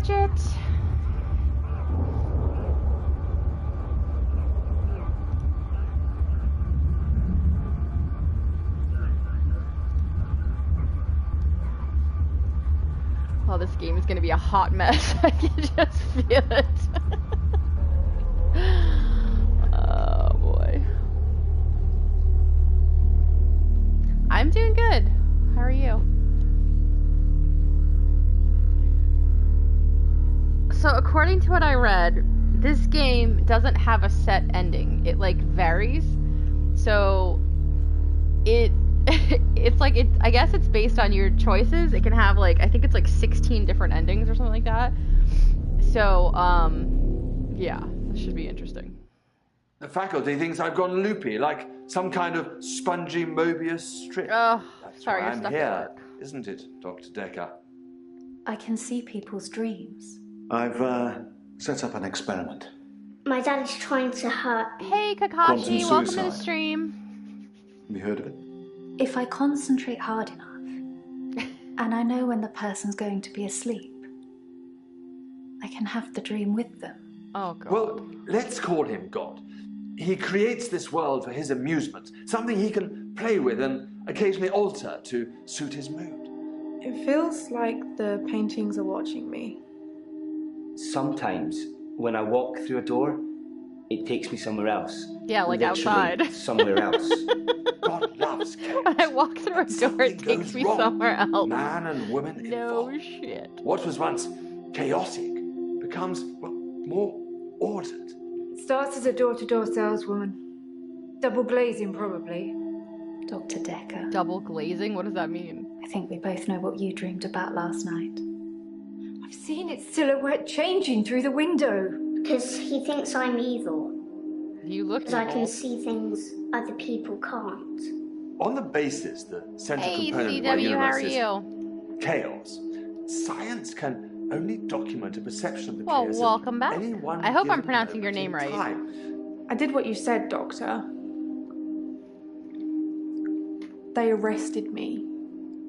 Hatchet! Oh, this game is gonna be a hot mess. I can just feel it. Oh boy. I'm doing good. How are you? So according to what I read, this game doesn't have a set ending. It like varies. So it's like I guess it's based on your choices. It can have like I think it's like 16 different endings or something like that. So yeah, this should be interesting. The faculty thinks I've gone loopy, like some kind of spongy Mobius strip. Oh, That's sorry, why you're I'm stuck here, at work. isn't it, Dr. Dekker? I can see people's dreams. I've set up an experiment. My dad is trying to hurt me. Hey Kakashi, Quantum welcome to the suicide. stream. Have you heard of it? If I concentrate hard enough, and I know when the person's going to be asleep, I can have the dream with them. Oh god. Well, let's call him God. He creates this world for his amusement, something he can play with and occasionally alter to suit his mood. It feels like the paintings are watching me. Sometimes, when I walk through a door, it takes me somewhere else. Yeah, like Literally outside. somewhere else. God loves chaos. When I walk through a door, it takes me somewhere else. Man and woman No involved. shit. What was once chaotic becomes more ordered. Starts as a door-to-door saleswoman. Double glazing, probably. Dr. Dekker, Double glazing? What does that mean? I think we both know what you dreamed about last night. I've seen its silhouette changing through the window. Because he thinks I'm evil. You look Because I can evil. see things other people can't. On the basis the central Hey component of our CW, how are universe you? is chaos, science can only document a perception of the Well, chaos welcome at back. any one I hope I'm given pronouncing your moment name in right. time. I did what you said, Doctor. They arrested me.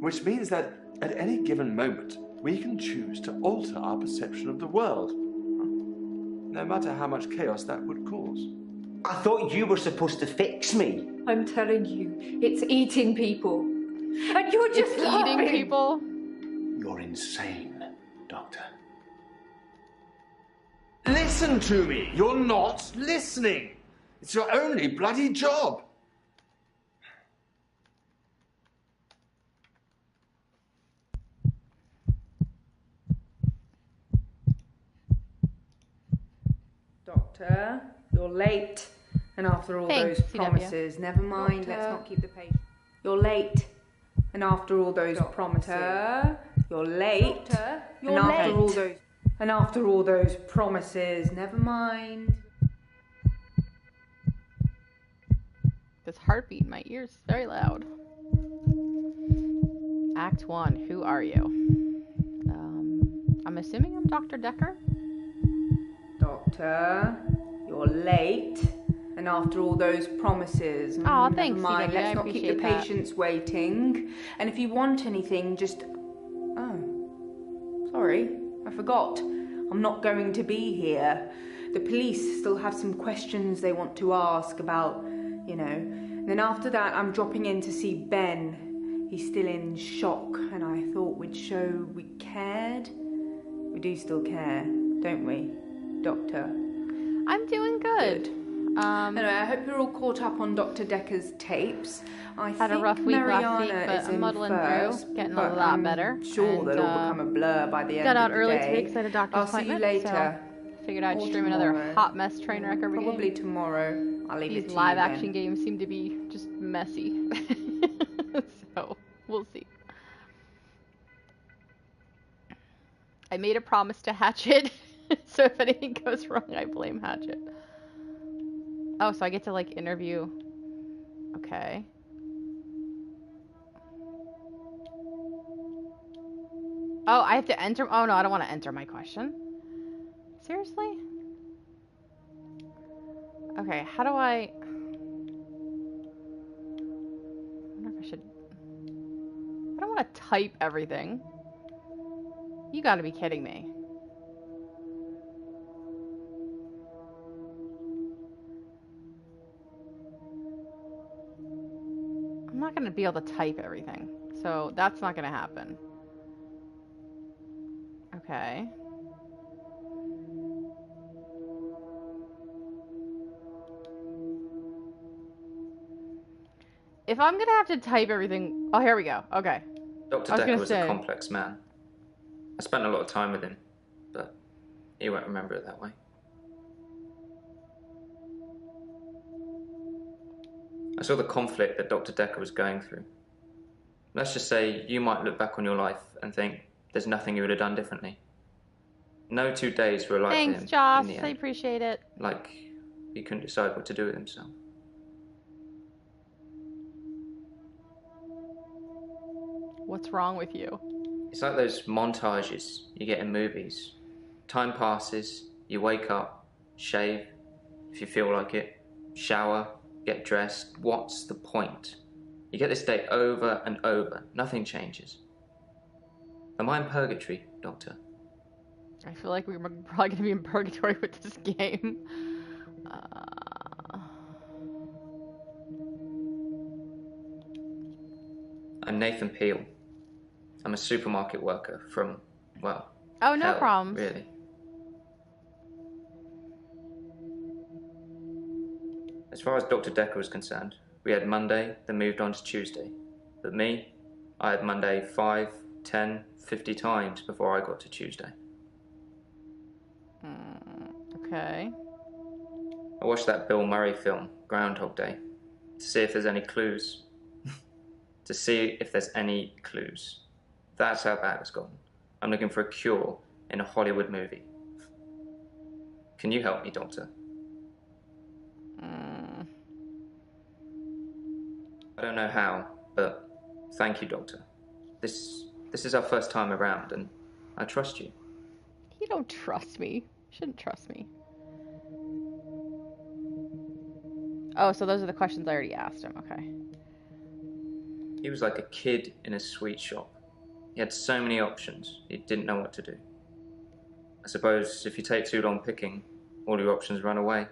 Which means that at any given moment, we can choose to alter our perception of the world, no matter how much chaos that would cause. I thought you were supposed to fix me. I'm telling you, it's eating people. And you're just It's eating laughing. people? You're insane, Doctor. Listen to me! You're not listening! It's your only bloody job! Doctor, you're late. And after all Thanks, those CW. promises, never mind, let's not keep the patient. You're late. And after all those promises, you're late. You're and after late. all those and after all those promises, never mind. This heartbeat in my ears very loud. Act 1, who are you? I'm assuming I'm Dr. Dekker? Doctor, you're late. And after all those promises, Aw, never thanks, mind, CW, I let's not keep the appreciate that. patients waiting. And if you want anything, just... Oh, sorry, I forgot. I'm not going to be here. The police still have some questions they want to ask about, you know. And then after that, I'm dropping in to see Ben. He's still in shock, and I thought we'd show we cared. We do still care, don't we, Doctor? I'm doing good. Anyway, I hope you're all caught up on Dr. Dekker's tapes. I Had a think rough week Mariana last week, but is I'm in muddling first, through, getting a but lot I'm better. sure And, they'll all become a blur by the end got out of the early day. today because I had a doctor's I'll see you appointment. later. So figured I'd Or stream another tomorrow. hot mess train wreck every Probably game. tomorrow. I'll leave it These to live you action then. games seem to be just messy. So we'll see. I made a promise to Hatchet, so if anything goes wrong, I blame Hatchet. Oh, so I get to like interview. Okay. Oh, I have to enter. Oh no, I don't want to enter my question. Seriously? Okay, how do I wonder if I should. I don't want to type everything. You gotta be kidding me. I'm not gonna be able to type everything, so that's not gonna happen. Okay. If I'm gonna have to type everything... Oh, here we go. Okay. Dr. Dekker was a complex man. I spent a lot of time with him, but he won't remember it that way. I saw the conflict that Dr. Dekker was going through. Let's just say you might look back on your life and think there's nothing you would have done differently. No 2 days were like him. Thanks, Josh. I appreciate it. Like he couldn't decide what to do with himself. What's wrong with you? It's like those montages you get in movies. Time passes, you wake up, shave, if you feel like it, shower, get dressed. What's the point? You get this day over and over. Nothing changes. Am I in purgatory, Doctor? I feel like we're probably going to be in purgatory with this game. I'm Nathan Peel. I'm a supermarket worker from, well, oh, no hell, problems. Really. As far as Dr. Dekker was concerned, we had Monday, then moved on to Tuesday. But me, I had Monday 5, 10, 50 times before I got to Tuesday. Okay. I watched that Bill Murray film, Groundhog Day, to see if there's any clues. To see if there's any clues. That's how bad it's gotten. I'm looking for a cure in a Hollywood movie. Can you help me, Doctor? I don't know how, but thank you, Doctor. This is our first time around, and I trust you. You don't trust me. You shouldn't trust me. Oh, so those are the questions I already asked him. Okay. He was like a kid in a sweet shop. He had so many options, he didn't know what to do. I suppose if you take too long picking, all your options run away.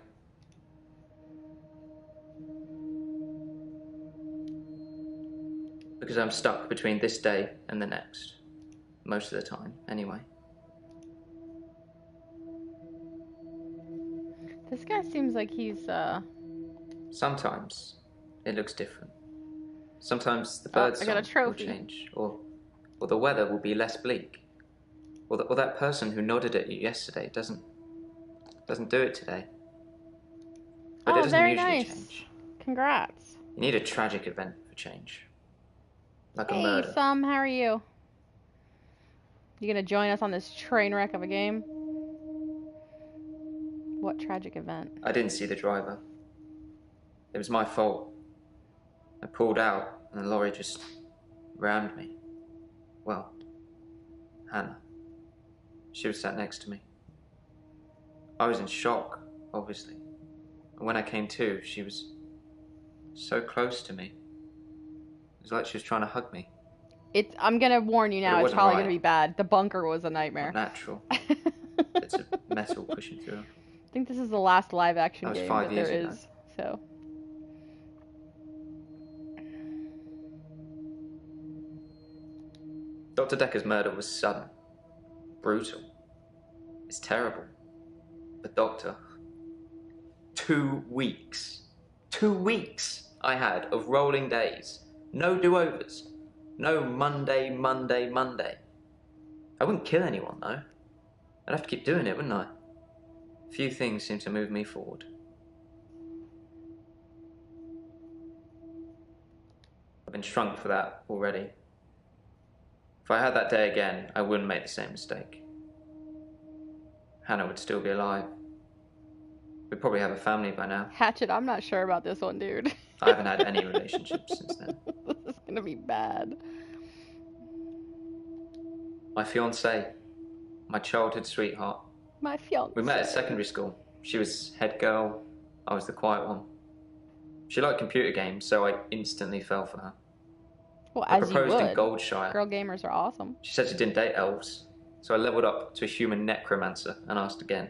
Because I'm stuck between this day and the next. Most of the time, anyway. This guy seems like he's, Sometimes it looks different. Sometimes the bird song will change, or the weather will be less bleak. Or that person who nodded at you yesterday doesn't do it today. But it doesn't very usually nice. change. Congrats. You need a tragic event for change. Like a Hey, murder. Sam, how are you? You gonna join us on this train wreck of a game? What tragic event? I didn't see the driver. It was my fault. I pulled out and the lorry just rammed me. Well, Hannah. She was sat next to me. I was in shock, obviously. And when I came to, she was so close to me. It was like she was trying to hug me. I'm gonna warn you now, it's probably gonna be bad. The bunker was a nightmare. Not natural. It's a metal pushing through. I think this is the last live action game that there ago. is, so. Dr. Dekker's murder was sudden, brutal. It's terrible. But Doctor, 2 weeks. 2 weeks I had of rolling days. No do-overs. No Monday, Monday, Monday. I wouldn't kill anyone, though. I'd have to keep doing it, wouldn't I? Few things seem to move me forward. I've been shrunk for that already. If I had that day again, I wouldn't make the same mistake. Hannah would still be alive. We'd probably have a family by now. Hatchet, I'm not sure about this one, dude. I haven't had any relationships since then. This is gonna be bad. My fiancée, my childhood sweetheart. My fiancée. We met at secondary school. She was head girl, I was the quiet one. She liked computer games, so I instantly fell for her. Well, I as you proposed would. in Goldshire. Girl gamers are awesome. She said she didn't date elves, so I leveled up to a human necromancer and asked again.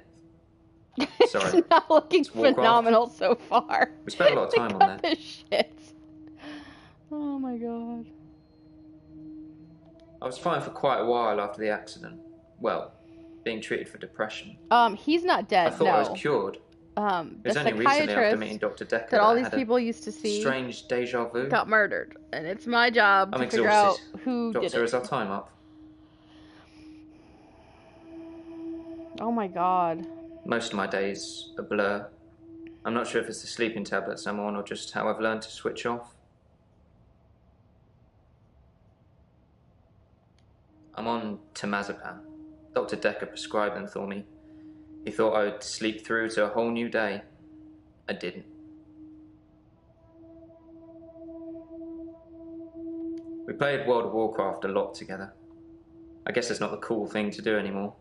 Sorry. It's not looking phenomenal so far. We spent a lot of time on that. This shit. Oh my god. I was fine for quite a while after the accident. Well, being treated for depression. He's not dead, I thought I was cured. It was The only recently after psychiatrist meeting Dr. Dekker that all I these had people used to see strange deja vu. got murdered. And it's my job I'm to exhausted. figure out who Doctor, did it. is our time up? Oh my god. Most of my days a blur. I'm not sure if it's the sleeping tablets I'm on or just how I've learned to switch off. I'm on temazepam. Dr. Dekker prescribed them for me. He thought I would sleep through to a whole new day. I didn't. We played World of Warcraft a lot together. I guess it's not the cool thing to do anymore.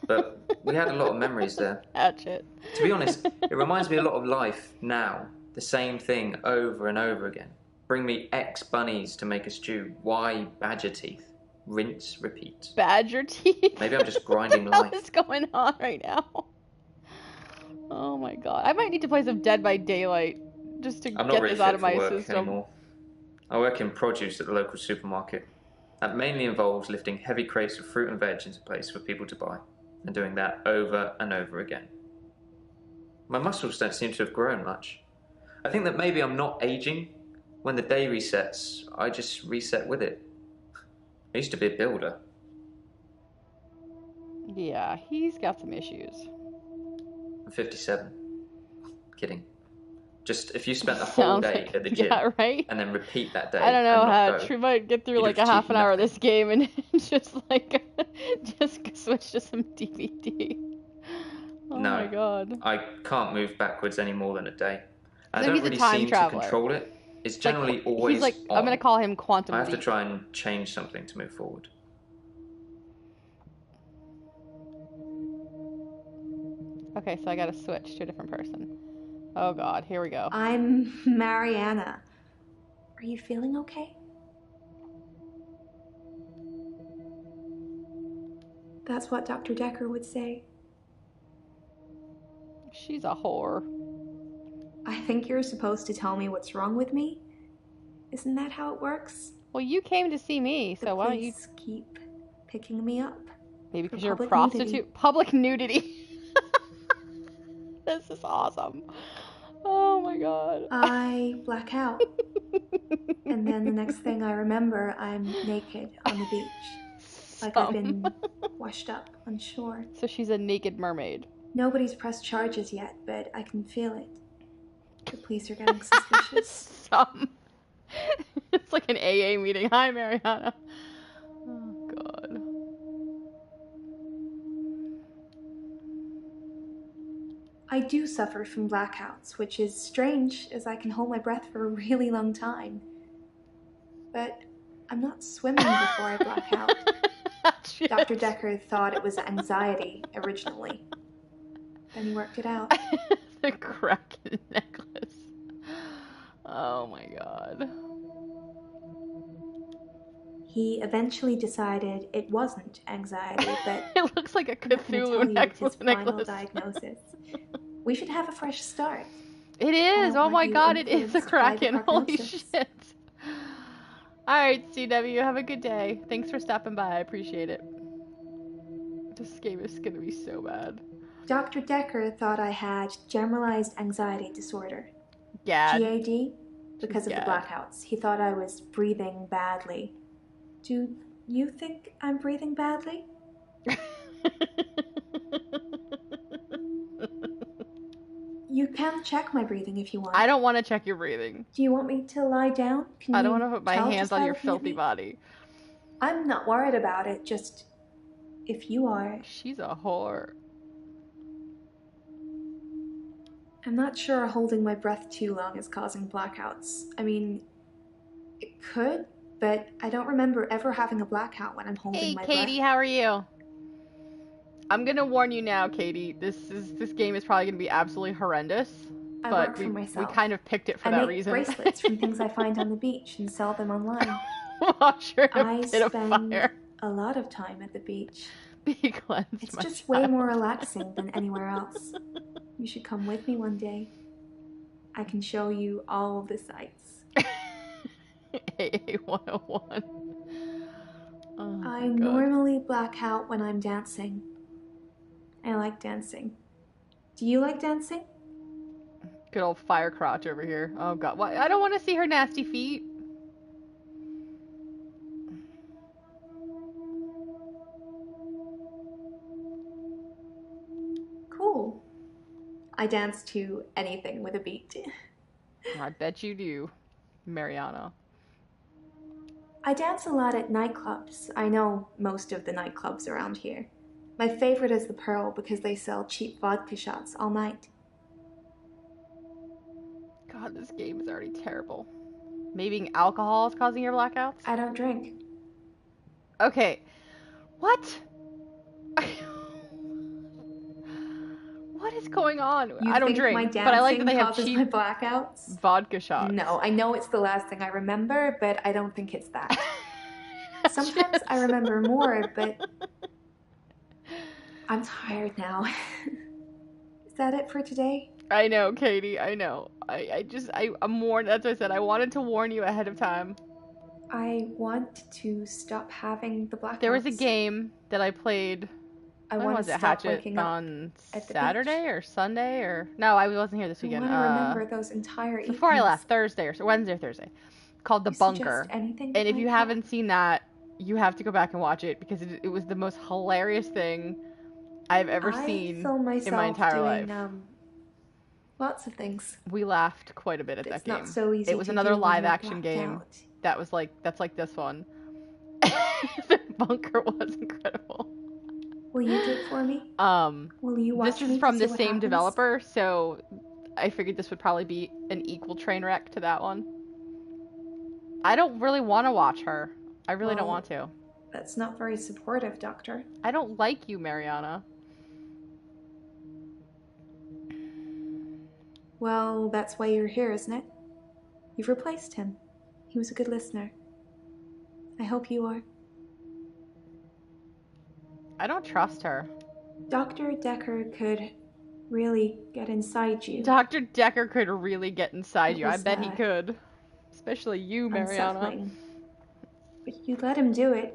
But we had a lot of memories there. Hatchet. To be honest, it reminds me a lot of life now. The same thing over and over again. Bring me X bunnies to make a stew. Y badger teeth. Rinse, repeat. Badger teeth? Maybe I'm just grinding what the life. hell is going on right now? Oh my god. I might need to play some Dead by Daylight just to I'm get not really this out fit of my for work system. anymore. I work in produce at the local supermarket. That mainly involves lifting heavy crates of fruit and veg into place for people to buy, and doing that over and over again. My muscles don't seem to have grown much. I think that maybe I'm not aging. When the day resets, I just reset with it. I used to be a builder. Yeah, he's got some issues. I'm 57. Kidding. Just if you spent the whole day at the gym right? and then repeat that day. I don't know, and not Hatch. go, We might get through you'd like a have half an achieved hour of this game and just like just switch to some DVD. Oh No, my god. I can't move backwards any more than a day. I So don't he's a really time seem traveler. to control it. It's generally always He's like, on. I'm gonna call him Quantum I have to Leap. try and change something to move forward. Okay, so I gotta switch to a different person. Oh god, here we go. I'm Mariana. Are you feeling okay? That's what Dr. Dekker would say. She's a whore. I think you're supposed to tell me what's wrong with me. Isn't that how it works? Well, you came to see me, so why don't you keep picking me up? Maybe for because you're a public prostitute? nudity. Public nudity. This is awesome. Oh my god. I black out. And then the next thing I remember, I'm naked on the beach. Like I've been washed up on shore. So she's a naked mermaid. Nobody's pressed charges yet, but I can feel it. The police are getting suspicious. It's like an AA meeting. Hi, Mariana. Oh, God. I do suffer from blackouts, which is strange as I can hold my breath for a really long time. But I'm not swimming before I black out. Dr. Dekker thought it was anxiety originally. Then he worked it out. The Kraken necklace. Oh my god. He eventually decided it wasn't anxiety, but it looks like a Cthulhu necklace. His final necklace. diagnosis. We should have a fresh start. It is. Oh my god, it is a Kraken. Holy shit. Alright, CW, have a good day. Thanks for stopping by. I appreciate it. This game is gonna be so bad. Dr. Dekker thought I had generalized anxiety disorder. GAD. GAD? Because of GAD. the blackouts. He thought I was breathing badly. Do you think I'm breathing badly? You can check my breathing if you want. I don't want to check your breathing. Do you want me to lie down? Can I don't you want to put my tell hands just on by your looking at filthy me? body. I'm not worried about it, just if you are. She's a whore. I'm not sure holding my breath too long is causing blackouts. I mean, it could, but I don't remember ever having a blackout when I'm holding my Katie, breath. how are you? I'm gonna warn you now, Katie. This game is probably gonna be absolutely horrendous. I but work for myself. we kind of picked it for I that make reason. bracelets from things I find on the beach and sell them online. Watch your I bit of spend fire. a lot of time at the beach. Be cleansed, It's my just way child. more relaxing than anywhere else. You should come with me one day. I can show you all the sights. AA 101. Oh, I God. normally black out when I'm dancing. I like dancing. Do you like dancing? Good old fire crotch over here. Oh, God. Why? I don't want to see her nasty feet. Cool. I dance to anything with a beat. I bet you do, Mariana. I dance a lot at nightclubs. I know most of the nightclubs around here. My favorite is the Pearl because they sell cheap vodka shots all night. God, this game is already terrible. Maybe alcohol is causing your blackouts? I don't drink. Okay. What? What is going on? You I don't think drink, my but I like that they have causes cheap my blackouts? vodka shots. No, I know it's the last thing I remember, but I don't think it's that. Sometimes I remember more, but I'm tired now. Is that it for today? I know, Katie, I know. I'm warned, as I said, I wanted to warn you ahead of time. I want to stop having the blackouts. There was a game that I played. When was it? Hatchet on Saturday or Sunday or no? I wasn't here this weekend. I want to remember those entire evenings. Before I left, Thursday or Wednesday or Thursday, called The Bunker. And if you haven't seen that, you have to go back and watch it because it was the most hilarious thing I've ever seen in my entire life. Lots of things. We laughed quite a bit at that game. It's not so easy. It was another live action game. That's like this one. The Bunker was incredible. Will you do it for me? Will you watch This is from the same developer, so I figured this would probably be an equal train wreck to that one. I don't really want to watch her. I really don't want to. That's not very supportive, Doctor. I don't like you, Mariana. Well, that's why you're here, isn't it? You've replaced him. He was a good listener. I hope you are. I don't trust her. Dr. Dekker could really get inside you. Dr. Dekker could really get inside you. I bet he could. Especially you, Mariana. Unsettling. But you let him do it.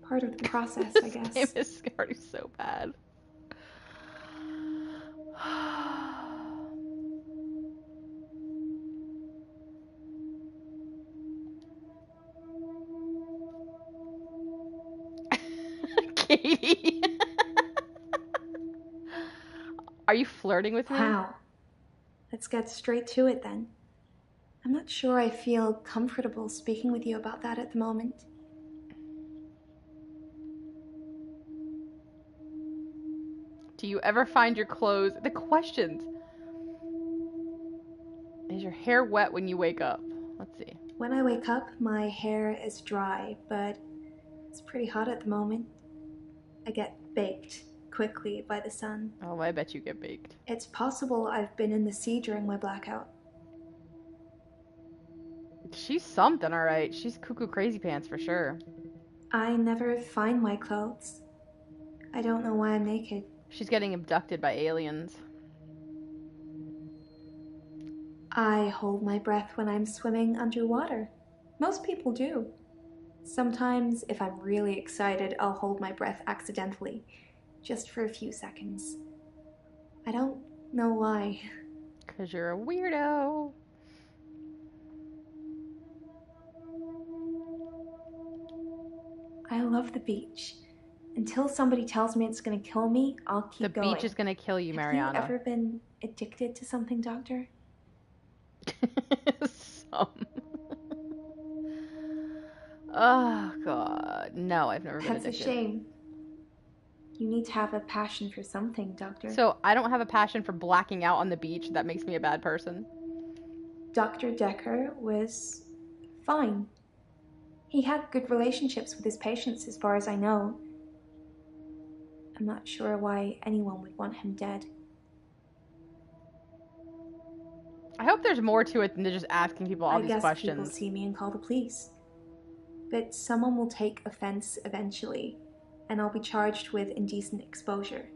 Part of the process, I guess. This game is already so bad. Katie. Are you flirting with me? Wow. Let's get straight to it then. I'm not sure I feel comfortable speaking with you about that at the moment. Do you ever find your clothes... The questions. Is your hair wet when you wake up? Let's see. When I wake up, my hair is dry, but it's pretty hot at the moment. I get baked quickly by the sun. Oh, I bet you get baked. It's possible I've been in the sea during my blackout. She's something, alright. She's cuckoo crazy pants for sure. I never find my clothes. I don't know why I'm naked. She's getting abducted by aliens. I hold my breath when I'm swimming underwater. Most people do. Sometimes, if I'm really excited, I'll hold my breath accidentally, just for a few seconds. I don't know why. 'Cause you're a weirdo. I love the beach. Until somebody tells me it's gonna kill me, I'll keep going. The beach is gonna kill you, Mariana. Have you ever been addicted to something, Doctor? Some. Oh, God. No, I've never been addicted. That's a shame. You need to have a passion for something, Doctor. So, I don't have a passion for blacking out on the beach. That makes me a bad person. Dr. Dekker was fine. He had good relationships with his patients, as far as I know. I'm not sure why anyone would want him dead. I hope there's more to it than just asking people all these questions. I guess people see me and call the police. But someone will take offense eventually, and I'll be charged with indecent exposure.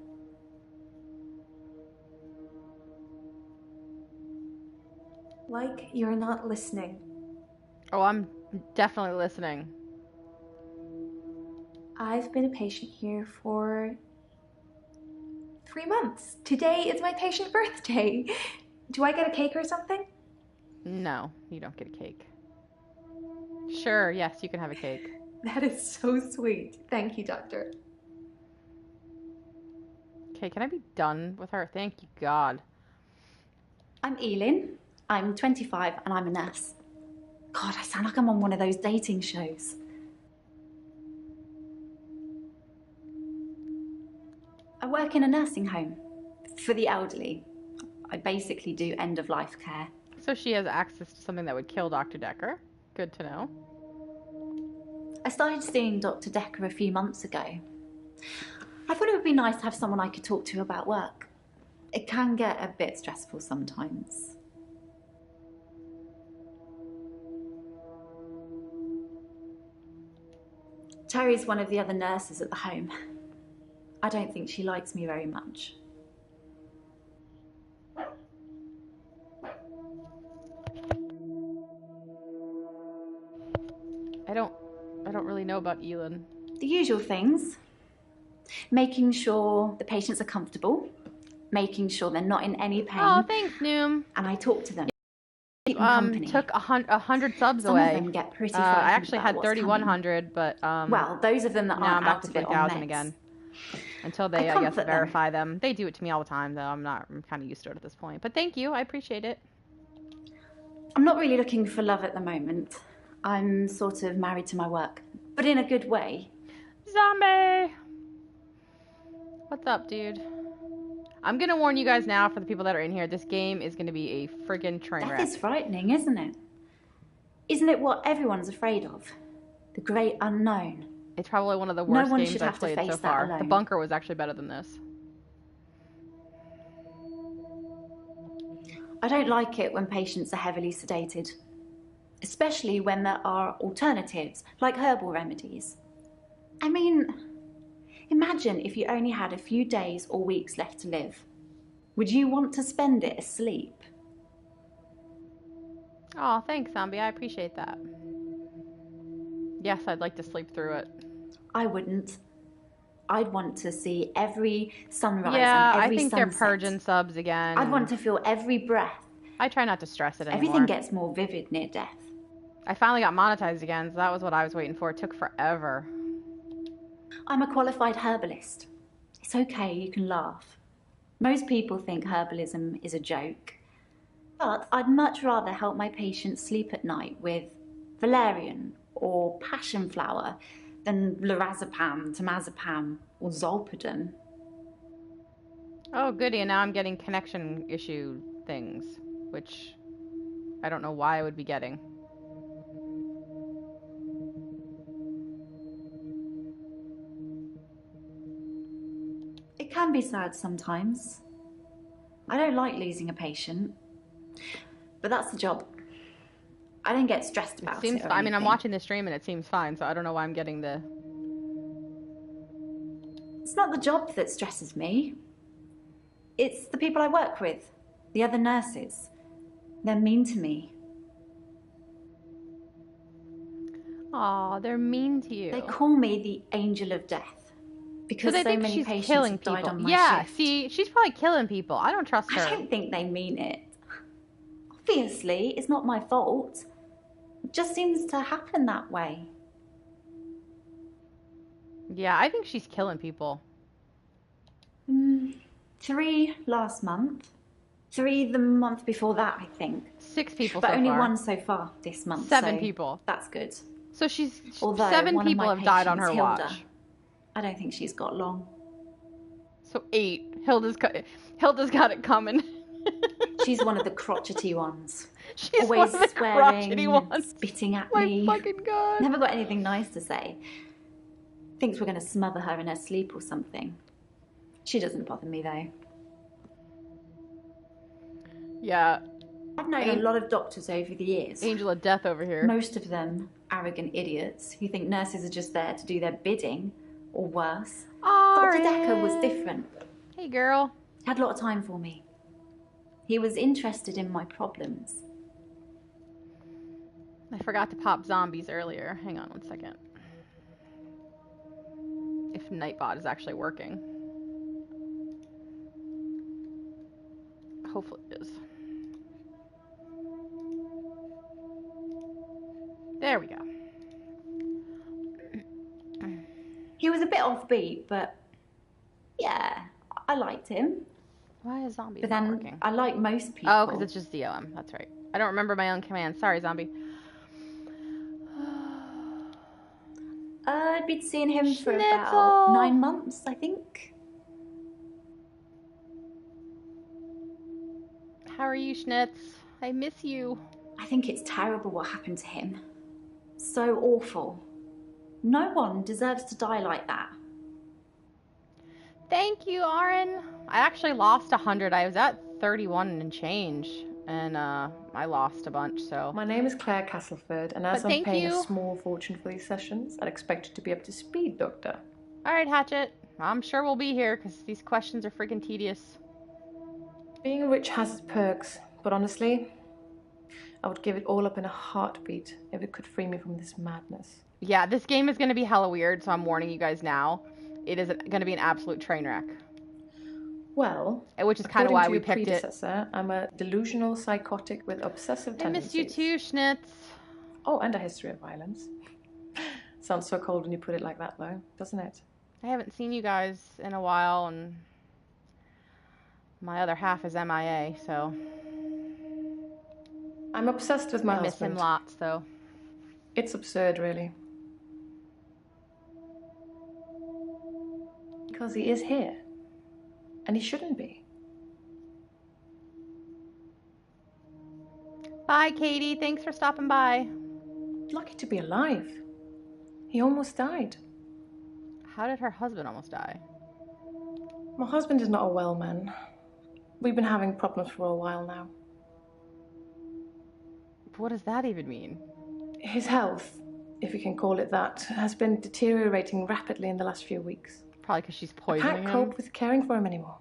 Like you're not listening. Oh, I'm definitely listening. I've been a patient here for 3 months. Today is my patient birthday. Do I get a cake or something? No, you don't get a cake. Sure, yes, you can have a cake. That is so sweet. Thank you, doctor. Okay, can I be done with her? Thank you, God. I'm Elin. I'm 25 and I'm a nurse. God, I sound like I'm on one of those dating shows. I work in a nursing home for the elderly. I basically do end-of-life care. So she has access to something that would kill Dr. Dekker. Good to know. I started seeing Dr. Dekker a few months ago. I thought it would be nice to have someone I could talk to about work. It can get a bit stressful sometimes. Terry's one of the other nurses at the home. I don't think she likes me very much. I don't really know about Elin. The usual things. Making sure the patients are comfortable. Making sure they're not in any pain. Oh, thanks, Noom. And I talk to them. Keep them company. Took 100 subs Some away. of them get pretty I frightened actually about had what's 3,100, but well, those of them that now I'm aren't back out to of it on 3,000 meds. again. Until they, I guess, verify them. They do it to me all the time, though. I'm kind of used to it at this point. But thank you, I appreciate it. I'm not really looking for love at the moment. I'm sort of married to my work, but in a good way. Zombie! What's up, dude? I'm gonna warn you guys now, for the people that are in here, this game is gonna be a friggin' train wreck. Death is frightening, isn't it? Isn't it what everyone's afraid of? The great unknown. It's probably one of the worst one games should I've have to played face so that far. alone. The Bunker was actually better than this. I don't like it when patients are heavily sedated, especially when there are alternatives, like herbal remedies. I mean, imagine if you only had a few days or weeks left to live. Would you want to spend it asleep? Oh, thanks, Zombie. I appreciate that. Yes, I'd like to sleep through it. I wouldn't. I'd want to see every sunrise yeah, and every I think sunset. they're purging subs again. I'd want to feel every breath. I try not to stress it anymore. Everything gets more vivid near death. I finally got monetized again, so that was what I was waiting for. It took forever. I'm a qualified herbalist. It's okay, you can laugh. Most people think herbalism is a joke. But I'd much rather help my patients sleep at night with valerian or passion flower than lorazepam, temazepam, or zolpidem. Oh, goody, and now I'm getting connection issue things, which I don't know why I would be getting. It can be sad sometimes. I don't like losing a patient, but that's the job. I don't get stressed about it. I mean, I'm watching the stream and it seems fine, so I don't know why I'm getting the... It's not the job that stresses me. It's the people I work with, the other nurses. They're mean to me. Aw, they're mean to you. They call me the angel of death because so many patients have died on my shift. See, she's probably killing people. I don't trust her. I don't think they mean it. Obviously, it's not my fault. It just seems to happen that way. Yeah, I think she's killing people. 3 last month. 3 the month before that, I think. 6 people but so only far. 1 so far this month. 7 so people. That's good. So she's... Although 7 people have died on her Hilda, watch. I don't think she's got long. So 8. Hilda's got it coming. She's one of the crotchety ones. She's always one of the swearing, crotchety ones. spitting at My me. fucking God. Never got anything nice to say. Thinks we're going to smother her in her sleep or something. She doesn't bother me though. Yeah. I've known a lot of doctors over the years. Angel of death over here. Most of them arrogant idiots who think nurses are just there to do their bidding, or worse. Dr. Dekker was different. Hey, girl. He had a lot of time for me. He was interested in my problems. I forgot to pop zombies earlier. Hang on one second. If Nightbot is actually working. Hopefully it is. There we go. He was a bit offbeat, but yeah, I liked him. Why is zombies But not then working? I like most people. Oh, because it's just DOM. That's right. I don't remember my own command. Sorry, zombie. I'd been seeing him for Schnitzel. about 9 months, I think. How are you, Schnitz? I miss you. I think it's terrible what happened to him. So awful. No one deserves to die like that. Thank you, Aaron. I actually lost 100. I was at 31 and change, and I lost a bunch, so... My name is Claire Castleford, and as I'm paying a small fortune for these sessions, I'd expect you to be up to speed, Doctor. Alright, Hatchet. I'm sure we'll be here, because these questions are freaking tedious. Being rich has its perks, but honestly, I would give it all up in a heartbeat if it could free me from this madness. Yeah, this game is going to be hella weird, so I'm warning you guys now. It is going to be an absolute train wreck. Well, which is kind of why we picked it. I'm a delusional psychotic with obsessive tendencies. I miss you too, Schnitz. Oh, and a history of violence. Sounds so cold when you put it like that, though, doesn't it? I haven't seen you guys in a while, and my other half is MIA, so... I'm obsessed with my husband. I miss him lots, though. It's absurd, really. Because he is here. And he shouldn't be. Bye, Katie. Thanks for stopping by. Lucky to be alive. He almost died. How did her husband almost die? My husband is not a well man. We've been having problems for a while now. What does that even mean? His health, if you can call it that, has been deteriorating rapidly in the last few weeks. Probably because she's poisoning him. I can't cope with caring for him anymore.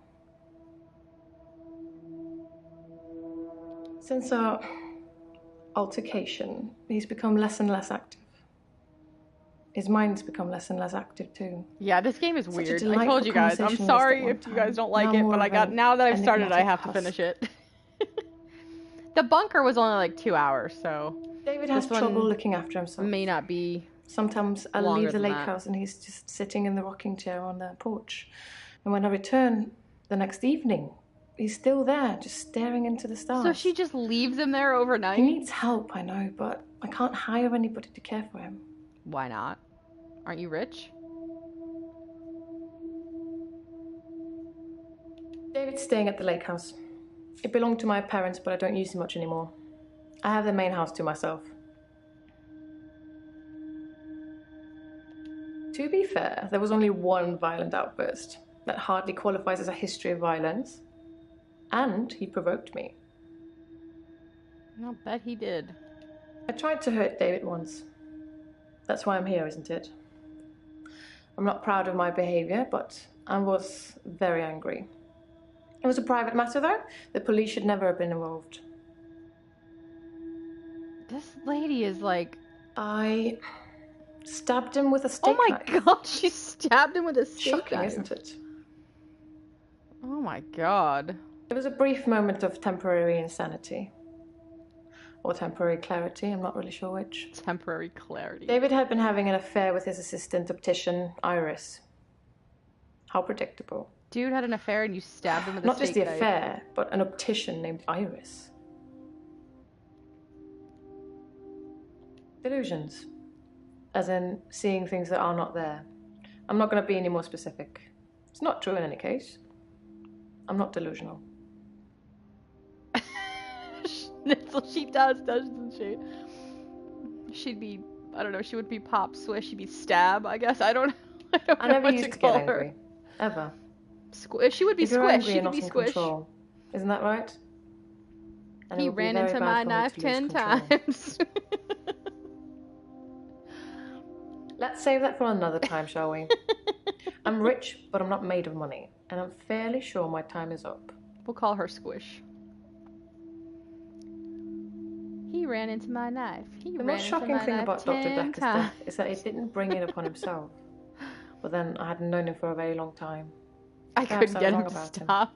Since our altercation, he's become less and less active. His mind's become less and less active too. Yeah, this game is weird. I told you guys. I'm sorry if you guys don't like it, but now that I've started, I have to finish it. The bunker was only like 2 hours, so... David has trouble looking after himself. May not be. Sometimes I'll leave the lake house and he's just sitting in the rocking chair on the porch. And when I return the next evening, he's still there, just staring into the stars. So she just leaves him there overnight? He needs help, I know, but I can't hire anybody to care for him. Why not? Aren't you rich? David's staying at the lake house. It belonged to my parents, but I don't use it much anymore. I have the main house to myself. To be fair, there was only one violent outburst. That hardly qualifies as a history of violence. And he provoked me. I'll bet he did. I tried to hurt David once. That's why I'm here, isn't it? I'm not proud of my behavior, but I was very angry. It was a private matter, though. The police should never have been involved. This lady is like... I stabbed him with a steak knife. Oh my god, she stabbed him with a steak Shocking, knife. isn't it? Oh my god. It was a brief moment of temporary insanity. Or temporary clarity, I'm not really sure which. Temporary clarity. David had been having an affair with his assistant optician, Iris. How predictable. Dude had an affair and you stabbed him with a Not steak just the knife. affair, but an optician named Iris. Delusions. As in, seeing things that are not there. I'm not going to be any more specific. It's not true in any case. I'm not delusional. That's what she does, doesn't she? She'd be, I don't know, she would be Pop Swish, she'd be Stab, I guess. I don't know I never what used to to call get angry. her. Ever. She would be If you're Squish, angry, she you're could not be in Squish. control. Isn't that right? And it He would be ran very into bad my for me knife to 10 lose control. times. Let's save that for another time, shall we? I'm rich, but I'm not made of money. And I'm fairly sure my time is up. We'll call her Squish. He He ran into my knife. He The ran most into shocking my thing knife about Dr. 10 Dekker's times. death is that he didn't bring it upon himself. But then I hadn't known him for a very long time. I Perhaps couldn't I get was him wrong to about him. stop.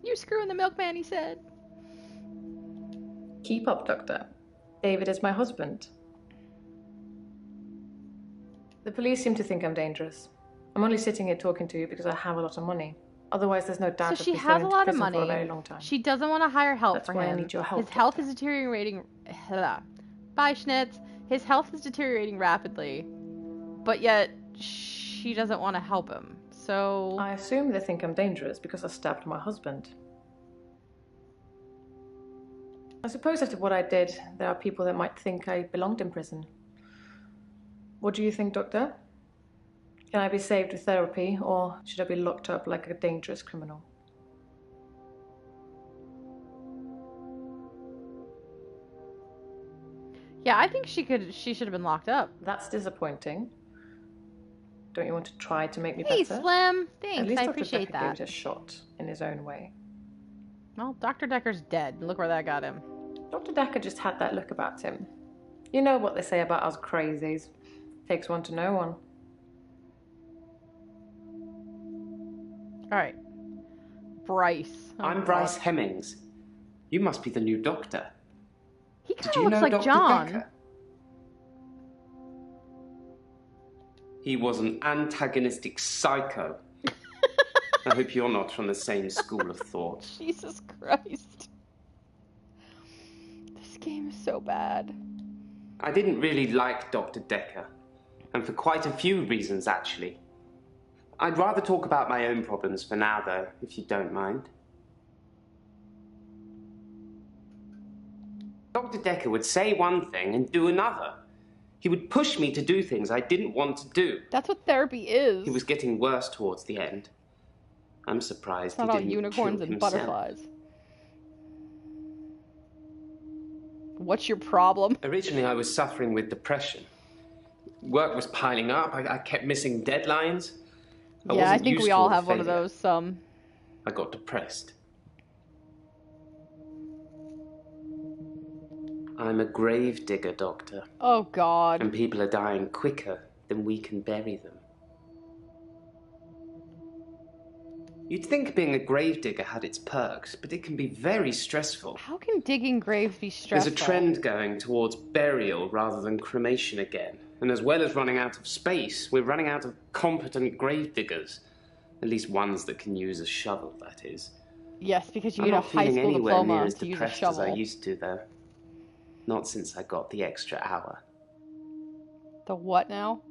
You screwing the milkman, he said. Keep up, Doctor. David is my husband. The police seem to think I'm dangerous. I'm only sitting here talking to you because I have a lot of money. Otherwise, there's no doubt So I'd she be has thrown a into lot of prison for a money. very long time. She doesn't want to hire help That's for why I him. need your help, His health is deteriorating. Bye, Schnitz. His health is deteriorating rapidly, but yet she doesn't want to help him. So I assume they think I'm dangerous because I stabbed my husband. I suppose after what I did, there are people that might think I belonged in prison. What do you think, Doctor? Can I be saved with therapy, or should I be locked up like a dangerous criminal? yeah, I think she should have been locked up. That's disappointing. Don't you want to try to make me Hey, better? Slim. At Thanks. least I Dr. appreciate Dekker that. gave it a shot in his own way. Well, Dr. Dekker's dead. Look where that got him. Dr. Dekker just had that look about him. You know what they say about us crazies. Takes one to know one. All right. Bryce. Oh, I'm Bryce Hemmings. You must be the new doctor. He Did kind you of looks know like Dr. John. Dekker? He was an antagonistic psycho. I hope you're not from the same school of thought. Jesus Christ. This game is so bad. I didn't really like Dr. Dekker, and for quite a few reasons, actually. I'd rather talk about my own problems for now, though, if you don't mind. Dr. Dekker would say one thing and do another. He would push me to do things I didn't want to do. That's what therapy is. He was getting worse towards the end. I'm surprised It's not he all didn't unicorns kill and himself. butterflies. What's your problem? Originally, I was suffering with depression. Work was piling up. I kept missing deadlines. Yeah, I think we all have one of those. I got depressed. I'm a gravedigger, Doctor. Oh, God. And people are dying quicker than we can bury them. You'd think being a gravedigger had its perks, but it can be very stressful. How can digging graves be stressful? There's a trend going towards burial rather than cremation again. And as well as running out of space, we're running out of competent gravediggers. At least ones that can use a shovel, that is. Yes, because you I'm need a not high feeling school anywhere near diploma as to use a depressed as I shovel. used to, though. Not since I got the extra hour. The what now?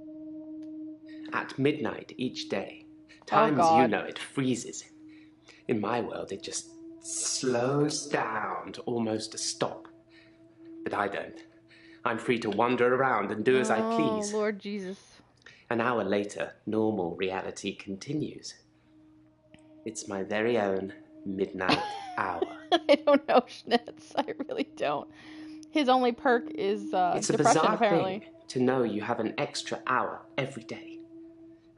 At midnight each day. Oh, Time, as you God. know, it freezes. In my world, it just slows down to almost a stop. But I don't. I'm free to wander around and do as I please. Oh, Lord Jesus. An hour later, normal reality continues. It's my very own midnight hour. I don't know, Schnitz. I really don't. His only perk is It's a depression, bizarre apparently. thing to know you have an extra hour every day.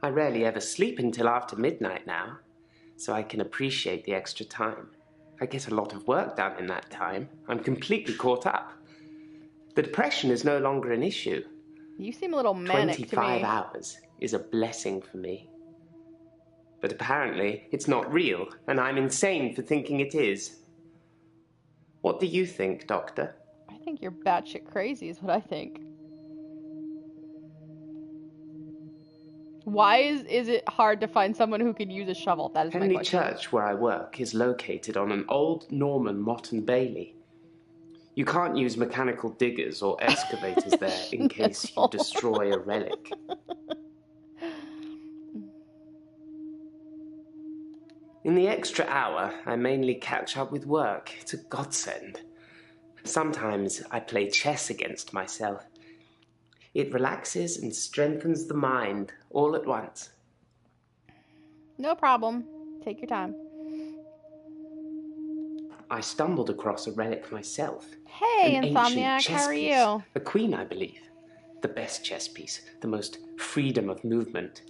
I rarely ever sleep until after midnight now, so I can appreciate the extra time. I get a lot of work done in that time. I'm completely caught up. The depression is no longer an issue. You seem a little manic to me. 25 hours is a blessing for me. But apparently, it's not real, and I'm insane for thinking it is. What do you think, Doctor? I think you're batshit crazy is what I think. Why is it hard to find someone who can use a shovel? That is my Henley question. Church, where I work, is located on an old Norman motte and bailey. You can't use mechanical diggers or excavators there in case you destroy a relic. In the extra hour, I mainly catch up with work. It's a godsend. Sometimes I play chess against myself. It relaxes and strengthens the mind all at once. No problem. Take your time. I stumbled across a relic myself. Hey, An ancient Insomniac, chess how are piece. you? A queen, I believe. The best chess piece, the most freedom of movement.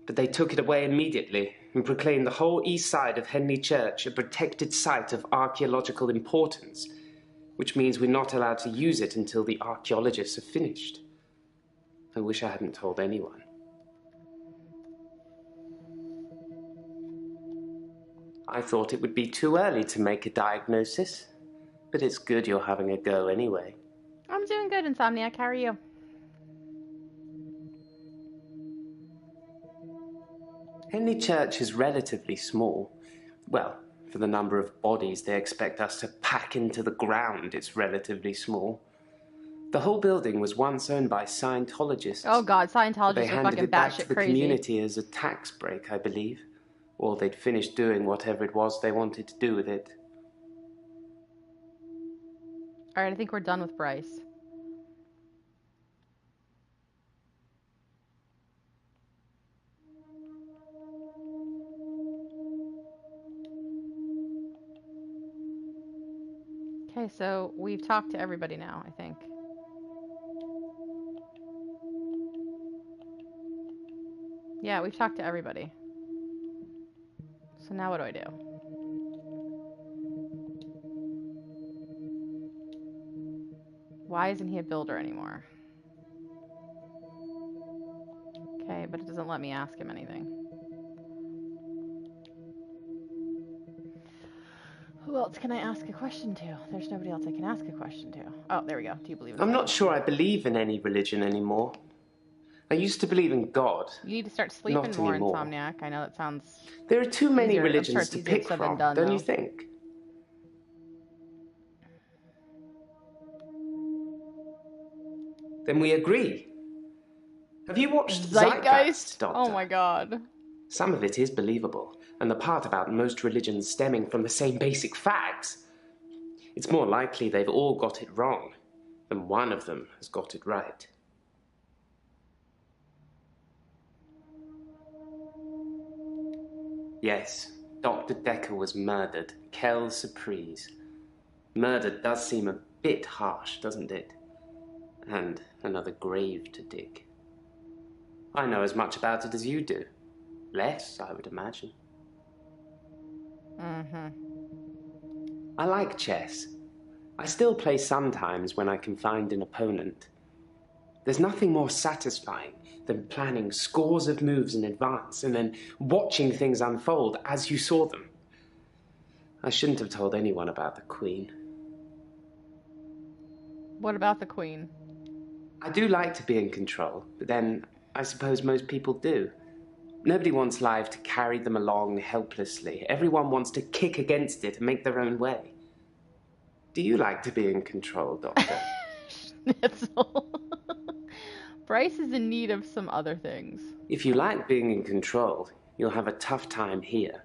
But they took it away immediately and proclaimed the whole east side of Henley Church a protected site of archaeological importance. which means we're not allowed to use it until the archaeologists are finished. I wish I hadn't told anyone. I thought it would be too early to make a diagnosis, but it's good you're having a go anyway. I'm doing good, Insomniac. How are you? Henley Church is relatively small. Well, for the number of bodies they expect us to pack into the ground, it's relatively small. The whole building was once owned by Scientologists. Oh god, They Scientologists are handed fucking it back to batshit the crazy. community as a tax break, I believe. Or they'd finished doing whatever it was they wanted to do with it. Alright, I think we're done with Bryce. Okay, so we've talked to everybody now, I think. Yeah, we've talked to everybody. So now what do I do? Why isn't he a builder anymore? Okay, but it doesn't let me ask him anything. Who else can I ask a question to? There's nobody else I can ask a question to. Oh, there we go. Do you believe in I'm God? not sure I believe in any religion anymore. I used to believe in God. You need to start sleeping Not more, anymore. Insomniac. I know that sounds... There are too many easier. I'm sure religions it's to easier pick said than from, done, don't though. you think? Then we agree. Have you watched Zeitgeist, Doctor? Oh my god. Some of it is believable, and the part about most religions stemming from the same basic facts. It's more likely they've all got it wrong than one of them has got it right. Yes, Dr. Dekker was murdered. Quelle surprise. Murder does seem a bit harsh, doesn't it? And another grave to dig. I know as much about it as you do. Less, I would imagine. Mm-hmm. I like chess. I still play sometimes when I can find an opponent. There's nothing more satisfying than planning scores of moves in advance and then watching things unfold as you saw them. I shouldn't have told anyone about the Queen. What about the Queen? I do like to be in control, but then I suppose most people do. Nobody wants life to carry them along helplessly. Everyone wants to kick against it and make their own way. Do you like to be in control, Doctor? Schnitzel. Bryce is in need of some other things. If you like being in control, you'll have a tough time here.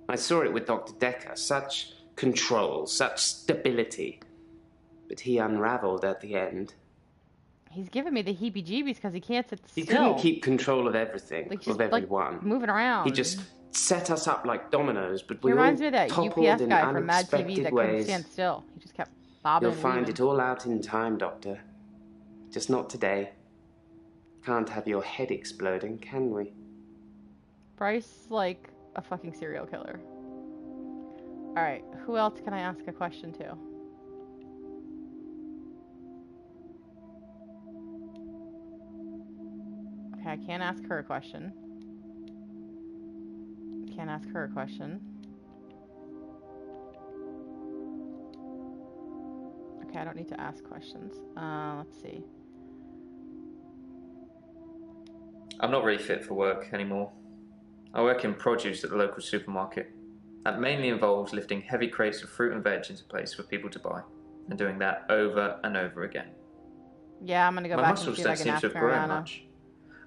I saw it with Dr. Dekker. Such control, such stability. But he unraveled at the end. He's giving me the heebie-jeebies because he can't sit still. He couldn't keep control of everything, like, of everyone. Like, moving around. He just set us up like dominoes, but we He all reminds me of that toppled UPS in guy from Mad TV unexpected that couldn't ways. stand still. He just kept bobbing You'll and find weaving. it all out in time, Doctor. Just not today. Can't have your head exploding, can we? Bryce is like a fucking serial killer. Alright, who else can I ask a question to? Okay, I can't ask her a question. Can't ask her a question. Okay, I don't need to ask questions. Let's see. I'm not really fit for work anymore. I work in produce at the local supermarket. That mainly involves lifting heavy crates of fruit and veg into place for people to buy, and doing that over and over again. Yeah, I'm gonna go My back and muscles see if I don't can seem ask to have grown Mariana. much.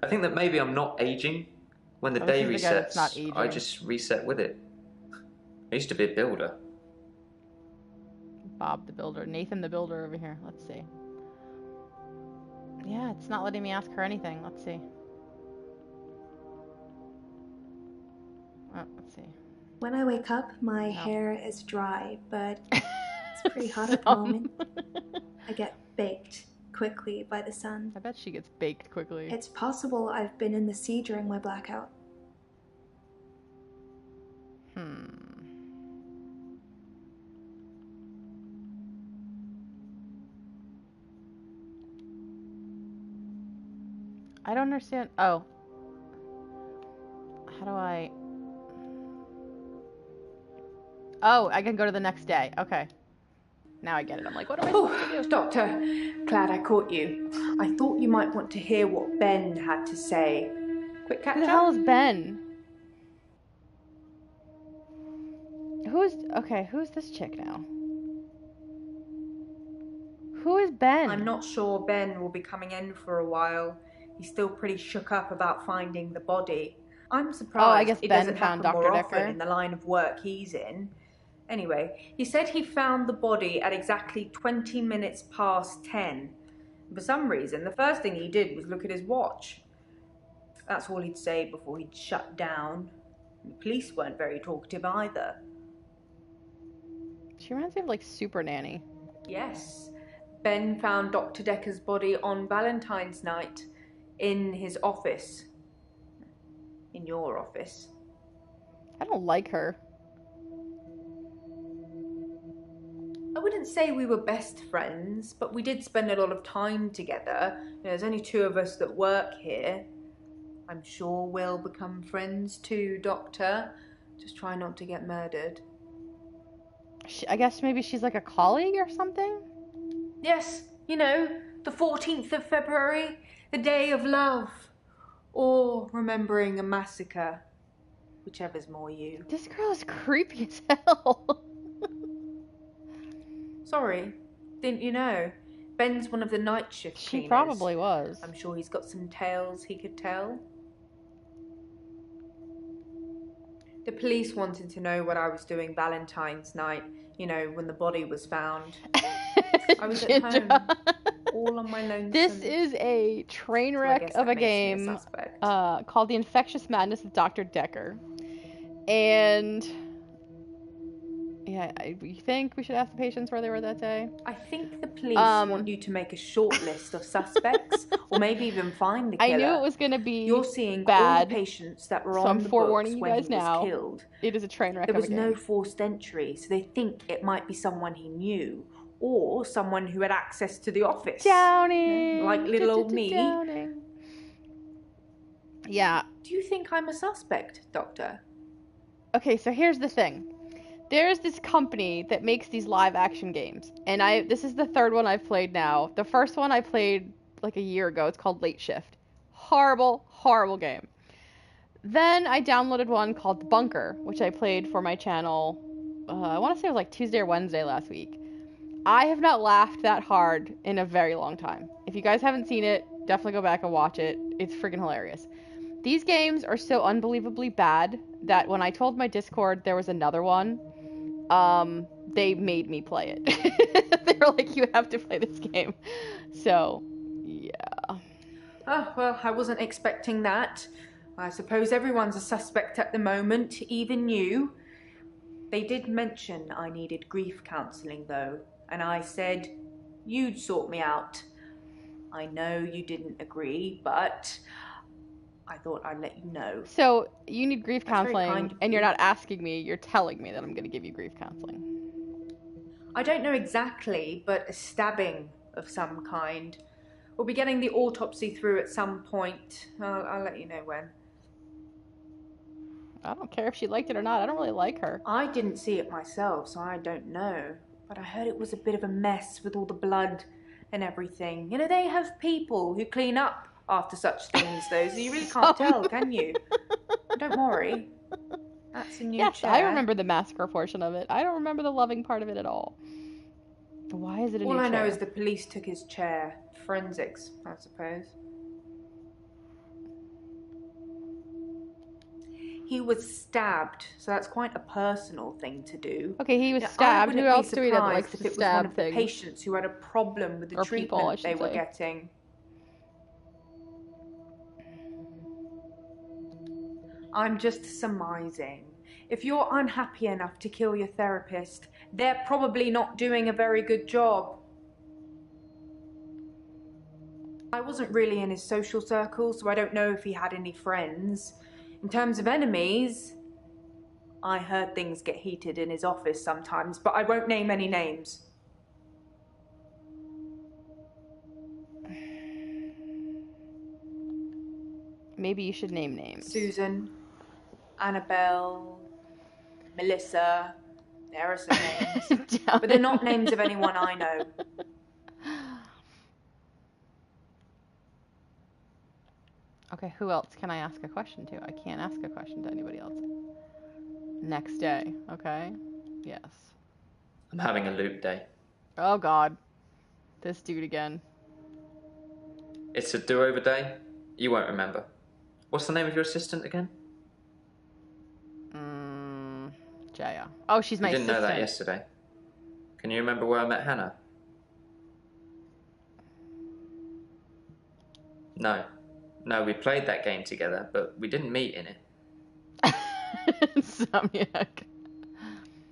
I think that maybe I'm not aging. When the Oh, day this is the guy that's resets, not aging. I just reset with it. I used to be a builder. Bob the Builder. Nathan the Builder over here. Let's see. Yeah, it's not letting me ask her anything. Let's see. Oh, let's see. When I wake up, my hair is dry, but it's pretty hot at the Some. moment. I get baked quickly by the sun. I bet she gets baked quickly. It's possible I've been in the sea during my blackout. I don't understand. Oh. How do I... Oh, I can go to the next day. Okay. Now I get it. I'm like, what am I supposed to do? Doctor, glad I caught you. I thought you might want to hear what Ben had to say. Quick catch up? Who the hell is Ben? Who's this chick now? Who is Ben? I'm not sure Ben will be coming in for a while. He's still pretty shook up about finding the body. I'm surprised I guess it Ben doesn't found happen Dr. more often Dekker. in the line of work he's in. Anyway, he said he found the body at exactly 20 minutes past 10. For some reason, the first thing he did was look at his watch. That's all he'd say before he'd shut down. The police weren't very talkative either. She reminds me of like Super Nanny. Yes. Ben found Dr. Dekker's body on Valentine's night in his office. In your office. I don't like her. I wouldn't say we were best friends, but we did spend a lot of time together. There's only 2 of us that work here. I'm sure we'll become friends too, Doctor. Just try not to get murdered. I guess maybe she's like a colleague or something? Yes, you know, the 14th of February, the day of love. Or remembering a massacre. Whichever's more you. This girl is creepy as hell. Sorry, didn't you know? Ben's one of the night shift cleaners. She probably was. I'm sure he's got some tales he could tell. The police wanted to know what I was doing Valentine's night, you know, when the body was found. I was at home, all on my lonesome. This is a train wreck of a game called The Infectious Madness of Dr. Dekker. And... yeah, you think we should ask the patients where they were that day? I think the police want you to make a short list of suspects, or maybe even find the killer. I knew it was going to be You're seeing bad, all the patients that were so on I'm the forewarning books you when guys he was now. killed. It is a train wreck There of was a game. no forced entry, so they think it might be someone he knew, or someone who had access to the office. Downing! Like little old me. Downing. Yeah. Do you think I'm a suspect, Doctor? Okay, so here's the thing. There's this company that makes these live action games, and this is the 3rd one I've played now. The first one I played like a year ago. It's called Late Shift. Horrible, horrible game. Then I downloaded one called The Bunker, which I played for my channel, I want to say it was like Tuesday or Wednesday last week. I have not laughed that hard in a very long time. If you guys haven't seen it, definitely go back and watch it. It's freaking hilarious. These games are so unbelievably bad that when I told my Discord there was another one, they made me play it. They were like, you have to play this game. So, yeah. Oh, well, I wasn't expecting that. I suppose everyone's a suspect at the moment, even you. They did mention I needed grief counselling, though, and I said you'd sort me out. I know you didn't agree, but I thought I'd let you know. So, you need grief That's very kind counseling, of and you. you're not asking me, you're telling me that I'm going to give you grief counseling. I don't know exactly, but a stabbing of some kind. We'll be getting the autopsy through at some point. I'll let you know when. I don't care if she liked it or not. I don't really like her. I didn't see it myself, so I don't know. But I heard it was a bit of a mess with all the blood and everything. You know, they have people who clean up after such things, though, so you really can't tell, can you? Don't worry. That's a new chair. I remember the massacre portion of it. I don't remember the loving part of it at all. Why is it a new chair? All I know is the police took his chair. Forensics, I suppose. He was stabbed, so that's quite a personal thing to do. Okay, he was Now, stabbed. I Who wouldn't else be do we know that likes surprised to if it was one stab of the things? patients who had a problem with the Or people, I treatment should they were say. getting. I'm just surmising. If you're unhappy enough to kill your therapist, they're probably not doing a very good job. I wasn't really in his social circle, so I don't know if he had any friends. In terms of enemies, I heard things get heated in his office sometimes, but I won't name any names. Maybe you should name names. Susan, Annabelle, Melissa. There are some names. But they're not names of anyone I know. Okay, who else can I ask a question to? I can't ask a question to anybody else. Next day. Okay. Yes. I'm having a loop day. Oh god. This dude again. It's a do-over day. You won't remember. What's the name of your assistant again? Jaya. Oh, she's my assistant. You didn't know that yesterday. Can you remember where I met Hannah? No. No, we played that game together, but we didn't meet in it. Insomniac.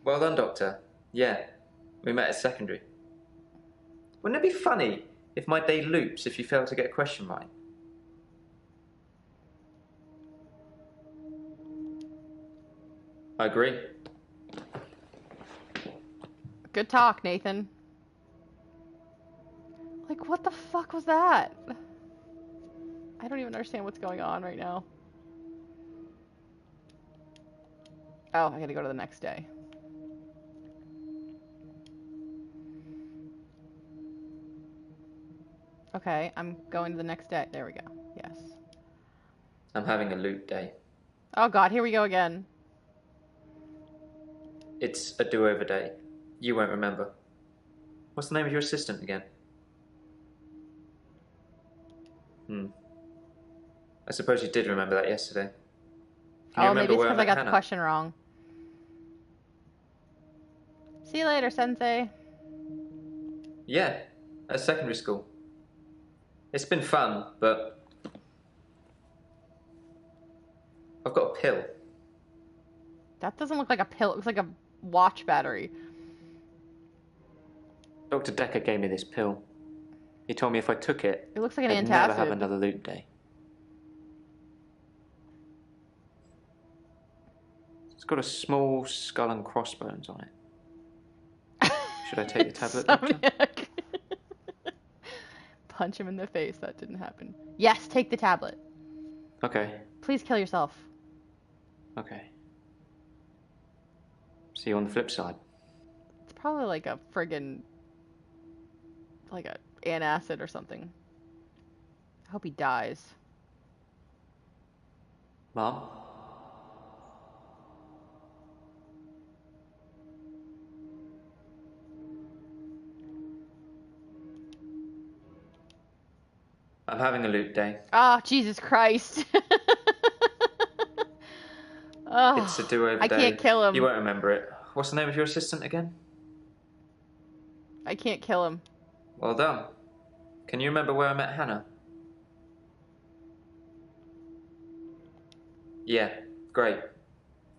Well done, Doctor. Yeah, we met at secondary. Wouldn't it be funny if my day loops if you fail to get a question right? I agree. Good talk, Nathan. Like, what the fuck was that? I don't even understand what's going on right now. Oh, I gotta go to the next day. Okay, I'm going to the next day. There we go. Yes. I'm having a loop day. Oh god, here we go again. It's a do-over day. You won't remember. What's the name of your assistant again? I suppose you did remember that yesterday. Oh, maybe it's because I got the question wrong. See you later, Sensei. Yeah, at secondary school. It's been fun, but I've got a pill. That doesn't look like a pill. It looks like a watch battery. Dr. Dekker gave me this pill. He told me if I took it, it looks like an I'd antacid. never have another loop day. It's got a small skull and crossbones on it. Should I take the tablet, Doctor? Punch him in the face. That didn't happen. Yes, take the tablet. Okay. Please kill yourself. Okay. See you on the flip side. It's probably like a friggin' like a antacid or something. I hope he dies. Mom? I'm having a loop day. Oh, Jesus Christ. Oh, it's a do-over day. I can't kill him. You won't remember it. What's the name of your assistant again? I can't kill him. Well done. Can you remember where I met Hannah? Yeah, great.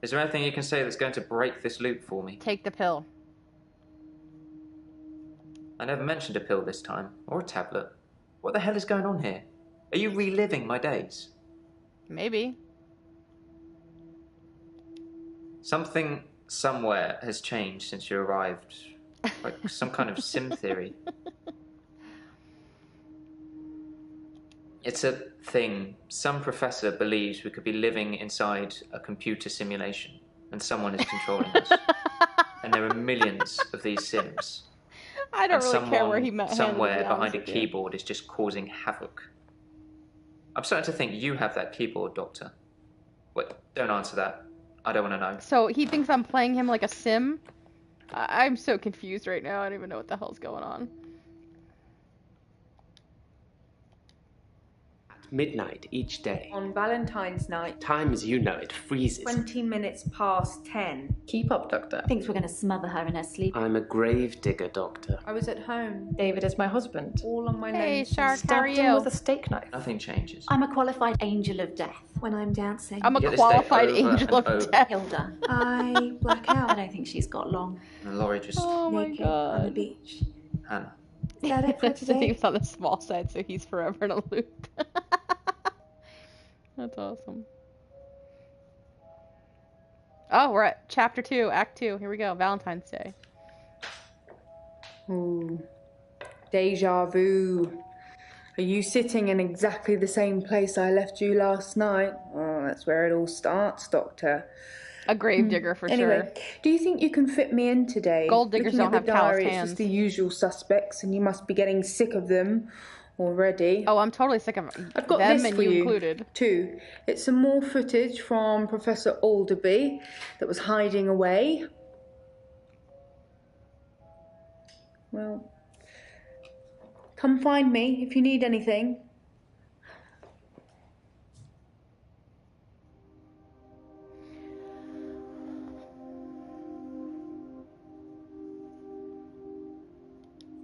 Is there anything you can say that's going to break this loop for me? Take the pill. I never mentioned a pill this time, or a tablet. What the hell is going on here? Are you reliving my days? Maybe. Something somewhere has changed since you arrived. Like some kind of sim theory. It's a thing. Some professor believes we could be living inside a computer simulation and someone is controlling us. And there are millions of these sims. I don't really care where he met Hannah. Somewhere behind a keyboard is just causing havoc. I'm starting to think you have that keyboard, Doctor. Wait, don't answer that. I don't want to know. So he thinks I'm playing him like a sim? I'm so confused right now. I don't even know what the hell's going on. Midnight each day. On Valentine's night. Time as you know it freezes. 20 minutes past 10. Keep up, Doctor. Thinks we're going to smother her in her sleep. I'm a gravedigger, Doctor. I was at home. David is my husband. All on my nose. Hey, Shark, how are Stabbed him you? with a steak knife. Nothing changes. I'm a qualified angel of death. When I'm dancing, I'm a You get to qualified stay over angel and of over. death. Hilda. I black I out don't think she's got long. And Laurie just... Oh my naked on the god. beach. Hannah. Is that it for That's the thing, today? it's on the small side, so he's forever in a loop. That's awesome. Oh, we're at chapter 2, act 2. Here we go, Valentine's Day. Ooh. Deja vu. Are you sitting in exactly the same place I left you last night? Oh, that's where it all starts, Doctor. A gravedigger for Anyway, sure. do you think you can fit me in today? Gold diggers Looking don't at the have calloused diary, it's hands. just the usual suspects, and you must be getting sick of them already. Oh, I'm totally sick of I've got them this and for you you included. too. It's some more footage from Professor Alderby that was hiding away. Well, come find me if you need anything.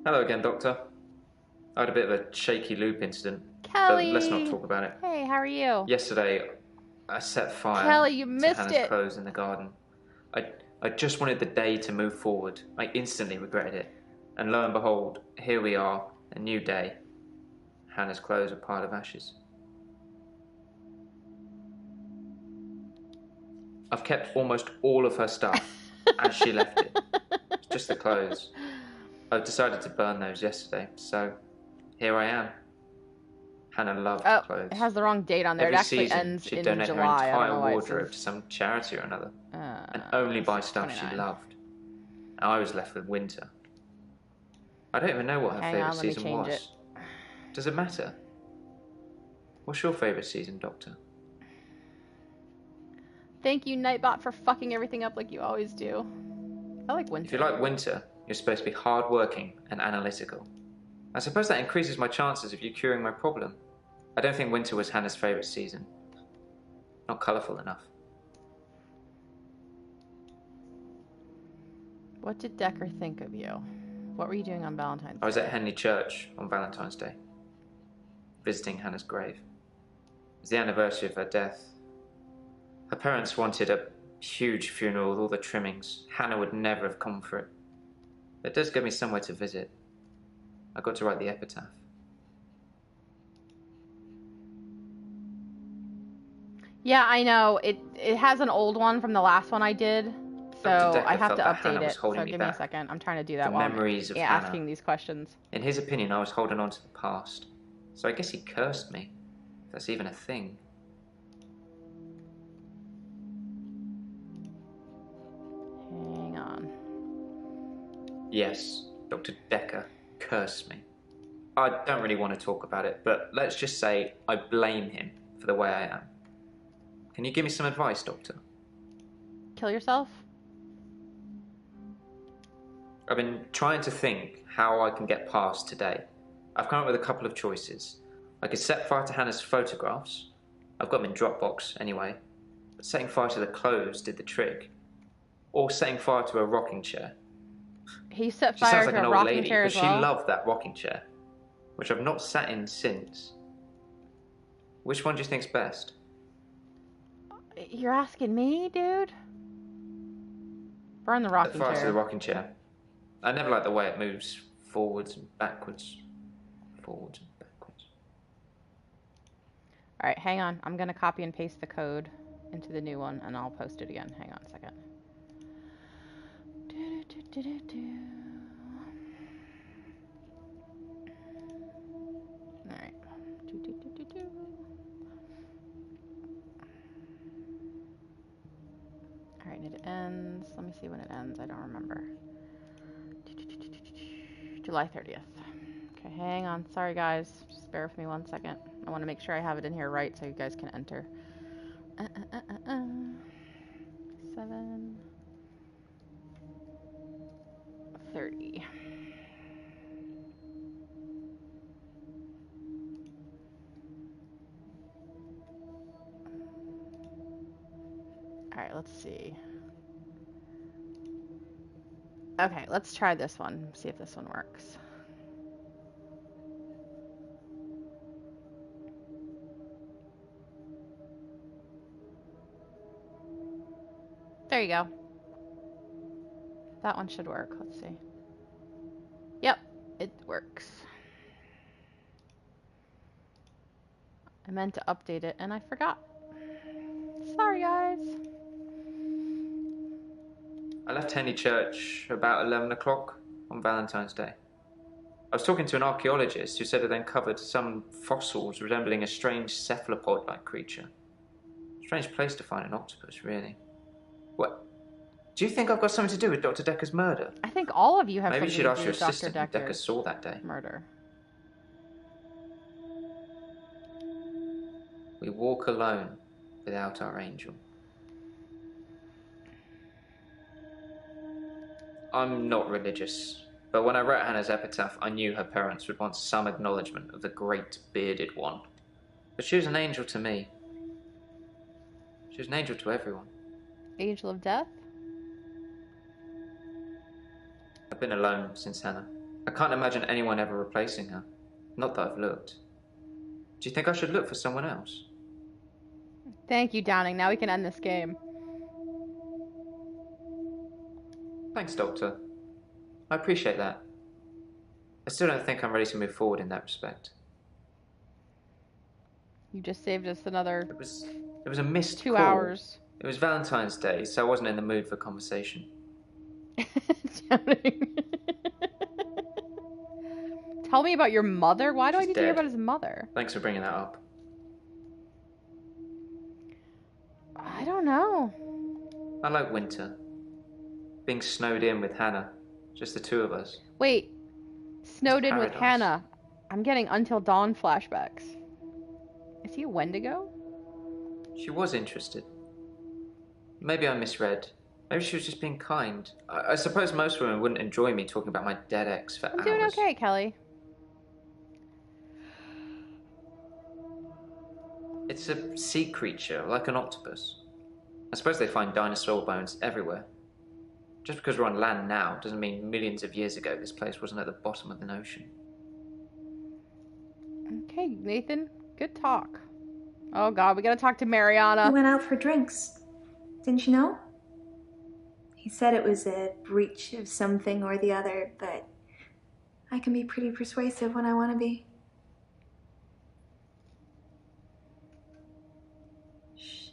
Hello again, Doctor. I had a bit of a shaky loop incident. Kelly! But let's not talk about it. Hey, how are you? Yesterday, I set fire Kelly, you to missed Hannah's it. clothes in the garden. I just wanted the day to move forward. I instantly regretted it. And lo and behold, here we are, a new day. Hannah's clothes are a pile of ashes. I've kept almost all of her stuff as she left it. It's just the clothes. I decided to burn those yesterday, so here I am. Hannah loved clothes. It has the wrong date on there. Every It actually season, ends she'd in donate July. her I don't know entire why it wardrobe says- to some charity or another, and only buy stuff she 29. loved. And I was left with winter. I don't even know what her Hang favourite on, let me season change was. it. Does it matter? What's your favourite season, Doctor? Thank you, Nightbot, for fucking everything up like you always do. I like winter. If you like winter, you're supposed to be hard-working and analytical. I suppose that increases my chances of you curing my problem. I don't think winter was Hannah's favourite season. Not colourful enough. What did Dekker think of you? What were you doing on Valentine's Day? I was at Henley Church on Valentine's Day, visiting Hannah's grave. It was the anniversary of her death. Her parents wanted a huge funeral with all the trimmings. Hannah would never have come for it. It does give me somewhere to visit. I got to write the epitaph. Yeah, I know. It has an old one from the last one I did, so Dr. Dekker I have felt to that update Hannah was it. holding So me give me a back. second. I'm trying to do that The while memories I'm of Hannah. asking these questions. In his opinion, I was holding on to the past. So I guess he cursed me. If that's even a thing. Hang on. Yes, Dr. Dekker cursed me. I don't really want to talk about it, but let's just say I blame him for the way I am. Can you give me some advice, Doctor? Kill yourself? I've been trying to think how I can get past today. I've come up with a couple of choices. I could set fire to Hannah's photographs. I've got them in Dropbox anyway. But setting fire to the clothes did the trick. Or setting fire to a rocking chair. He set She fire sounds like to an a old rocking lady, chair but as she well. loved that rocking chair, which I've not sat in since. Which one do you think's best? You're asking me, dude? Burn the rocking Set fire to chair. the rocking chair. I never like the way it moves forwards and backwards. Forwards and backwards. Alright, hang on. I'm gonna copy and paste the code into the new one and I'll post it again. Hang on a second. Alright. Alright, it ends. Let me see when it ends. I don't remember. July 30th. Okay, hang on. Sorry, guys. Just bear with me 1 second. I want to make sure I have it in here right so you guys can enter. 7:30. Alright, let's see. Okay, let's try this one. See if this one works. There you go. That one should work. Let's see. Yep, it works. I meant to update it and I forgot. Sorry, guys. I left Henley Church about 11 o'clock on Valentine's Day. I was talking to an archaeologist who said it uncovered some fossils resembling a strange cephalopod-like creature. Strange place to find an octopus, really. What? Do you think I've got something to do with Dr. Dekker's murder? I think all of you have Maybe you something should to ask do your with Dr. assistant who Dekker saw that day. Murder. We walk alone without our angel. I'm not religious, but when I wrote Hannah's epitaph, I knew her parents would want some acknowledgement of the great bearded one. But she was an angel to me. She was an angel to everyone. Angel of death? I've been alone since Hannah. I can't imagine anyone ever replacing her. Not that I've looked. Do you think I should look for someone else? Thank you, Downing. Now we can end this game. Thanks, Doctor. I appreciate that. I still don't think I'm ready to move forward in that respect. You just saved us another... It was a missed 2 call. hours. It was Valentine's Day, so I wasn't in the mood for conversation. Tell me about your mother? Why do I She's need to hear dead. about his mother? Thanks for bringing that up. I don't know. I like winter. Being snowed in with Hannah. Just the two of us. Wait. Snowed in with paradise. Hannah. I'm getting Until Dawn flashbacks. Is he a Wendigo? She was interested. Maybe I misread. Maybe she was just being kind. I suppose most women wouldn't enjoy me talking about my dead ex for I'm hours. doing okay, Kelly. It's a sea creature, like an octopus. I suppose they find dinosaur bones everywhere. Just because we're on land now doesn't mean millions of years ago this place wasn't at the bottom of an ocean. Okay, Nathan. Good talk. Oh god, we gotta talk to Mariana. We went out for drinks. Didn't you know? He said it was a breach of something or the other, but I can be pretty persuasive when I want to be. Shh.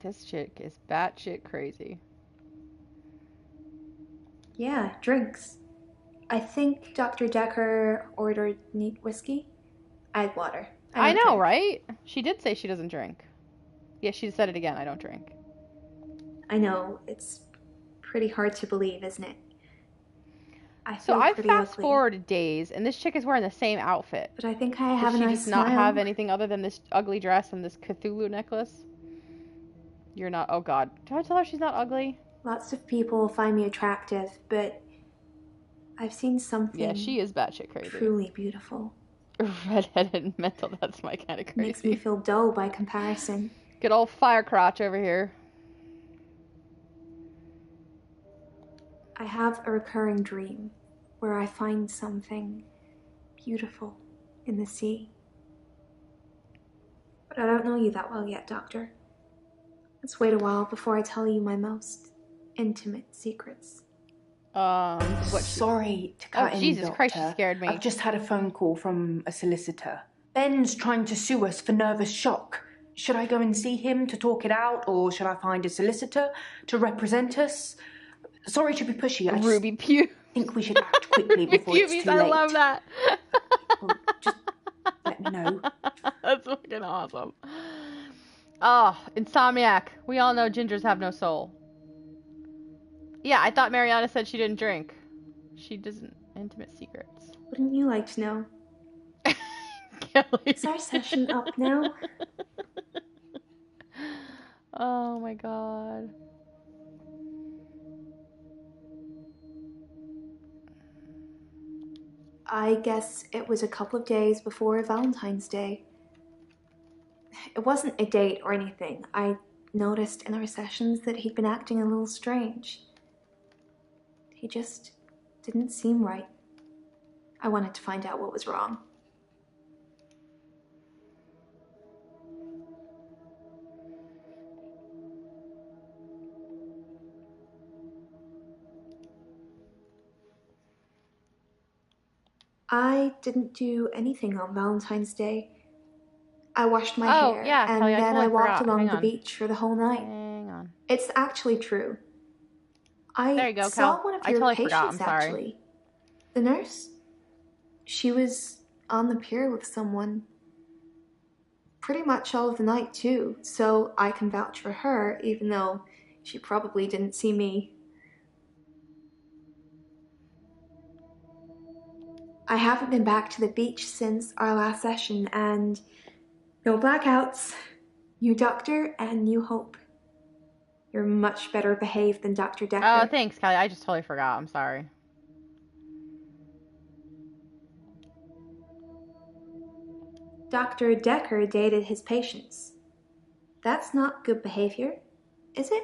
This chick is batshit crazy. Yeah, drinks. I think Dr. Dekker ordered neat whiskey. Egg water. I don't know, drink. right? She did say she doesn't drink. Yeah, she said it again. I don't drink. I know, it's pretty hard to believe, isn't it? I So feel I pretty fast ugly, forwarded days, and this chick is wearing the same outfit. but I think I have Does a she nice just smile. not have anything other than this ugly dress and this Cthulhu necklace? You're not. Oh god. Do I tell her she's not ugly? Lots of people find me attractive, but I've seen something Yeah, she is batshit crazy. truly beautiful. Redheaded mental. That's my kind of crazy. Makes me feel dull by comparison. Good old fire crotch over here. I have a recurring dream where I find something beautiful in the sea. But I don't know you that well yet, Doctor. Let's wait a while before I tell you my most intimate secrets. What? Sorry to cut in, Jesus Christ, she Doctor. scared me. I've just had a phone call from a solicitor. Ben's trying to sue us for nervous shock. Should I go and see him to talk it out, or should I find a solicitor to represent us? Sorry to be pushy. I Ruby Pew. think we should act quickly before it's too I late. love that. Just let me know. That's fucking awesome. Oh, Insomniac. We all know gingers have no soul. Yeah, I thought Mariana said she didn't drink. She doesn't. Intimate secrets. Wouldn't you like to know? Kelly. Is our session up now? Oh my god. I guess it was a couple of days before Valentine's Day. It wasn't a date or anything. I noticed in our sessions that he'd been acting a little strange. He just didn't seem right. I wanted to find out what was wrong. I didn't do anything on Valentine's Day. I washed my hair, yeah, and Kelly, I then I totally walked forgot. along Hang the on. beach for the whole night. Hang on. It's actually true. I There you go, saw Cal. one of I your totally patients, forgot. I'm sorry. actually. The nurse? She was on the pier with someone. Pretty much all of the night, too, so I can vouch for her, even though she probably didn't see me. I haven't been back to the beach since our last session, and no blackouts, new doctor, and new hope. You're much better behaved than Dr. Dekker. Oh, thanks, Kelly. I just totally forgot. I'm sorry. Dr. Dekker dated his patients. That's not good behavior, is it?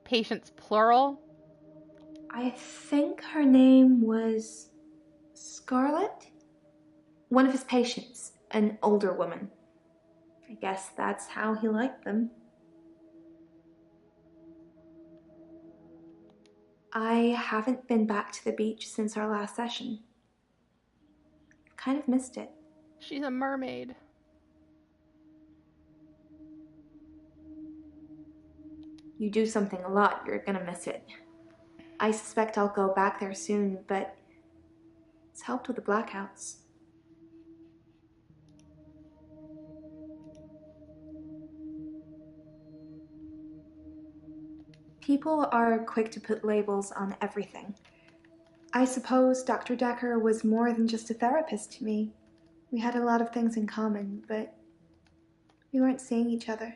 Patients, plural? I think her name was Scarlett? One of his patients, an older woman. I guess that's how he liked them. I haven't been back to the beach since our last session. I've kind of missed it. She's a mermaid. You do something a lot, you're gonna miss it. I suspect I'll go back there soon, but it's helped with the blackouts. People are quick to put labels on everything. I suppose Dr. Dekker was more than just a therapist to me. We had a lot of things in common, but we weren't seeing each other.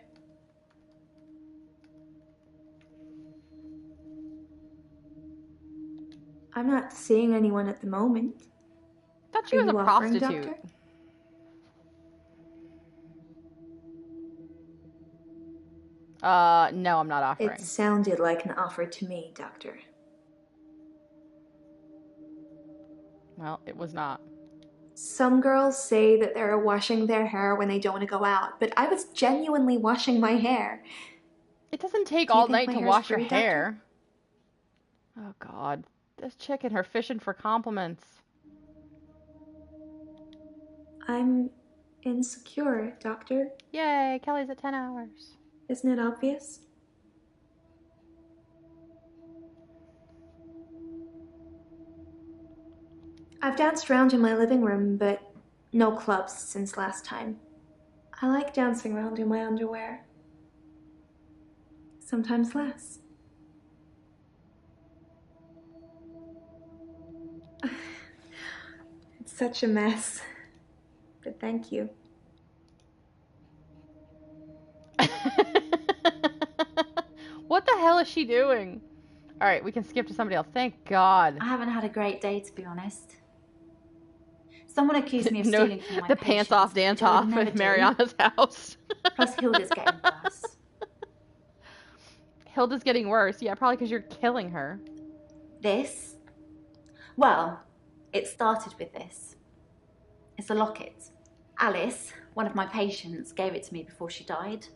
I'm not seeing anyone at the moment. I thought she was a prostitute. Doctor? No, I'm not offering. It sounded like an offer to me, Doctor. Well, it was not. Some girls say that they're washing their hair when they don't want to go out, but I was genuinely washing my hair. It doesn't take all night to wash your hair. Oh, God. This chick and her fishing for compliments. I'm insecure, Doctor. Yay, Kelly's at 10 hours. Isn't it obvious? I've danced around in my living room, but no clubs since last time. I like dancing around in my underwear. Sometimes less. It's such a mess. But thank you. What the hell is she doing? Alright, we can skip to somebody else. Thank God. I haven't had a great day, to be honest. Someone accused me of stealing from my the pants off dance off at Mariana's house. Plus Hilda's getting worse. Hilda's getting worse. Yeah, probably because you're killing her. This? Well, it started with this. It's a locket. Alice, one of my patients, gave it to me before she died.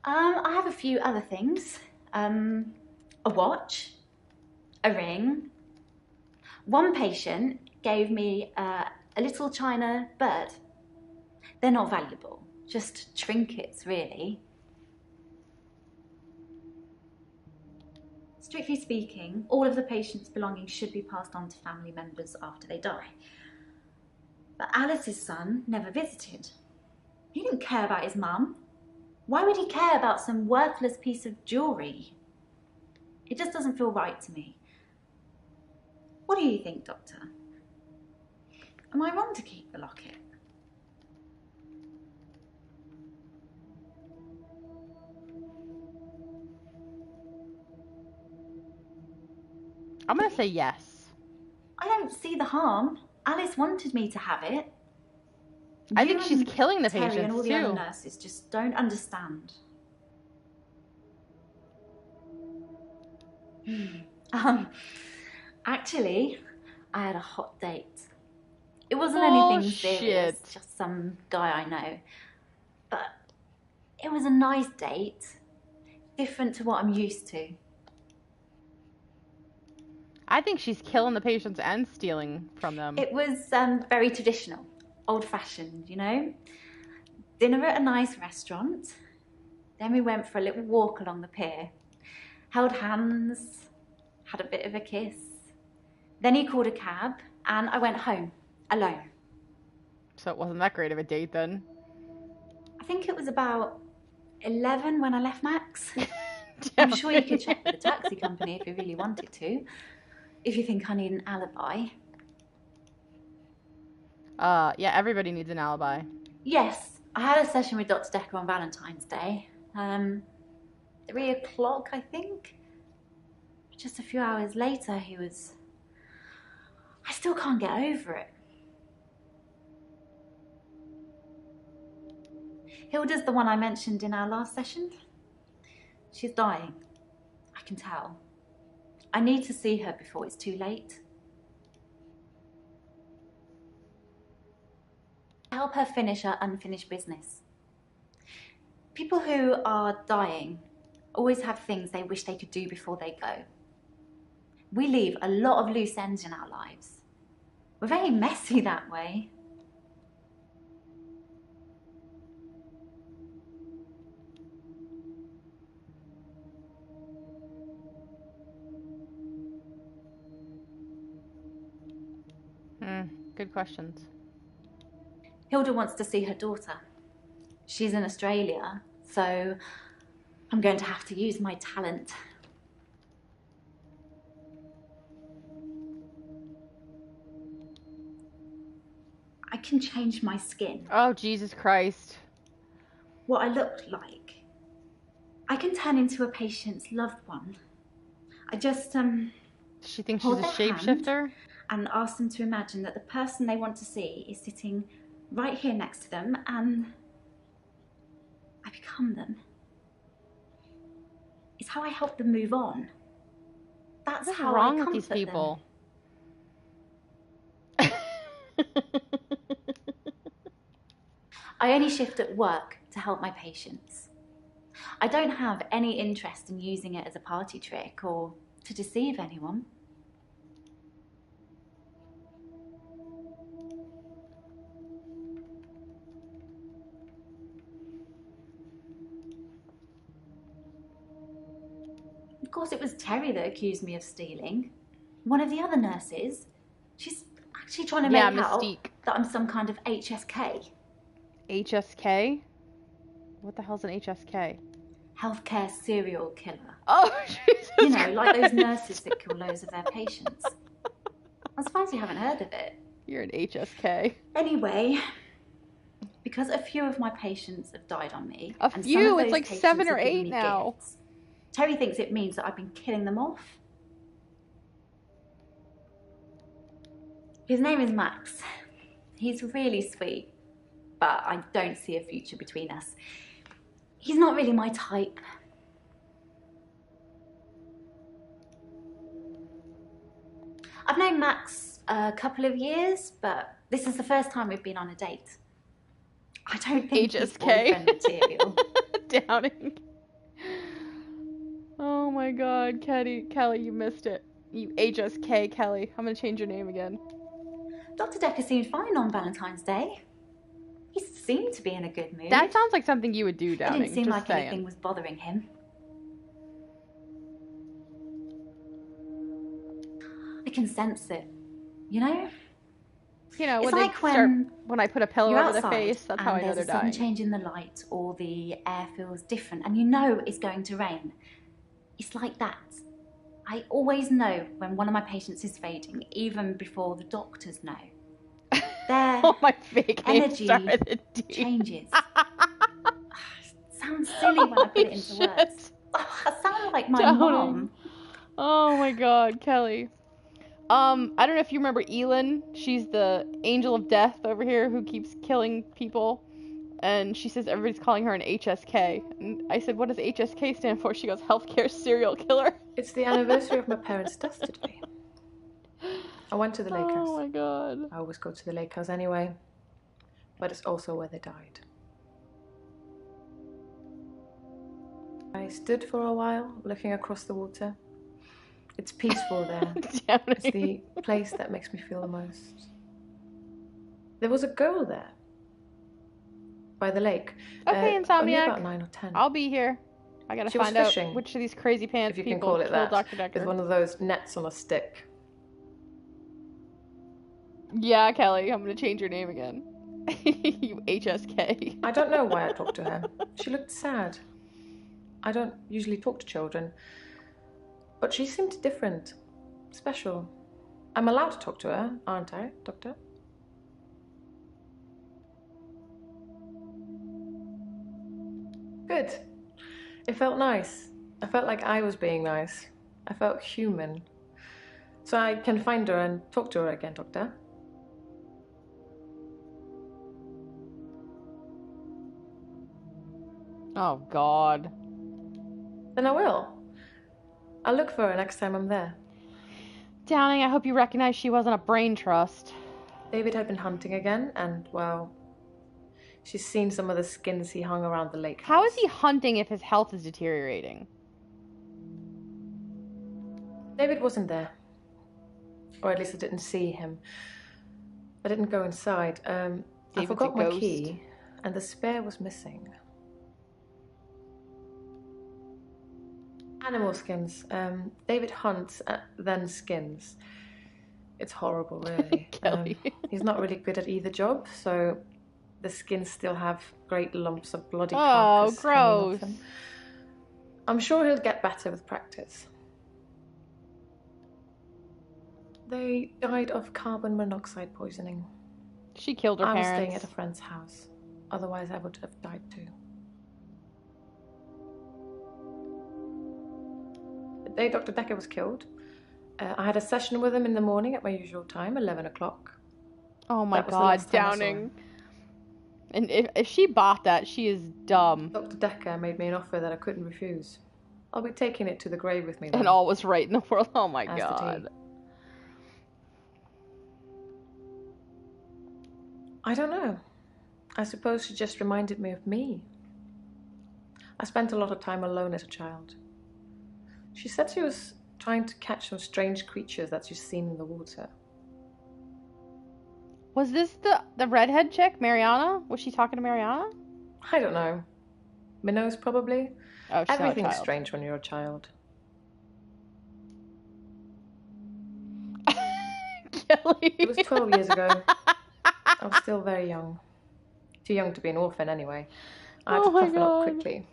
I have a few other things. A watch, a ring. One patient gave me a little china bird. They're not valuable, just trinkets, really. Strictly speaking, all of the patient's belongings should be passed on to family members after they die. But Alice's son never visited. He didn't care about his mum. Why would he care about some worthless piece of jewellery? It just doesn't feel right to me. What do you think, Doctor? Am I wrong to keep the locket? I'm going to say yes. I don't see the harm. Alice wanted me to have it. I think she's killing the patients, and all the too. other nurses just don't understand. Actually, I had a hot date. It wasn't anything serious, just some guy I know. But it was a nice date, different to what I'm used to. I think she's killing the patients and stealing from them. It was very traditional, old-fashioned, you know? Dinner at a nice restaurant, Then we went for a little walk along the pier, held hands, had a bit of a kiss. Then he called a cab, and I went home, alone. So it wasn't that great of a date then. I think it was about 11 when I left Max. I'm sure you could check with the taxi company if you really wanted to, if you think I need an alibi. Yeah, everybody needs an alibi. Yes, I had a session with Dr. Dekker on Valentine's Day. 3 o'clock, I think. Just a few hours later, I still can't get over it. Hilda's the one I mentioned in our last session. She's dying. I can tell. I need to see her before it's too late. Help her finish her unfinished business. People who are dying always have things they wish they could do before they go. We leave a lot of loose ends in our lives. We're very messy that way. Good questions. Hilda wants to see her daughter. She's in Australia, so I'm going to have to use my talent. I can change my skin. Oh, Jesus Christ. What I look like. I can turn into a patient's loved one. I just, She thinks she's a shapeshifter? And ask them to imagine that the person they want to see is sitting right here next to them, and I become them. It's how I help them move on. That's What's how wrong I with these comfort people? I only shift at work to help my patients. I don't have any interest in using it as a party trick or to deceive anyone. Of course, it was Terry that accused me of stealing. One of the other nurses. She's actually trying to make out that I'm some kind of HSK. HSK? What the hell's an HSK? Healthcare serial killer. Oh, Jesus You know, like those Christ. nurses that kill loads of their patients. I'm surprised you haven't heard of it. You're an HSK. Anyway, because a few of my patients have died on me. A and few? some of It's those like patients 7 or have given 8 me now. gifts, Terry thinks it means that I've been killing them off. His name is Max. He's really sweet, but I don't see a future between us. He's not really my type. I've known Max a couple of years, but this is the first time we've been on a date. I don't think he's boyfriend material. Downing. Oh my god, Kelly, you missed it. You HSK, Kelly. I'm gonna change your name again. Dr. Dekker seemed fine on Valentine's Day. He seemed to be in a good mood. That sounds like something you would do, It Downing. didn't seem Just like saying. anything was bothering him. I can sense it, you know? You know, It's when like they start, when I put a pillow you're over the outside face, that's how I know there's they're a sudden dying. change in the light, or the air feels different, and you know it's going to rain. It's like that. I always know when one of my patients is fading, even before the doctors know. Their my fake energy changes. Sounds silly when I put it into words. Oh, I sound like my Downing. mom. Oh my god, Kelly. I don't know if you remember Elin. She's the angel of death over here who keeps killing people. And she says everybody's calling her an HSK. And I said, what does HSK stand for? She goes, healthcare serial killer. It's the anniversary of my parents' death today. I went to the lake house. Oh my god. I always go to the lake house anyway. But it's also where they died. I stood for a while, looking across the water. It's peaceful there. It's the place that makes me feel the most. There was a girl there. by the lake. Okay, Only Insomniac. about 9 or 10. I'll be here. I gotta She was find out fishing, which of these crazy pants if you can people call it killed that, Dr. Dekker. with one of those nets on a stick. Yeah, Kelly, I'm gonna change your name again. You HSK. I don't know why I talked to her. She looked sad. I don't usually talk to children, but she seemed different, special. I'm allowed to talk to her, aren't I, Doctor? Good. It felt nice. I felt like I was being nice. I felt human. So I can find her and talk to her again, Doctor. Oh, God. Then I will. I'll look for her next time I'm there. Downing, I hope you recognize she wasn't a brain trust. David had been hunting again, and, well, she's seen some of the skins he hung around the lake house. How is he hunting if his health is deteriorating? David wasn't there. Or at least I didn't see him. I didn't go inside. I forgot my key, and the spare was missing. Animal skins. David hunts, then skins. It's horrible, really. He's not really good at either job, so the skins still have great lumps of bloody carcass hanging off them. I'm sure he'll get better with practice. They died of carbon monoxide poisoning. She killed her parents. I was staying at a friend's house. Otherwise, I would have died too. The day Dr. Dekker was killed, I had a session with him in the morning at my usual time, 11 o'clock. Oh my God, Downing. And if she bought that, she is dumb. Dr. Dekker made me an offer that I couldn't refuse. I'll be taking it to the grave with me then. And all was right in the world. Oh my God. I don't know. I suppose she just reminded me of me. I spent a lot of time alone as a child. She said she was trying to catch some strange creatures that she's seen in the water. Was this the redhead chick, Mariana? Was she talking to Mariana? I don't know. Minnows, probably. Oh, she's Everything's strange when you're a child. Kelly. It was 12 years ago. I was still very young. Too young to be an orphan, anyway. I had to toughen up quickly.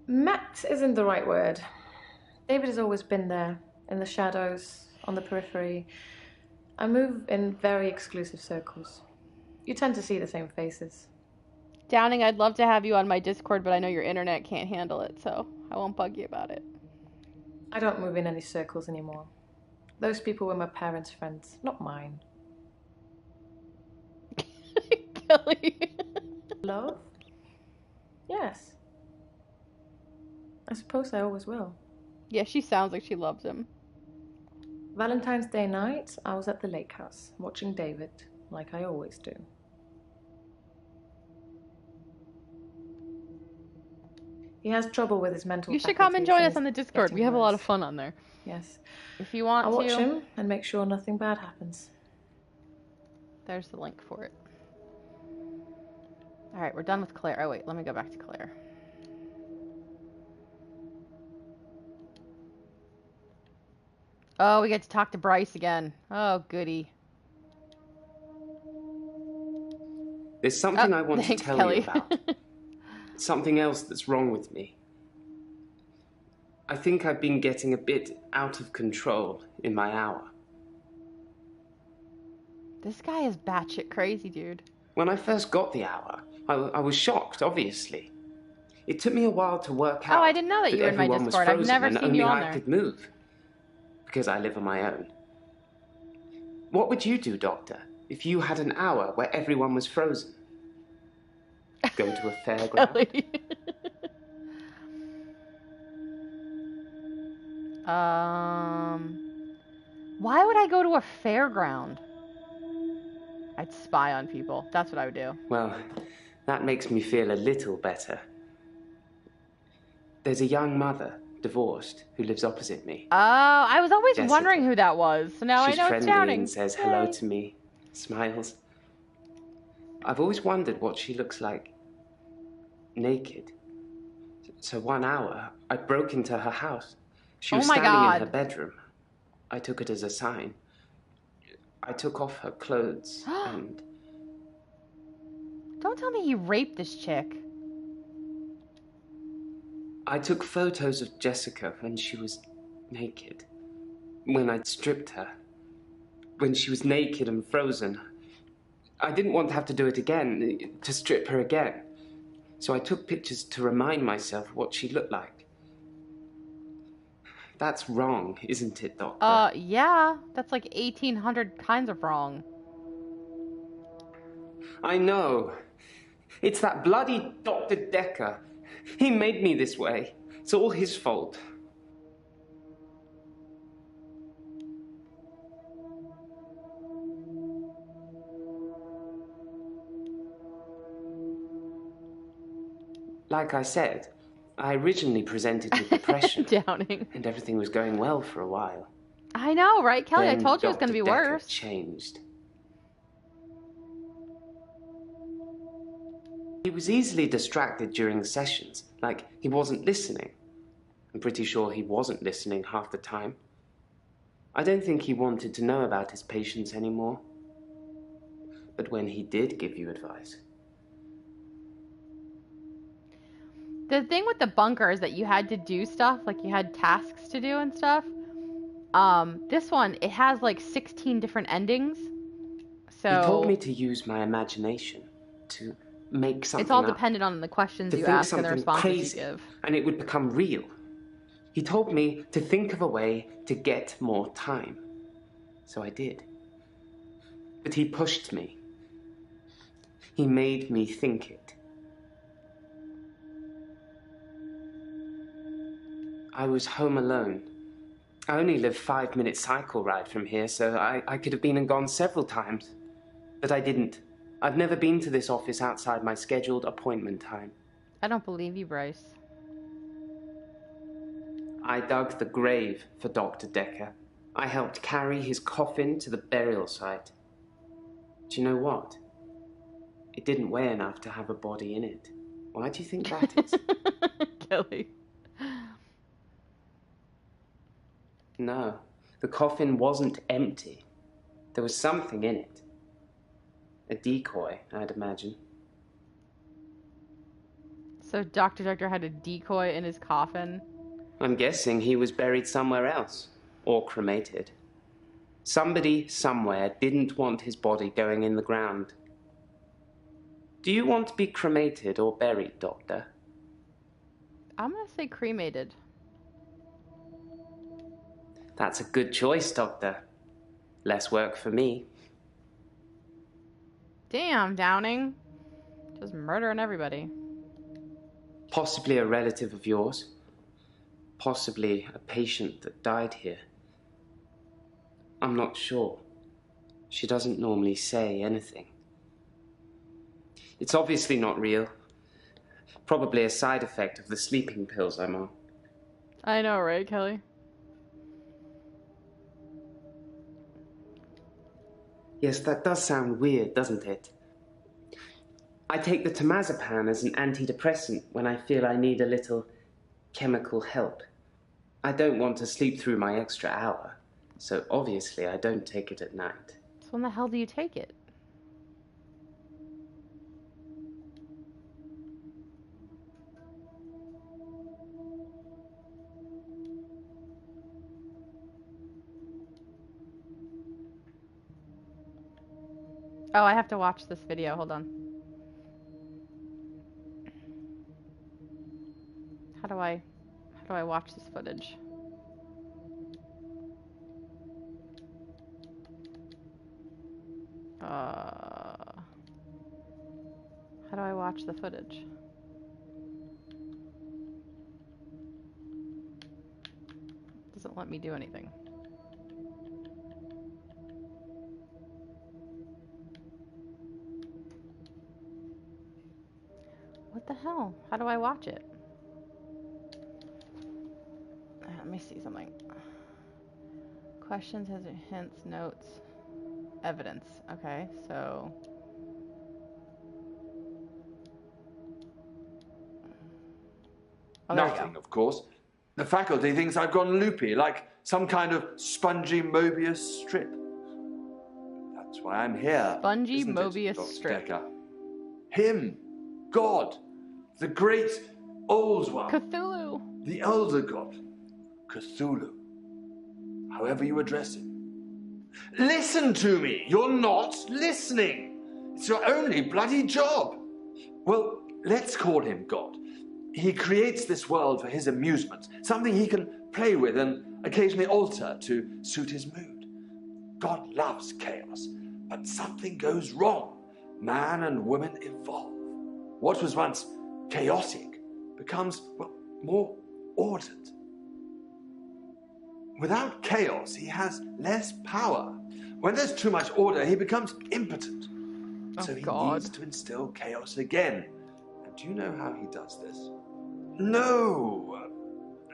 Met isn't the right word. David has always been there, in the shadows, on the periphery. I move in very exclusive circles. You tend to see the same faces. Downing, I'd love to have you on my Discord, but I know your internet can't handle it, so I won't bug you about it. I don't move in any circles anymore. Those people were my parents' friends, not mine. Kelly. Love? Yes. I suppose I always will. Yeah, she sounds like she loves him. Valentine's Day night, I was at the lake house, watching David, like I always do. He has trouble with his mental You should come and join faculties us on the Discord. We have a lot of fun on there. Yes. If you want I'll watch to. him and make sure nothing bad happens. There's the link for it. Alright, we're done with Claire. Oh wait, let me go back to Claire. Oh, we get to talk to Bryce again. Oh, goody. There's something I want thanks, to tell Kelly. you about. Something else that's wrong with me. I think I've been getting a bit out of control in my hour. This guy is batshit crazy, dude. When I first got the hour, I was shocked, obviously. It took me a while to work out. Oh, I didn't know that you were in my everyone was Discord. I've frozen never and seen only you on I there. could move. Because I live on my own. What would you do, Doctor, if you had an hour where everyone was frozen? Go to a fairground? Why would I go to a fairground? I'd spy on people. That's what I would do. Well, that makes me feel a little better. There's a young mother, divorced, who lives opposite me. Oh, I was always Jessica. wondering who that was. So now She's I know it's friendly Downing. and says hello to me, smiles. I've always wondered what she looks like naked. So 1 hour, I broke into her house. She was standing in her bedroom. I took it as a sign. I took off her clothes and... Don't tell me he raped this chick. I took photos of Jessica when she was naked. When I'd stripped her. When she was naked and frozen. I didn't want to have to do it again, to strip her again. So I took pictures to remind myself what she looked like. That's wrong, isn't it, Doctor? Yeah. That's like 1,800 kinds of wrong. I know. It's that bloody Dr. Dekker. He made me this way. It's all his fault. Like I said, I originally presented with depression. Downing. And everything was going well for a while. I know, right, Kelly? Then I told you it was going to be Dr. Dekker worse. Changed. He was easily distracted during sessions, like he wasn't listening. I'm pretty sure he wasn't listening half the time. I don't think he wanted to know about his patients anymore. But when he did give you advice... The thing with the bunker is that you had to do stuff, like you had tasks to do and stuff. This one, it has like 16 different endings. So he told me to use my imagination, to make something it's all up, dependent on the questions to you think ask and the something responses crazy, you give. and it would become real. He told me to think of a way to get more time. So I did. But he pushed me. He made me think it. I was home alone. I only live 5-minute cycle ride from here, so I could have been and gone several times. But I didn't. I've never been to this office outside my scheduled appointment time. I don't believe you, Bryce. I dug the grave for Dr. Dekker. I helped carry his coffin to the burial site. Do you know what? It didn't weigh enough to have a body in it. Why do you think that is? Kelly. No, the coffin wasn't empty. There was something in it. A decoy, I'd imagine. So Dr. Dekker had a decoy in his coffin? I'm guessing he was buried somewhere else. Or cremated. Somebody somewhere didn't want his body going in the ground. Do you want to be cremated or buried, Doctor? I'm gonna say cremated. That's a good choice, Doctor. Less work for me. Damn, Downing. Just murdering everybody. Possibly a relative of yours. Possibly a patient that died here. I'm not sure. She doesn't normally say anything. It's obviously not real. Probably a side effect of the sleeping pills I'm on. I know, right, Kelly? Yes, that does sound weird, doesn't it? I take the temazepam as an antidepressant when I feel I need a little chemical help. I don't want to sleep through my extra hour, so obviously I don't take it at night. So when the hell do you take it? Oh, I have to watch this video. Hold on. How do I watch this footage? How do I watch the footage? Doesn't let me do anything. What the hell? How do I watch it? Let me see something. Questions, hints, notes, evidence. Okay, so Oh, there you Nothing, go. of course. The faculty thinks I've gone loopy, like some kind of spongy Mobius strip. That's why I'm here. Spongy isn't Mobius it, Dr. strip. Dekker? Him, God, the great old one. Cthulhu. The elder god, Cthulhu. However you address him. Listen to me! You're not listening! It's your only bloody job! Well, let's call him God. He creates this world for his amusement, something he can play with and occasionally alter to suit his mood. God loves chaos, but something goes wrong. Man and woman evolve. What was once chaotic becomes, well, more ordered. Without chaos, he has less power. When there's too much order, he becomes impotent. So he needs to instill chaos again. And do you know how he does this? No.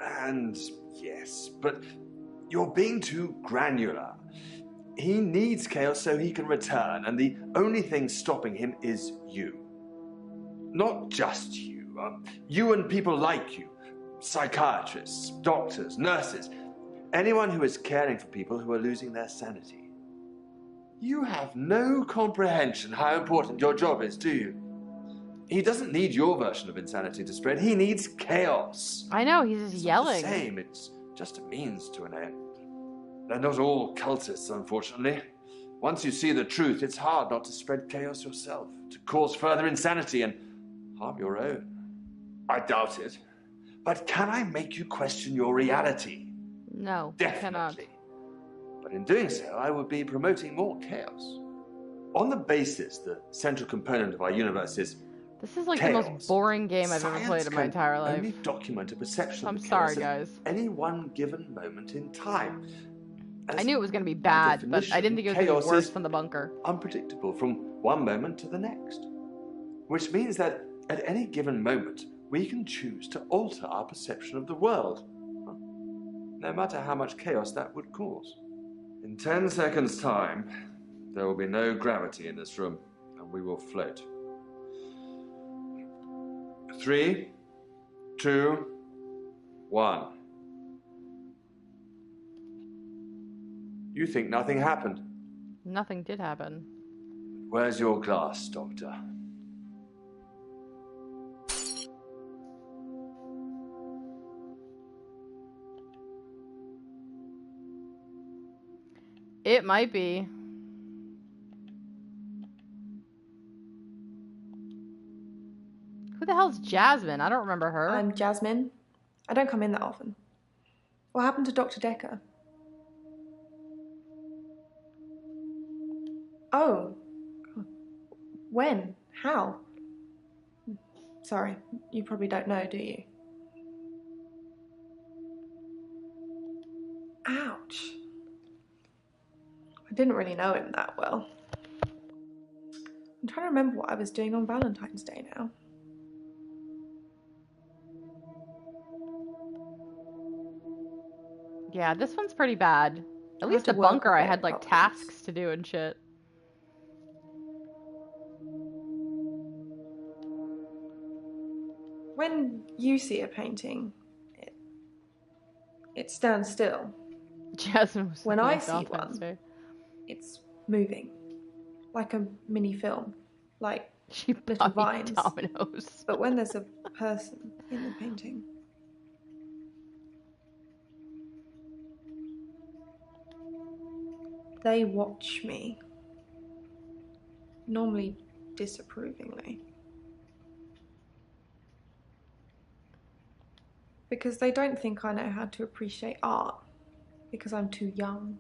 And yes, but you're being too granular. He needs chaos so he can return, and the only thing stopping him is you. Not just you. You and people like you. Psychiatrists, doctors, nurses. Anyone who is caring for people who are losing their sanity. You have no comprehension how important your job is, do you? He doesn't need your version of insanity to spread. He needs chaos. I know, he's just yelling. It's not the same. It's just a means to an end. They're not all cultists, unfortunately. Once you see the truth, it's hard not to spread chaos yourself, to cause further insanity and harm your own. I doubt it. But can I make you question your reality? No, Definitely. But in doing so, I would be promoting more chaos. On the basis the central component of our universe is This is like chaos. the most boring game I've ever played in my entire life. Only document a perception I'm of sorry, chaos at guys. any one given moment in time. I knew it was going to be bad, but I didn't think it was going to chaos be worse is than the bunker. Unpredictable from one moment to the next. Which means that at any given moment, we can choose to alter our perception of the world. No matter how much chaos that would cause. In 10 seconds' time, there will be no gravity in this room, and we will float. 3, 2, 1. You think nothing happened? Nothing did happen. Where's your glass, Doctor? It might be. Who the hell's Jasmine? I don't remember her. I'm Jasmine. I don't come in that often. What happened to Dr. Dekker? Oh. When? How? Sorry, you probably don't know, do you? Ouch. I didn't really know him that well. I'm trying to remember what I was doing on Valentine's Day now. Yeah, this one's pretty bad. At I least had the to work bunker a I bit, had like but- tasks to do and shit. When you see a painting, it stands still. Jasmine was When looking I at see Valentine's one, Day. it's moving. Like a mini film. Like She little bought me vines. dominoes. But when there's a person in the painting, they watch me. Normally disapprovingly. Because they don't think I know how to appreciate art. Because I'm too young.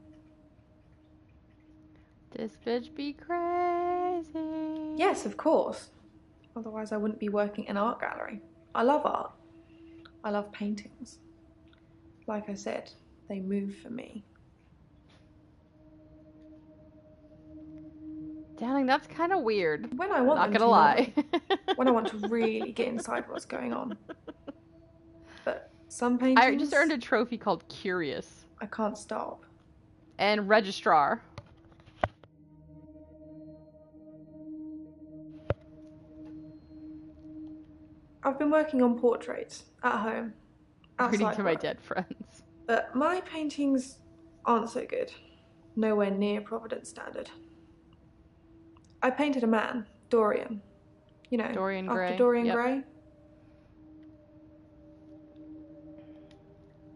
This bitch be crazy. Yes, of course. Otherwise I wouldn't be working in an art gallery. I love art. I love paintings. Like I said, they move for me. Downing, that's kind of weird. When I want Not them gonna to, lie. when I want to really get inside what's going on. But some paintings, I just earned a trophy called Curious. I can't stop. And Registrar. I've been been working on portraits at home, outside Reading to my work. dead friends. But my paintings aren't so good. Nowhere near Providence standard. I painted a man, Dorian. You know, Dorian after Gray. Dorian Yep. Gray.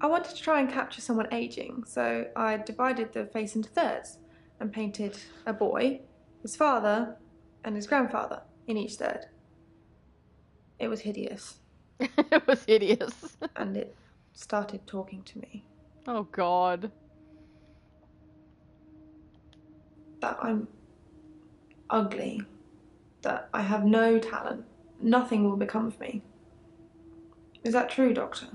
I wanted to try and capture someone aging, so I divided the face into thirds and painted a boy, his father, and his grandfather in each third. It was hideous. It was hideous. And it started talking to me. Oh God. That I'm ugly. That I have no talent. Nothing will become of me. Is that true, Doctor?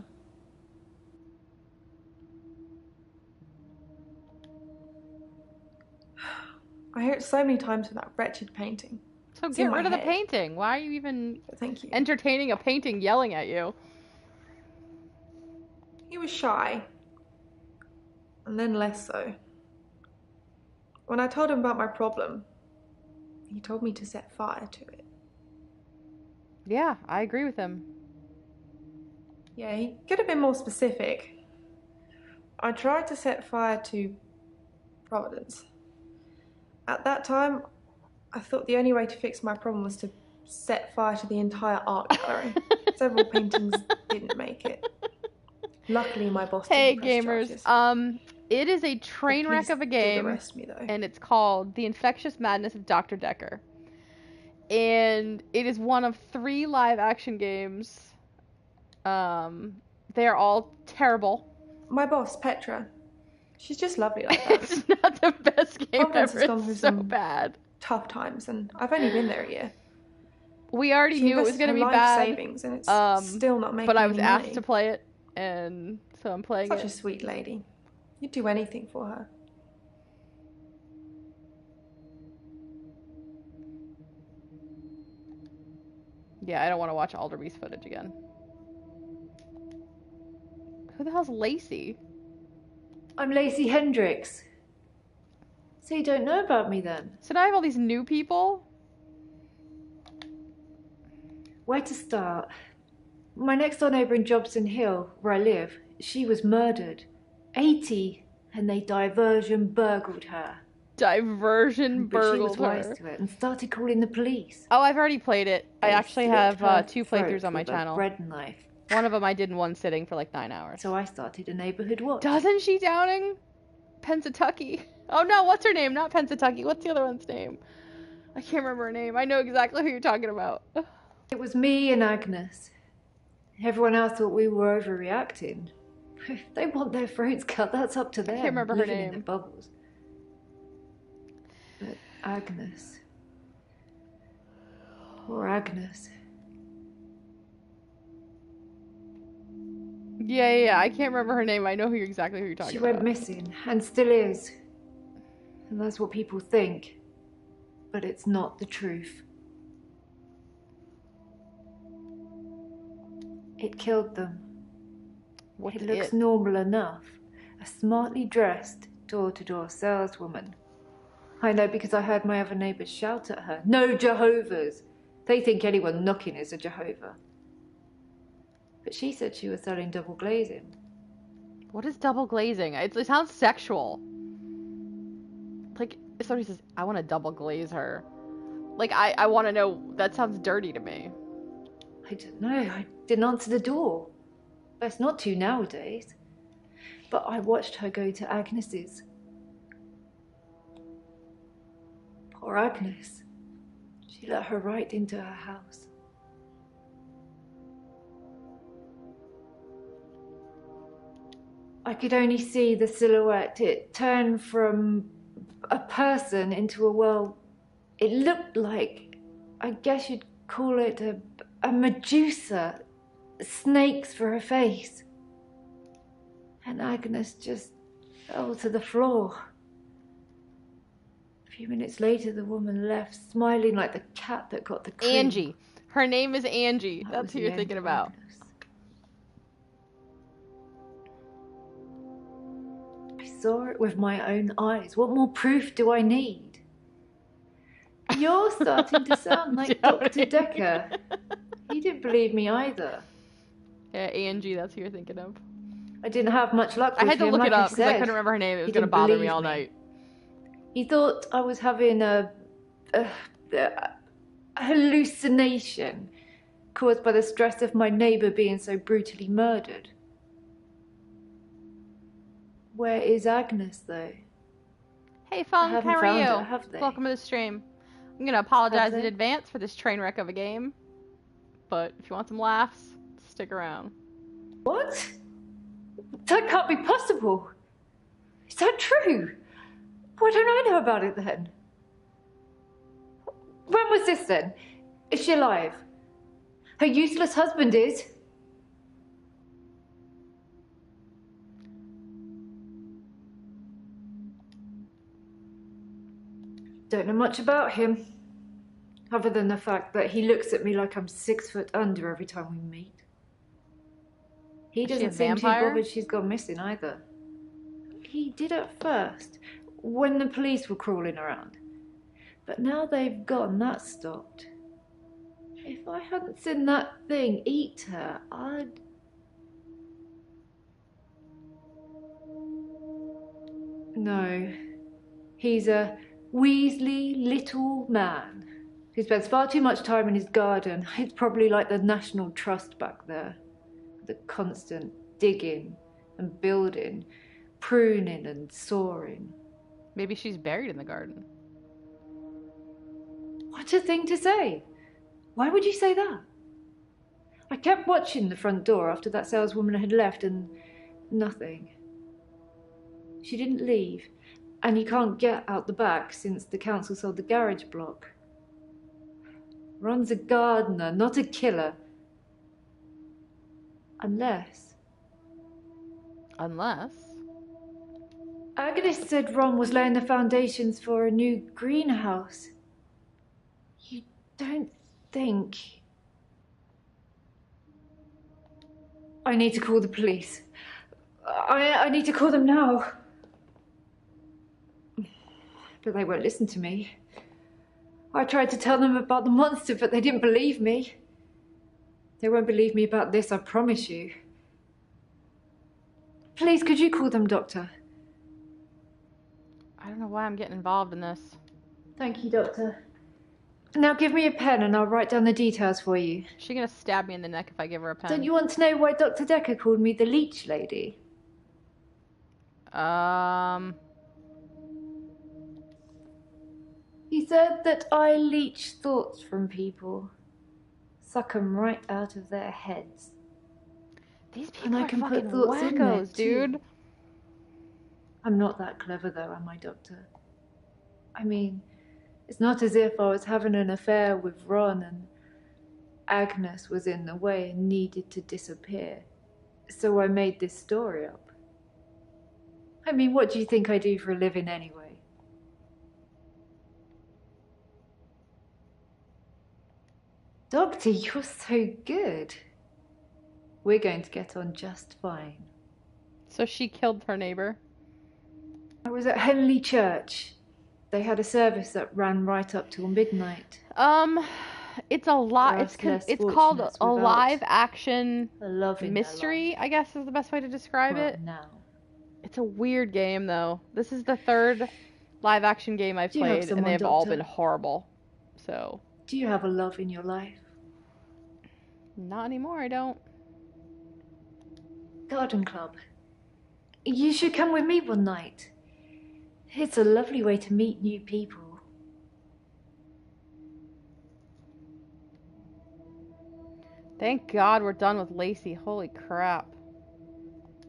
I hear it so many times from that wretched painting. So It's get in my rid of the head. painting. Why are you even Thank you. entertaining a painting yelling at you? He was shy. And then less so. When I told him about my problem, he told me to set fire to it. Yeah, I agree with him. Yeah, he could have been more specific. I tried to set fire to Providence. At that time, I thought the only way to fix my problem was to set fire to the entire art gallery. Several paintings didn't make it. Luckily, my boss Hey didn't press gamers, charges. it is a train wreck of a game, arrest me, though. and it's called The Infectious Madness of Dr. Dekker. And it is one of 3 live action games. They are all terrible. My boss, Petra, she's just lovely like that. It's not the best game Providence ever. has gone through It's so some bad. tough times, and I've only been there a year. We already She knew it was invested going to her be life bad. savings, and it's still not making But I was any asked money. to play it, and so I'm playing Such it. a sweet lady. You'd do anything for her. Yeah, I don't want to watch Alderby's footage again. Who the hell's Lacey? I'm Lacey Hendricks. So you don't know about me then? So now I have all these new people? Where to start? My next door neighbour in Jobson Hill, where I live, she was murdered. 80, and they diversion burgled her. Diversion But she burgled was wise her. to it and started calling the police. Oh, I've already played it. I They actually slit have her 2 throat playthroughs on my with a channel. bread knife. One of them I did in one sitting for like 9 hours. So I started a neighbourhood watch. Doesn't she Downing? Pennsatucky. Oh no, what's her name? Not Pennsatucky. What's the other one's name? I can't remember her name. I know exactly who you're talking about. It was me and Agnes. Everyone else thought we were overreacting. If they want their throats cut, that's up to them. can't remember her living in name. their bubbles. But Agnes. Poor Agnes. Yeah, I can't remember her name. I know exactly who you're talking She about. went missing, and still is. And that's what people think. But it's not the truth. It killed them. What's It looks it? normal enough. A smartly dressed, door-to-door saleswoman. I know because I heard my other neighbours shout at her. No Jehovah's! They think anyone knocking is a Jehovah. But she said she was selling double glazing. What is double glazing? It sounds sexual. Like, if somebody says, I want to double glaze her. Like, I want to know, that sounds dirty to me. I don't know. I didn't answer the door. Best not to nowadays. But I watched her go to Agnes's. Poor Agnes. She let her right into her house. I could only see the silhouette. It turned from a person into a, well, it looked like, I guess you'd call it a Medusa. Snakes for her face. And Agnes just fell to the floor. A few minutes later, the woman left, smiling like the cat that got the cream. Angie. Her name is Angie. That That's was who the you're end thinking of about. Agnes. I saw it with my own eyes. What more proof do I need? You're starting to sound like Dr. Dekker. He didn't believe me either. Yeah, A&G, that's who you're thinking of. I didn't have much luck with him. I had to look like it up I because I said. couldn't remember her name. It was He going to didn't bother me believe all night. He thought I was having a hallucination caused by the stress of my neighbour being so brutally murdered. Where is Agnes, though? Hey, Funk, how are found you? her, have they? Welcome to the stream. I'm going to apologize Have in they? advance for this train wreck of a game. But if you want some laughs, stick around. What? That can't be possible. Is that true? Why don't I know about it then? When was this then? Is she alive? Her useless husband is? Don't know much about him, other than the fact that he looks at me like I'm 6 foot under every time we meet. He Is she a doesn't seem too vampire? bothered she's gone missing either. He did at first, when the police were crawling around. But now they've gotten that stopped. If I hadn't seen that thing eat her, I'd... No. He's a weaselly little man who spends far too much time in his garden. It's probably like the National Trust back there. The constant digging and building, pruning and sawing. Maybe she's buried in the garden. What a thing to say! Why would you say that? I kept watching the front door after that saleswoman had left and nothing. She didn't leave, and you can't get out the back since the council sold the garage block. Ron's a gardener, not a killer. Unless... Agnes said Ron was laying the foundations for a new greenhouse. You don't think... I need to call the police. I need to call them now. But they won't listen to me. I tried to tell them about the monster, but they didn't believe me. They won't believe me about this, I promise you. Please, could you call them, Doctor? I don't know why I'm getting involved in this. Thank you, Doctor. Now give me a pen and I'll write down the details for you. Is she going to stab me in the neck if I give her a pen? Don't you want to know why Dr. Dekker called me the leech lady? He said that I leech thoughts from people. Suck them right out of their heads. These people and I are can fucking put thoughts in there, wackos, dude. too. I'm not that clever, though, am I, Doctor? I mean, it's not as if I was having an affair with Ron and Agnes was in the way and needed to disappear. So I made this story up. I mean, what do you think I do for a living anyway? Doctor, you're so good. We're going to get on just fine. So she killed her neighbor? I was at Henley Church. They had a service that ran right up till midnight. It's a lot. It's called a live action mystery, I guess is the best way to describe it. Now. It's a weird game, though. This is the third live action game I've played, and they've all been horrible. So. Do you have a love in your life? Not anymore, I don't. Garden club. You should come with me one night. It's a lovely way to meet new people. Thank God we're done with Lacey. Holy crap.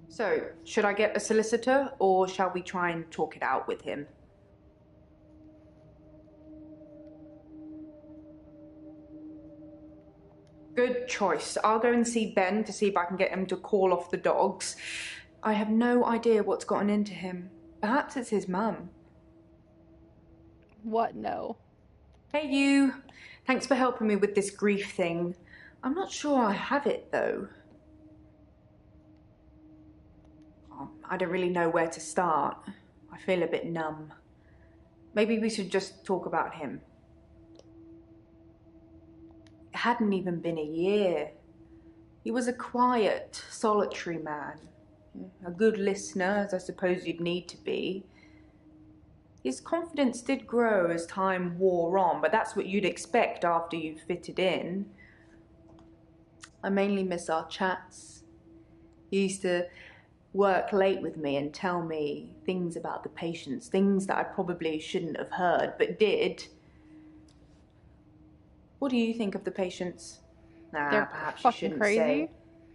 So, should I get a solicitor, or shall we try and talk it out with him? Good choice. I'll go and see Ben to see if I can get him to call off the dogs. I have no idea what's gotten into him. Perhaps it's his mum. What? No. Hey, you. Thanks for helping me with this grief thing. I'm not sure I have it, though. Oh, I don't really know where to start. I feel a bit numb. Maybe we should just talk about him. hadn't even been a year. He was a quiet, solitary man. A good listener, as I suppose you'd need to be. His confidence did grow as time wore on, but that's what you'd expect after you've fitted in. I mainly miss our chats. He used to work late with me and tell me things about the patients, things that I probably shouldn't have heard, but did. What do you think of the patients? They're perhaps you fucking shouldn't crazy. say.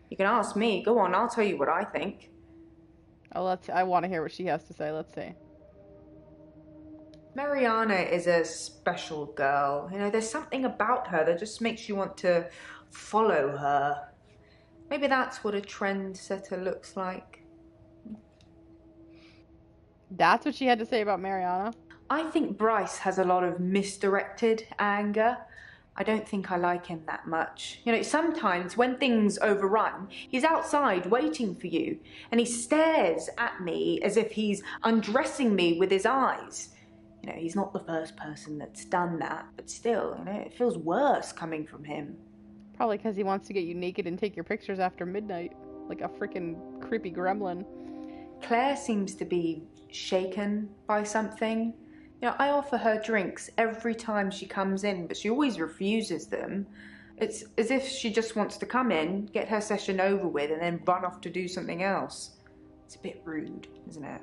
You can ask me. Go on, I'll tell you what I think. Oh, I want to hear what she has to say. Let's see. Mariana is a special girl. You know, there's something about her that just makes you want to follow her. Maybe that's what a trendsetter looks like. That's what she had to say about Mariana? I think Bryce has a lot of misdirected anger. I don't think I like him that much. You know, sometimes when things overrun, he's outside waiting for you, and he stares at me as if he's undressing me with his eyes. You know, he's not the first person that's done that, but still, you know, it feels worse coming from him. Probably because he wants to get you naked and take your pictures after midnight, like a freaking creepy gremlin. Claire seems to be shaken by something. You know, I offer her drinks every time she comes in, but she always refuses them. It's as if she just wants to come in, get her session over with, and then run off to do something else. It's a bit rude, isn't it?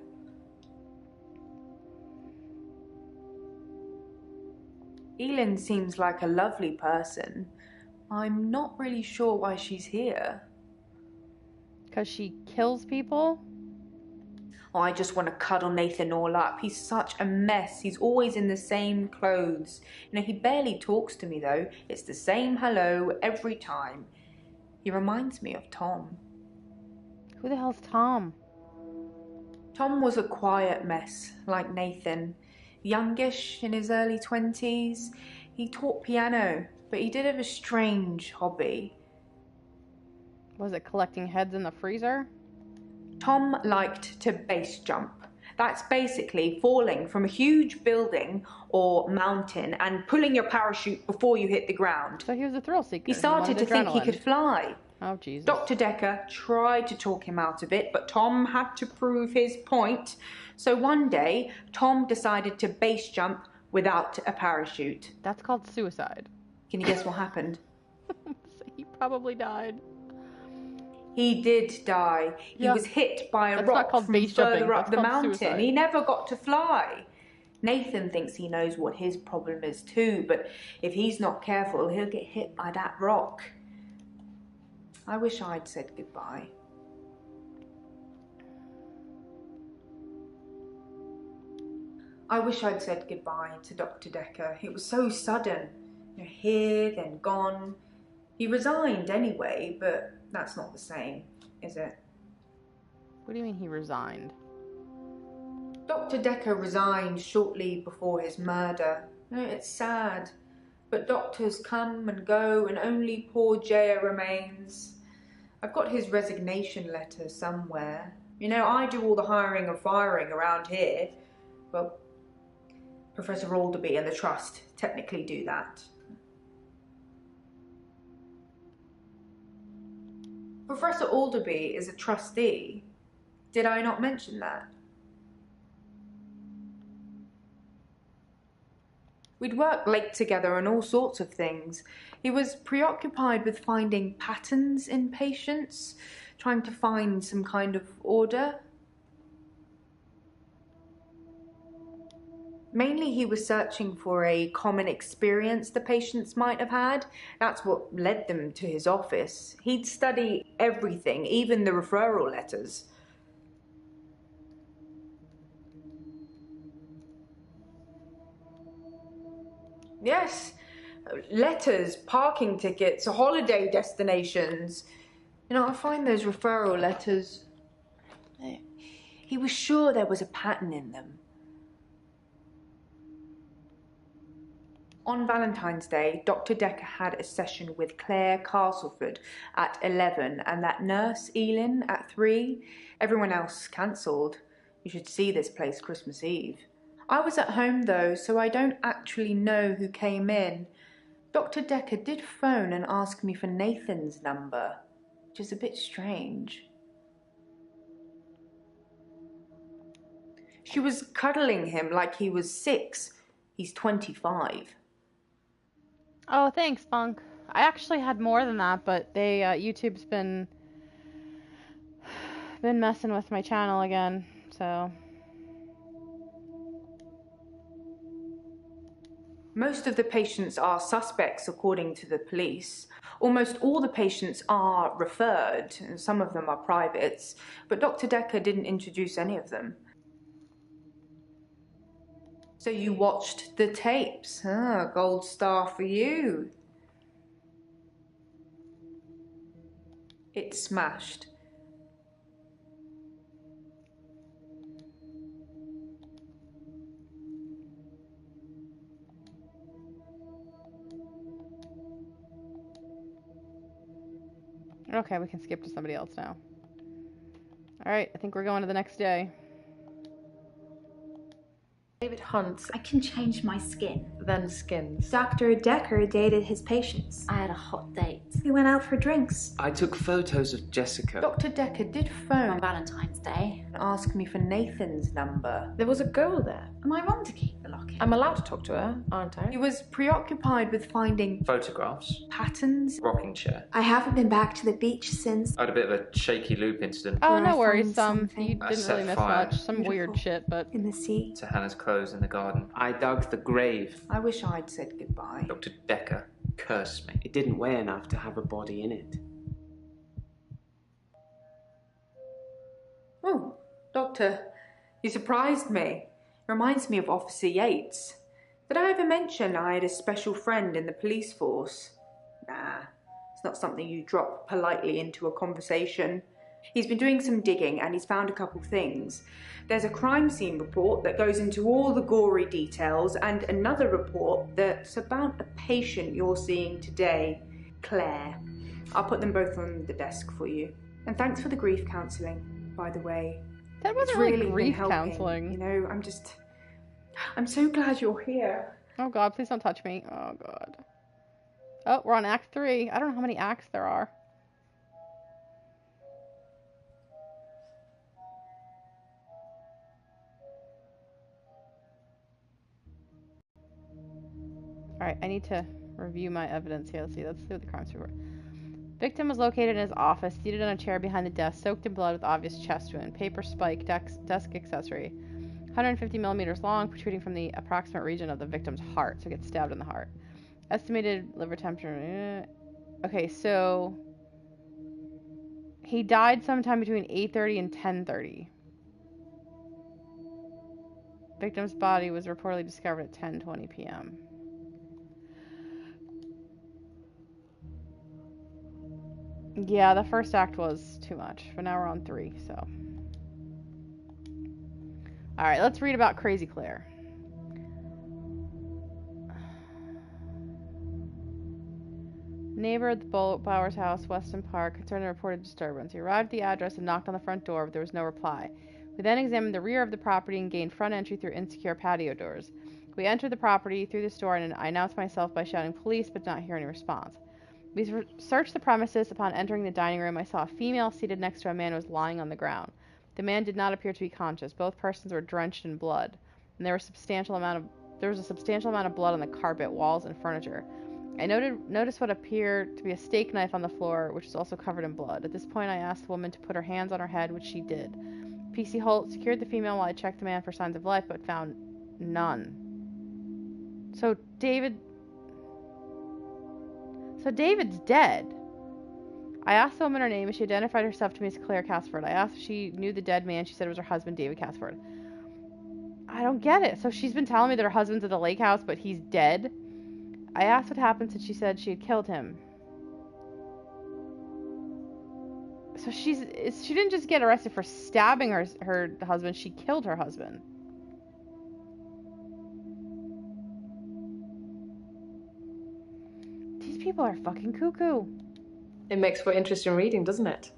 Elin seems like a lovely person. I'm not really sure why she's here. Because she kills people? Oh, I just want to cuddle Nathan all up. He's such a mess. He's always in the same clothes. You know, he barely talks to me though. It's the same hello every time. He reminds me of Tom. Who the hell's Tom? Tom was a quiet mess, like Nathan. Youngish, in his early 20s. He taught piano, but he did have a strange hobby. Was it collecting heads in the freezer? Tom liked to base jump. That's basically falling from a huge building or mountain and pulling your parachute before you hit the ground. So he was a thrill seeker. He started to think he could fly. Oh, Jesus. Dr. Dekker tried to talk him out of it, but Tom had to prove his point. So one day, Tom decided to base jump without a parachute. That's called suicide. Can you guess what happened? He probably died. He did die. He was hit by a rock from further up the mountain. Suicide. He never got to fly. Nathan thinks he knows what his problem is too, but if he's not careful, he'll get hit by that rock. I wish I'd said goodbye. I wish I'd said goodbye to Dr. Dekker. It was so sudden. You know, here, then gone. He resigned anyway, but that's not the same, is it? What do you mean he resigned? Dr. Dekker resigned shortly before his murder. You know, it's sad. But doctors come and go, and only poor Jaya remains. I've got his resignation letter somewhere. You know, I do all the hiring and firing around here. Well, Professor Alderby and the Trust technically do that. Professor Alderby is a trustee. Did I not mention that? We'd work late together on all sorts of things. He was preoccupied with finding patterns in patients, trying to find some kind of order. Mainly he was searching for a common experience the patients might have had. That's what led them to his office. He'd study everything, even the referral letters. Yes, letters, parking tickets, holiday destinations. You know, I find those referral letters... He was sure there was a pattern in them. On Valentine's Day, Dr. Dekker had a session with Claire Castleford at 11 and that nurse, Elin, at 3. Everyone else cancelled. You should see this place Christmas Eve. I was at home though, so I don't actually know who came in. Dr. Dekker did phone and ask me for Nathan's number, which is a bit strange. She was cuddling him like he was 6. He's 25. Oh, thanks, Funk. I actually had more than that, but YouTube's been messing with my channel again, so. Most of the patients are suspects, according to the police. Almost all the patients are referred, and some of them are privates, but Dr. Dekker didn't introduce any of them. So you watched the tapes. Gold star for you. It smashed. Okay, we can skip to somebody else now. Alright, I think we're going to the next day. David Hunt. I can change my skin. Then skins. Dr. Dekker dated his patients. I had a hot date. We went out for drinks. I took photos of Jessica. Dr. Dekker did phone On Valentine's Day. and ask me for Nathan's number. There was a girl there. Am I wrong to keep the locket? I'm allowed to talk to her, aren't I? He was preoccupied with finding Photographs. patterns. Rocking chair. I haven't been back to the beach since. I had a bit of a shaky loop incident. Oh, Where no I worries. found You something. I didn't set really miss fire. much. Some weird Beautiful. shit, but. In the sea. To Hannah's clothes in the garden. I dug the grave. I wish I'd said goodbye. Dr. Dekker cursed me. It didn't weigh enough to have a body in it. Oh, Doctor, you surprised me. Reminds me of Officer Yates. Did I ever mention I had a special friend in the police force? Nah, it's not something you drop politely into a conversation. He's been doing some digging and he's found a couple things. There's a crime scene report that goes into all the gory details and another report that's about a patient you're seeing today, Claire. I'll put them both on the desk for you. And thanks for the grief counselling, by the way. That wasn't It's really really been grief helping, counseling. You know, I'm so glad you're here. Oh god, please don't touch me. Oh god. Oh, we're on Act 3. I don't know how many acts there are. Alright, I need to review my evidence here. Let's see what the crime scene report. Victim was located in his office, seated on a chair behind the desk, soaked in blood with obvious chest wound. Paper spike, desk accessory. 150 millimeters long, protruding from the approximate region of the victim's heart, so it gets stabbed in the heart. Estimated liver temperature. Okay, so he died sometime between 8:30 and 10:30. Victim's body was reportedly discovered at 10:20 p.m. Yeah, the first act was too much, but now we're on 3, so. Alright, let's read about Crazy Claire. Neighbor at the Bowers house, Weston Park, concerned and reported disturbance. He arrived at the address and knocked on the front door, but there was no reply. We then examined the rear of the property and gained front entry through insecure patio doors. We entered the property through this door and I announced myself by shouting police, but did not hear any response. We searched the premises. Upon entering the dining room, I saw a female seated next to a man who was lying on the ground. The man did not appear to be conscious. Both persons were drenched in blood, and there was a substantial amount of blood on the carpet, walls, and furniture. I noticed what appeared to be a steak knife on the floor, which was also covered in blood. At this point, I asked the woman to put her hands on her head, which she did. PC Holt secured the female while I checked the man for signs of life, but found none. So David's dead. I asked the woman her name, and she identified herself to me as Claire Casford. I asked if she knew the dead man. She said it was her husband, David Casford. I don't get it. So she's been telling me that her husband's at the lake house, but he's dead? I asked what happened, and she said she had killed him. So she didn't just get arrested for stabbing her husband, she killed her husband. These people are fucking cuckoo. It makes for interesting reading, doesn't it?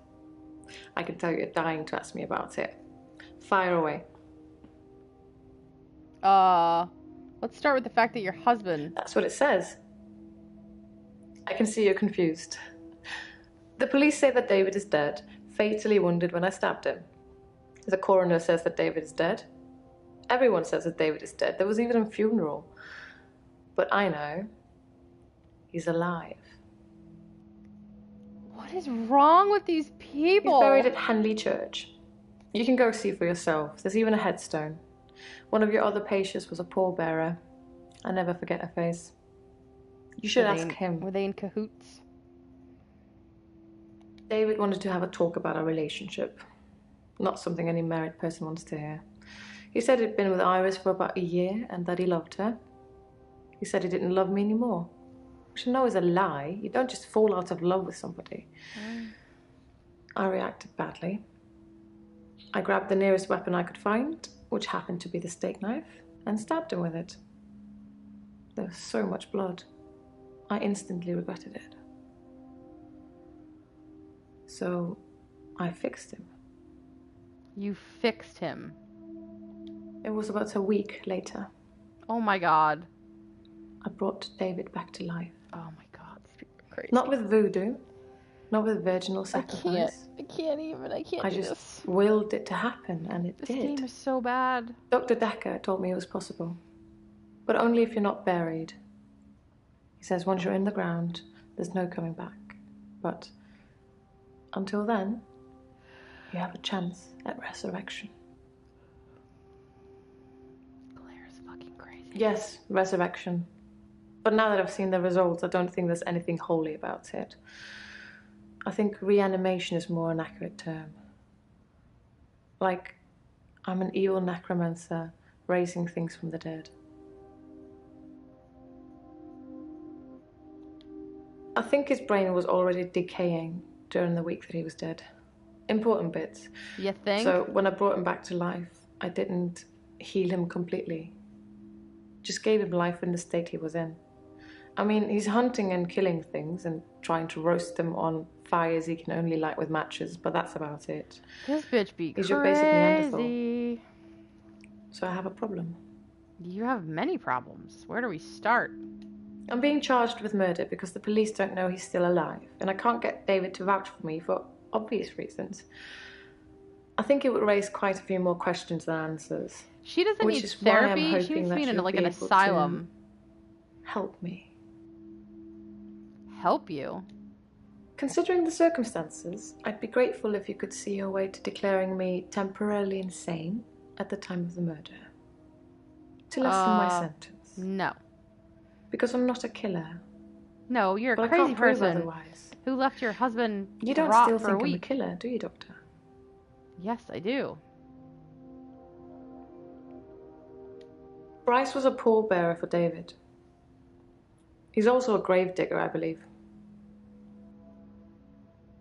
I can tell you're dying to ask me about it. Fire away. Let's start with the fact that your husband... That's what it says. I can see you're confused. The police say that David is dead, fatally wounded when I stabbed him. The coroner says that David is dead. Everyone says that David is dead. There was even a funeral. But I know he's alive. What is wrong with these people? He's buried at Henley Church. You can go see for yourself. There's even a headstone. One of your other patients was a pallbearer. I never forget her face. You should ask him. Were they in cahoots? David wanted to have a talk about our relationship. Not something any married person wants to hear. He said he'd been with Iris for about a year and that he loved her. He said he didn't love me anymore. Which I know is a lie. You don't just fall out of love with somebody. I reacted badly. I grabbed the nearest weapon I could find, which happened to be the steak knife, and stabbed him with it. There was so much blood. I instantly regretted it. So, I fixed him. You fixed him? It was about a week later. Oh my god. I brought David back to life. Oh my god, these people are crazy. Not with voodoo, not with virginal sacrifice. I can't even, I can't I do just this. willed it to happen, and it This did. game is so bad. Dr. Dekker told me it was possible. But only if you're not buried. He says once you're in the ground, there's no coming back. But until then, you have a chance at resurrection. Claire's fucking crazy. Yes, resurrection. But now that I've seen the results, I don't think there's anything holy about it. I think reanimation is more an accurate term. Like, I'm an evil necromancer raising things from the dead. I think his brain was already decaying during the week that he was dead. Important bits. You think? So when I brought him back to life, I didn't heal him completely. Just gave him life in the state he was in. I mean, he's hunting and killing things and trying to roast them on fires he can only light with matches, but that's about it. This bitch be He's crazy. your basic Neanderthal. So I have a problem. You have many problems. Where do we start? I'm being charged with murder because the police don't know he's still alive, and I can't get David to vouch for me for obvious reasons. I think it would raise quite a few more questions than answers. She doesn't which need is why I'm therapy. She hoping needs to that be in you'll like be an able to asylum. Help me. Help you? Considering the circumstances, I'd be grateful if you could see your way to declaring me temporarily insane at the time of the murder. To lessen my sentence. No. Because I'm not a killer. No, you're a But I crazy can't prove person otherwise. who left your husband You to don't rot still for a think I'm a week. killer, do you, Doctor? Yes, I do. Bryce was a pallbearer for David. He's also a gravedigger, I believe.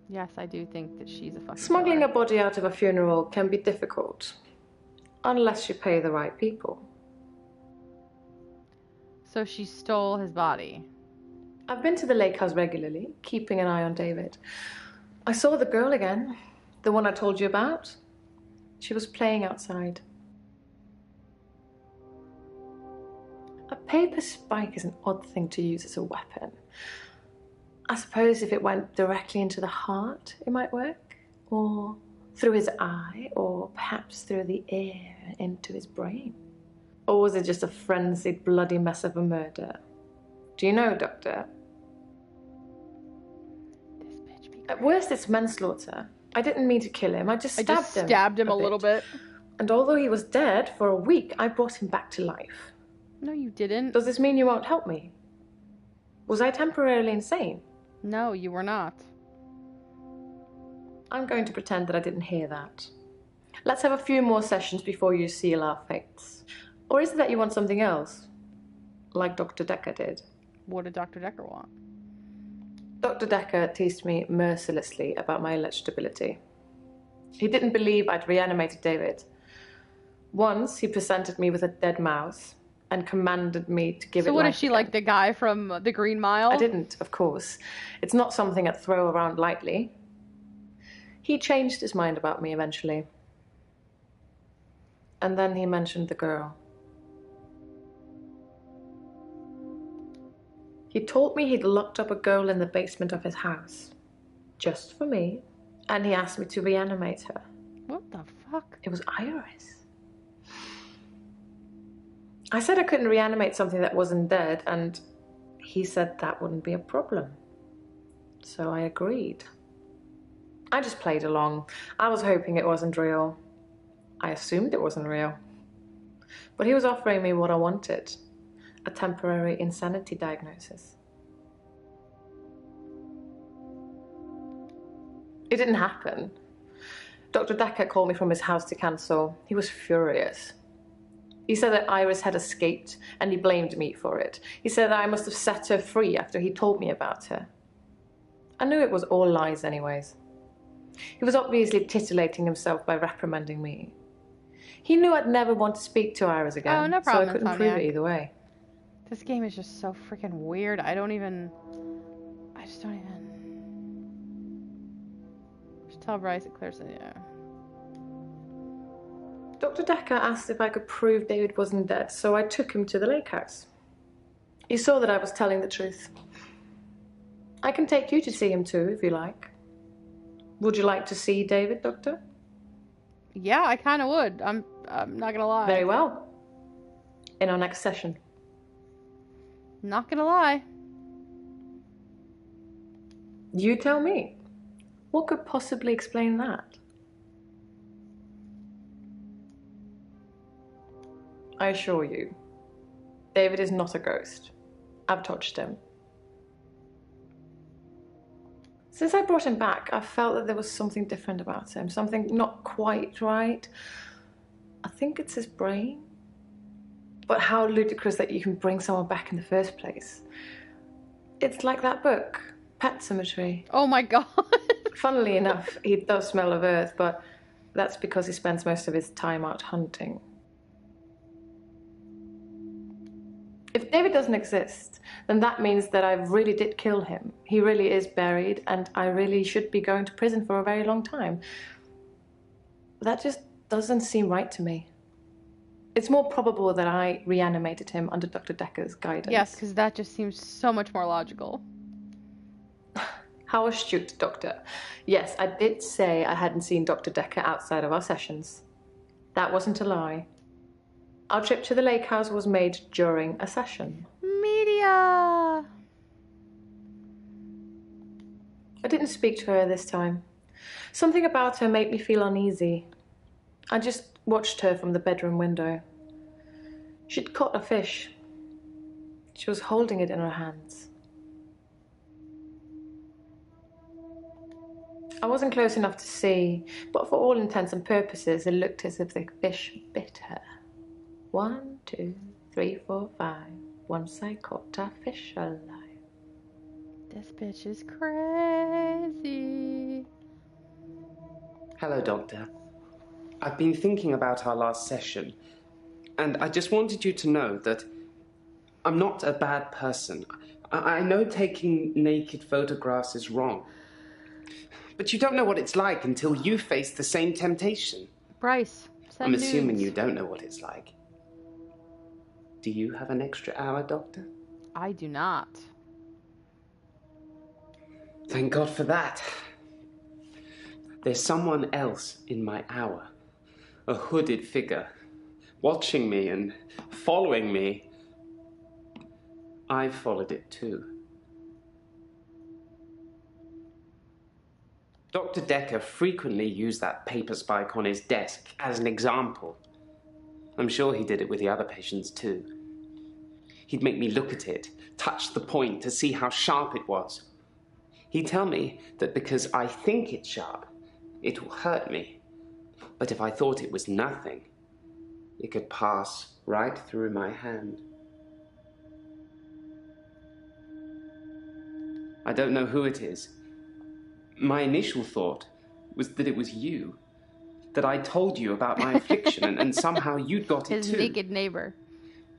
Yes, I do think that she's a fucking Smuggling killer. a body out of a funeral can be difficult. Unless you pay the right people. So she stole his body. I've been to the lake house regularly, keeping an eye on David. I saw the girl again, the one I told you about. She was playing outside. A paper spike is an odd thing to use as a weapon. I suppose if it went directly into the heart, it might work. Or through his eye, or perhaps through the ear into his brain. Or was it just a frenzied, bloody mess of a murder? Do you know, Doctor? At worst, it's manslaughter. I didn't mean to kill him. I just stabbed him a little bit. And although he was dead for a week, I brought him back to life. No, you didn't. Does this mean you won't help me? Was I temporarily insane? No, you were not. I'm going to pretend that I didn't hear that. Let's have a few more sessions before you seal our fates. Or is it that you want something else? Like Dr. Dekker did? What did Dr. Dekker want? Dr. Dekker teased me mercilessly about my electability. He didn't believe I'd reanimated David. Once, he presented me with a dead mouse and commanded me to give it life. So what is she, like the guy from the Green Mile? I didn't, of course. It's not something I'd throw around lightly. He changed his mind about me eventually. And then he mentioned the girl. He told me he'd locked up a girl in the basement of his house. Just for me. And he asked me to reanimate her. What the fuck? It was Iris. I said I couldn't reanimate something that wasn't dead, and he said that wouldn't be a problem. So I agreed. I just played along. I was hoping it wasn't real. I assumed it wasn't real. But he was offering me what I wanted. A temporary insanity diagnosis. It didn't happen. Dr. Dekker called me from his house to cancel. He was furious. He said that Iris had escaped, and he blamed me for it. He said that I must have set her free after he told me about her. I knew it was all lies anyways. He was obviously titillating himself by reprimanding me. He knew I'd never want to speak to Iris again, Oh, no problem, so I couldn't prove it either way. This game is just so freaking weird. I just don't even... Just tell Bryce it clears it, yeah. Dr. Dekker asked if I could prove David wasn't dead, so I took him to the lake house. He saw that I was telling the truth. I can take you to see him too, if you like. Would you like to see David, Doctor? Yeah, I kind of would. I'm not gonna lie. Very well. In our next session. Not gonna lie. You tell me. What could possibly explain that? I assure you, David is not a ghost. I've touched him. Since I brought him back, I felt that there was something different about him, something not quite right. I think it's his brain. But how ludicrous that you can bring someone back in the first place. It's like that book, Pet Cemetery. Oh my god. Funnily enough, he does smell of earth, but that's because he spends most of his time out hunting. If David doesn't exist, then that means that I really did kill him. He really is buried, and I really should be going to prison for a very long time. That just doesn't seem right to me. It's more probable that I reanimated him under Dr. Dekker's guidance. Yes, because that just seems so much more logical. How astute, Doctor. Yes, I did say I hadn't seen Dr. Dekker outside of our sessions. That wasn't a lie. Our trip to the lake house was made during a session. Media! I didn't speak to her this time. Something about her made me feel uneasy. I just watched her from the bedroom window. She'd caught a fish. She was holding it in her hands. I wasn't close enough to see, but for all intents and purposes, it looked as if the fish bit her. 1, 2, 3, 4, 5. Once I caught a fish alive. This bitch is crazy. Hello, Doctor. I've been thinking about our last session, and I just wanted you to know that I'm not a bad person. I know taking naked photographs is wrong, but you don't know what it's like until you face the same temptation. Bryce, I'm assuming you don't know what it's like. Do you have an extra hour, Doctor? I do not. Thank God for that. There's someone else in my hour. A hooded figure, watching me and following me. I've followed it too. Dr. Dekker frequently used that paper spike on his desk as an example. I'm sure he did it with the other patients too. He'd make me look at it, touch the point to see how sharp it was. He'd tell me that because I think it's sharp, it will hurt me. But if I thought it was nothing, it could pass right through my hand. I don't know who it is. My initial thought was that it was you. That I told you about my affliction and somehow you'd got it too. His naked neighbor.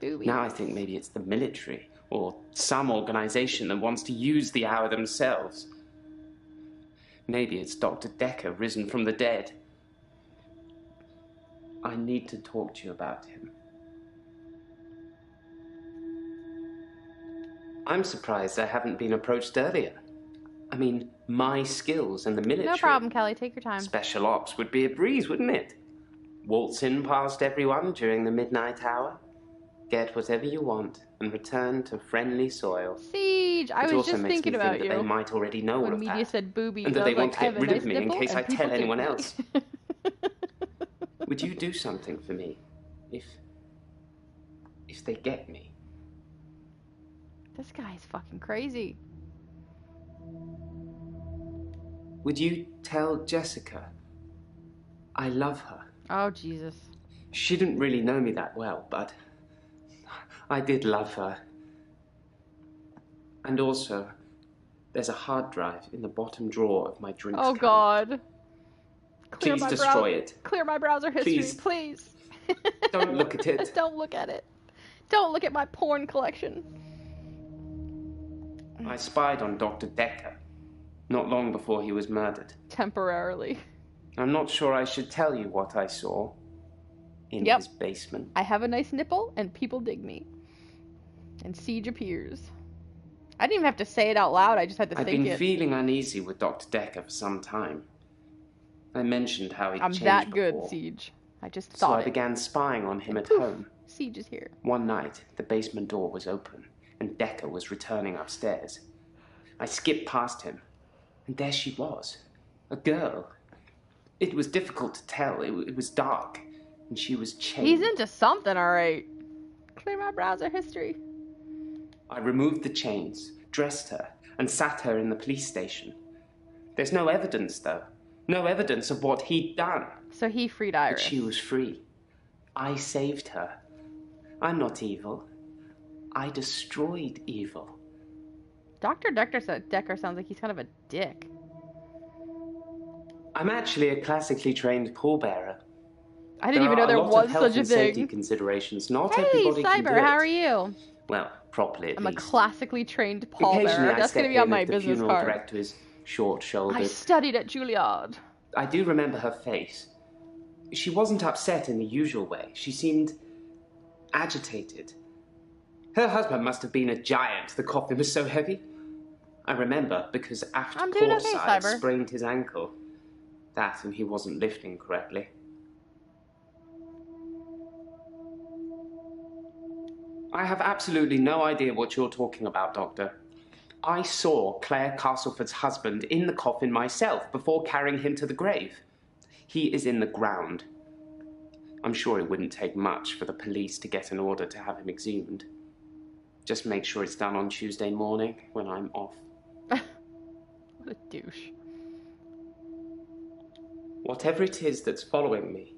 Boobies. Now I think maybe it's the military or some organization that wants to use the hour themselves. Maybe it's Dr. Dekker risen from the dead. I need to talk to you about him. I'm surprised I haven't been approached earlier. I mean, my skills in the military... No problem, Kelly. Take your time. Special ops would be a breeze, wouldn't it? Waltz in past everyone during the midnight hour, get whatever you want, and return to friendly soil. Siege, I was just thinking about you. That they might already know all of media that. said boobies, And that they want to get rid nice of me in case I tell anyone else. Me. Would you do something for me if they get me? This guy's fucking crazy. Would you tell Jessica I love her? Oh, Jesus. She didn't really know me that well, but I did love her. And also, there's a hard drive in the bottom drawer of my drinks cabinet. God. Please destroy it. Clear my browser history, please. Don't look at it. Don't look at it. Don't look at my porn collection. I spied on Dr. Dekker, not long before he was murdered. Temporarily. I'm not sure I should tell you what I saw in his basement. I have a nice nipple, and people dig me. And Siege appears. I didn't even have to say it out loud, I just had to think it. I've been feeling uneasy with Dr. Dekker for some time. I mentioned how he'd changed that before. good, Siege. I just thought So I began spying on him at home. Siege is here. One night, the basement door was open, and Dekker was returning upstairs. I skipped past him, and there she was. A girl. It was difficult to tell. It was dark, and she was chained. He's into something, alright. Clear my browser history. I removed the chains, dressed her, and sat her in the police station. There's no evidence, though. No evidence of what he'd done. So he freed Iris. But she was free. I saved her. I'm not evil. I destroyed evil. Dr. Dekker sounds like he's kind of a dick. I'm actually a classically trained pallbearer. I didn't even know there was such a thing. Safety considerations. Not hey, everybody Cyber, can do it. how are you? Well, properly at I'm least. a classically trained pallbearer. That's going to be on my business the funeral card. director is short-shouldered. I studied at Juilliard. I do remember her face. She wasn't upset in the usual way. She seemed agitated. Her husband must have been a giant. The coffin was so heavy. I remember because after courtside sprained his ankle. That and he wasn't lifting correctly. I have absolutely no idea what you're talking about, Doctor. I saw Claire Castleford's husband in the coffin myself before carrying him to the grave. He is in the ground. I'm sure it wouldn't take much for the police to get an order to have him exhumed. Just make sure it's done on Tuesday morning when I'm off. What a douche. Whatever it is that's following me,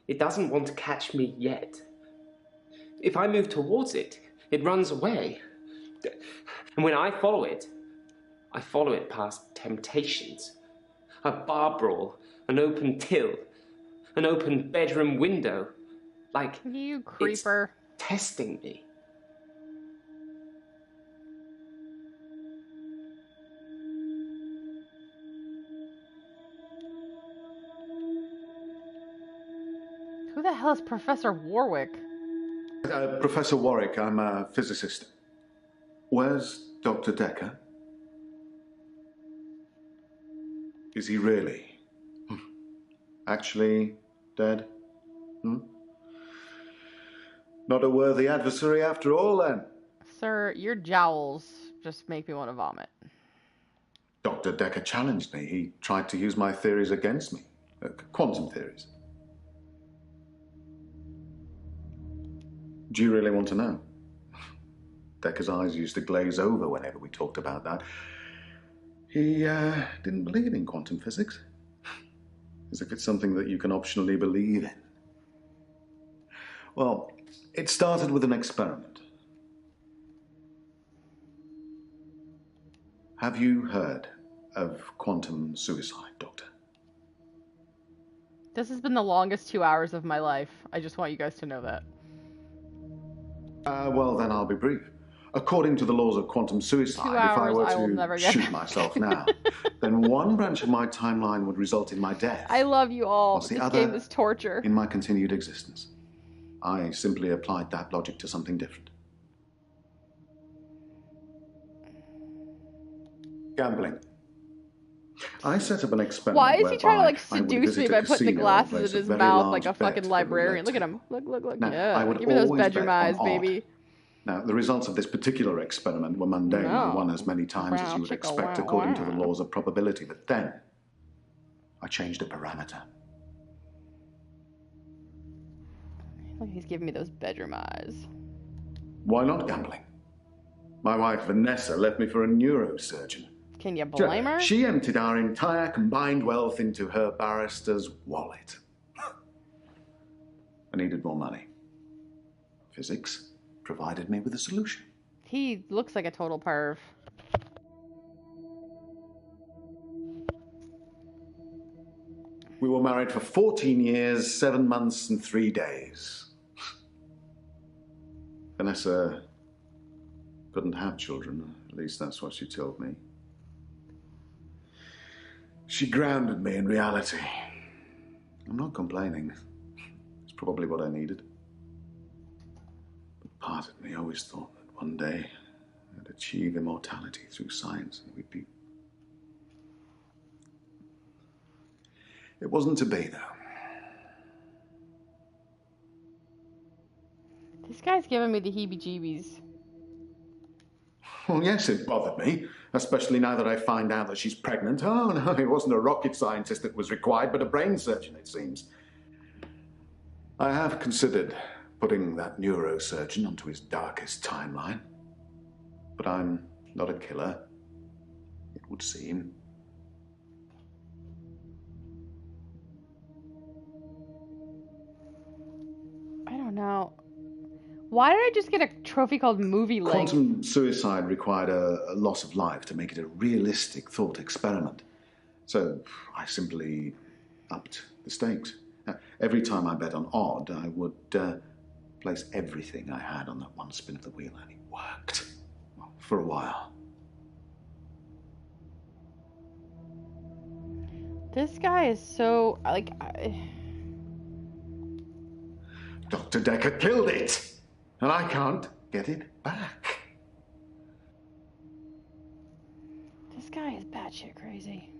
it doesn't want to catch me yet. If I move towards it, it runs away. And when I follow it past temptations. A bar brawl, an open till, an open bedroom window. Like, you creeper. It's testing me. Who the hell is Professor Warwick? Professor Warwick, I'm a physicist. Where's Dr. Dekker? Is he really? Actually dead? Not a worthy adversary after all, then? Sir, your jowls just make me want to vomit. Dr. Dekker challenged me. He tried to use my theories against me. Quantum theories. Do you really want to know? Dekker's eyes used to glaze over whenever we talked about that. He didn't believe in quantum physics. As if it's something that you can optionally believe in. Well, it started with an experiment. Have you heard of quantum suicide, Doctor? This has been the longest 2 hours of my life. I just want you guys to know that. Well, then I'll be brief. According to the laws of quantum suicide, if I were to shoot myself now, then one branch of my timeline would result in my death. I love you all. Whilst the This other game is torture. in my continued existence. I simply applied that logic to something different. Gambling. I set up an experiment. Why is he trying to like I would seduce me visit by a putting the casino and glasses place in a his very mouth large like a bet fucking for the librarian? roulette Look at table. him. Look. Now, I Yeah. would Give me those always bedroom bet on eyes, odd. baby. Now, the results of this particular experiment were mundane. No. I won as many times as you would expect according to the laws of probability. But then, I changed a parameter. Look, he's giving me those bedroom eyes. Why not gambling? My wife, Vanessa, left me for a neurosurgeon. Can you blame her? She emptied our entire combined wealth into her barrister's wallet. I needed more money. Physics provided me with a solution. He looks like a total perv. We were married for 14 years, 7 months, and 3 days. Vanessa couldn't have children, at least that's what she told me. She grounded me in reality. I'm not complaining. It's probably what I needed. But part of me always thought that one day I'd achieve immortality through science and we'd be... It wasn't to be, though. This guy's giving me the heebie-jeebies. Well, yes, it bothered me, especially now that I find out that she's pregnant. Oh, no, it wasn't a rocket scientist that was required, but a brain surgeon, it seems. I have considered putting that neurosurgeon onto his darkest timeline. But I'm not a killer, it would seem. I don't know. Why did I just get a trophy called Movie Length? Quantum suicide required a loss of life to make it a realistic thought experiment. So I simply upped the stakes. Every time I bet on odd, I would place everything I had on that one spin of the wheel, and it worked. Well, for a while. This guy is so, like... Dr. Dekker killed it! And I can't get it back. This guy is batshit crazy.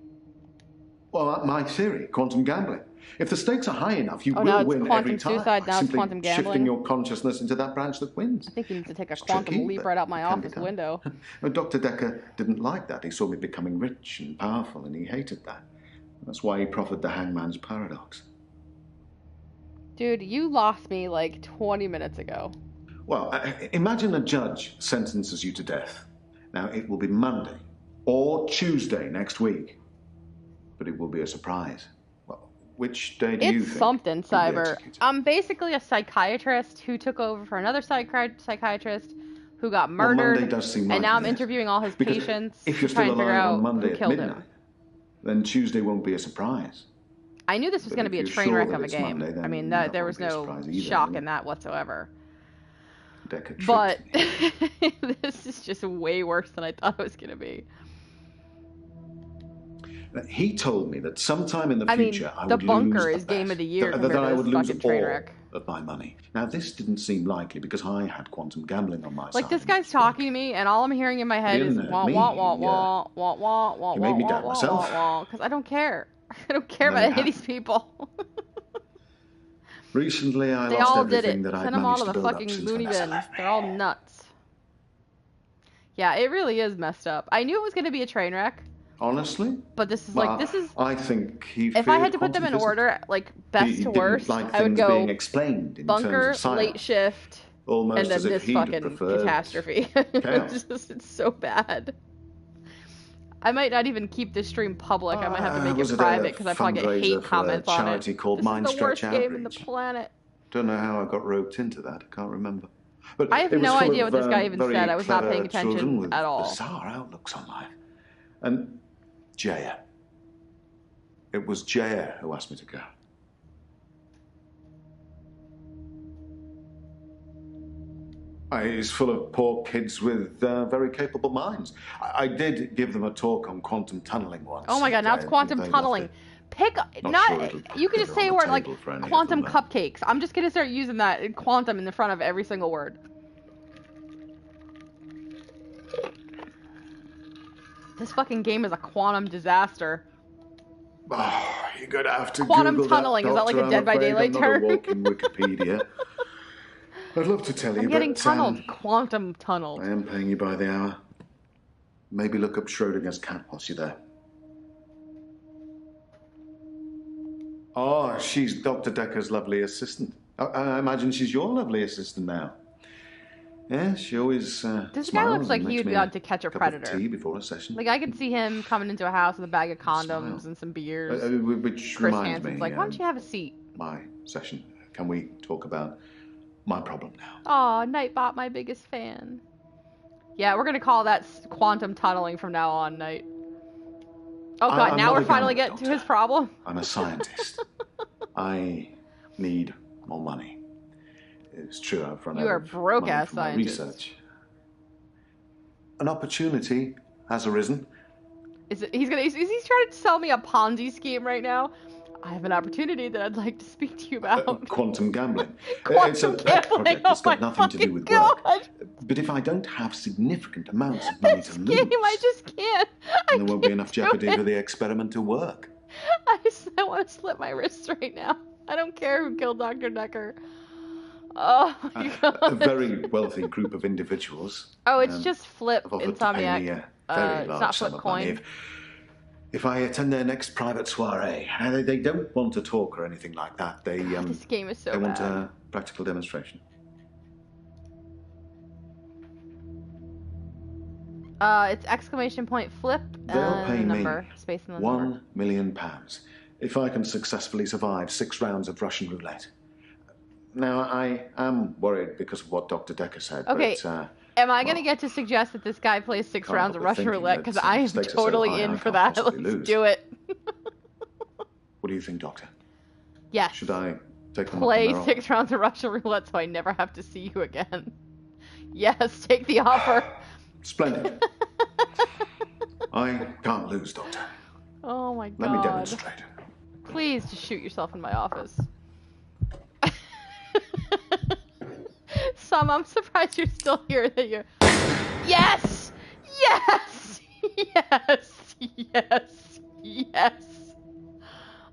Well, my theory, quantum gambling. If the stakes are high enough, you now will it's win quantum every time. suicide, now it's Simply quantum gambling. shifting your consciousness into that branch that wins. I think he needs to take a It's quantum tricky, leap but right out my it can be office done. window. Dr. Dekker didn't like that. He saw me becoming rich and powerful, and he hated that. That's why he proffered the hangman's paradox. Dude, you lost me like 20 minutes ago. Well, imagine a judge sentences you to death. Now, it will be Monday or Tuesday next week. But it will be a surprise. Well, which day do you think? It's something, you'll be Cyber. executed? I'm basically a psychiatrist who took over for another psychiatrist who got Well, murdered. Monday does seem and now I'm likely, yes. interviewing all his Because patients if to you're try still and figure alive out on Monday who at killed midnight, him. then Tuesday won't be a surprise. I knew this was But going to be a if you're train sure wreck that of a it's game. Monday, I then mean, that there won't was be a no surprise either, shock will in that whatsoever. Dekker tricked But me. this is just way worse than I thought it was going to be. He told me that sometime in the I mean, future I the would bunker lose is a game bet, of the year that compared I to would this lose fucking train all wreck. of my money. Now, this didn't seem likely because I had quantum gambling on my side. Like, this guy's talking to me, and all I'm hearing in my head is didn't wah hurt me. wah wah wah wah wah wah He made me wah doubt wah myself. wah because I don't care. I don't care And about then any it of these people. Recently, I They lost all did everything it. that I'd Send them all managed to to the build up fucking since loony Vanessa bin. left me. They're all nuts. Yeah, it really is messed up. I knew it was going to be a train wreck, Honestly? but this is Well, like, this is... I think he If I feared had to put them in quantum order, like, best physics. He to didn't worst, like I would things go being explained in bunker, terms of science. late shift, Almost and then as if this he'd have fucking preferred catastrophe. chaos. It's so bad. I might not even keep this stream public. I might have to make was it at a private because I probably get fundraiser hate for a comments on it. charity called This Mind is the worst Stretch game in the Outreach. planet. Don't know how I got roped into that. I can't remember. But I have it was no full idea of, what this guy even very said. I was not clever paying attention children with at all. bizarre outlooks on life. And Jaya. It was Jaya who asked me to go. He's full of poor kids with very capable minds. I did give them a talk on quantum tunneling once. Oh my god, now it's quantum They tunneling. loved it. Pick, Not not, sure it'll you can get just on say a the word like table for any of quantum them, cupcakes. I'm just going to start using that in quantum in the front of every single word. This fucking game is a quantum disaster. Oh, you're going to have to Quantum Google tunneling, that, is that like a Doctor. Dead I'm by afraid Daylight I'm not term? a walking Wikipedia. I'd love to tell you, I'm getting but tunneled. Quantum tunneled. I am paying you by the hour. Maybe look up Schrodinger's cat whilst you're there. Oh, she's Dr. Dekker's lovely assistant. I imagine she's your lovely assistant now. Yeah, she always This guy looks like he would be on To Catch a cup Predator. of tea before a session. Like, I could see him coming into a house with a bag of condoms and some beers. Which Chris reminds Hansen's me, like, why don't you have a seat? My session. Can we talk about my problem now? Aw, Nightbot, my biggest fan. Yeah, we're gonna call that quantum tunneling from now on, Night. Oh god, I'm now not we're a finally gambler, getting to his problem? I'm a scientist. I need more money. It's true, I've run You out are of broke-ass money for my scientist. research. An opportunity has arisen. Is he trying to sell me a Ponzi scheme right now? I have an opportunity that I'd like to speak to you about. Quantum gambling. It's a Quantum pet gambling, project that's got oh my nothing to do with God. work. But if I don't have significant amounts of money to lose, Game, I just can't. then there won't be enough do jeopardy it. for the experiment to work. I want to slit my wrists right now. I don't care who killed Dr. Dekker. Oh my god. A very wealthy group of individuals. Oh, it's just Flip have offered to pay me Insomniac. a very It's large not sum Flip of money Coin. if I attend their next private soiree. They don't want to talk or anything like that. This game is so they want bad. a practical demonstration. It's exclamation point Flip They'll pay me number, space and the number. £1 million if I can successfully survive 6 rounds of Russian roulette. Now, I am worried because of what Dr. Dekker said, Okay, but am I going to get to suggest that this guy plays 6 Can't rounds help of but Russian thinking roulette? that, Because I am stakes are so totally high, in I for can't that. possibly Let's lose. do it. what do you think, Doctor? Yes. Should I take them Play up on their 6 rounds of Russian roulette so I never have to see you again. Yes, take the offer. Splendid. I can't lose, Doctor. Oh my god. Let me demonstrate. Please just shoot yourself in my office. Sam, I'm surprised you're still here. That you're. Yes! Yes! Yes! Yes! Yes!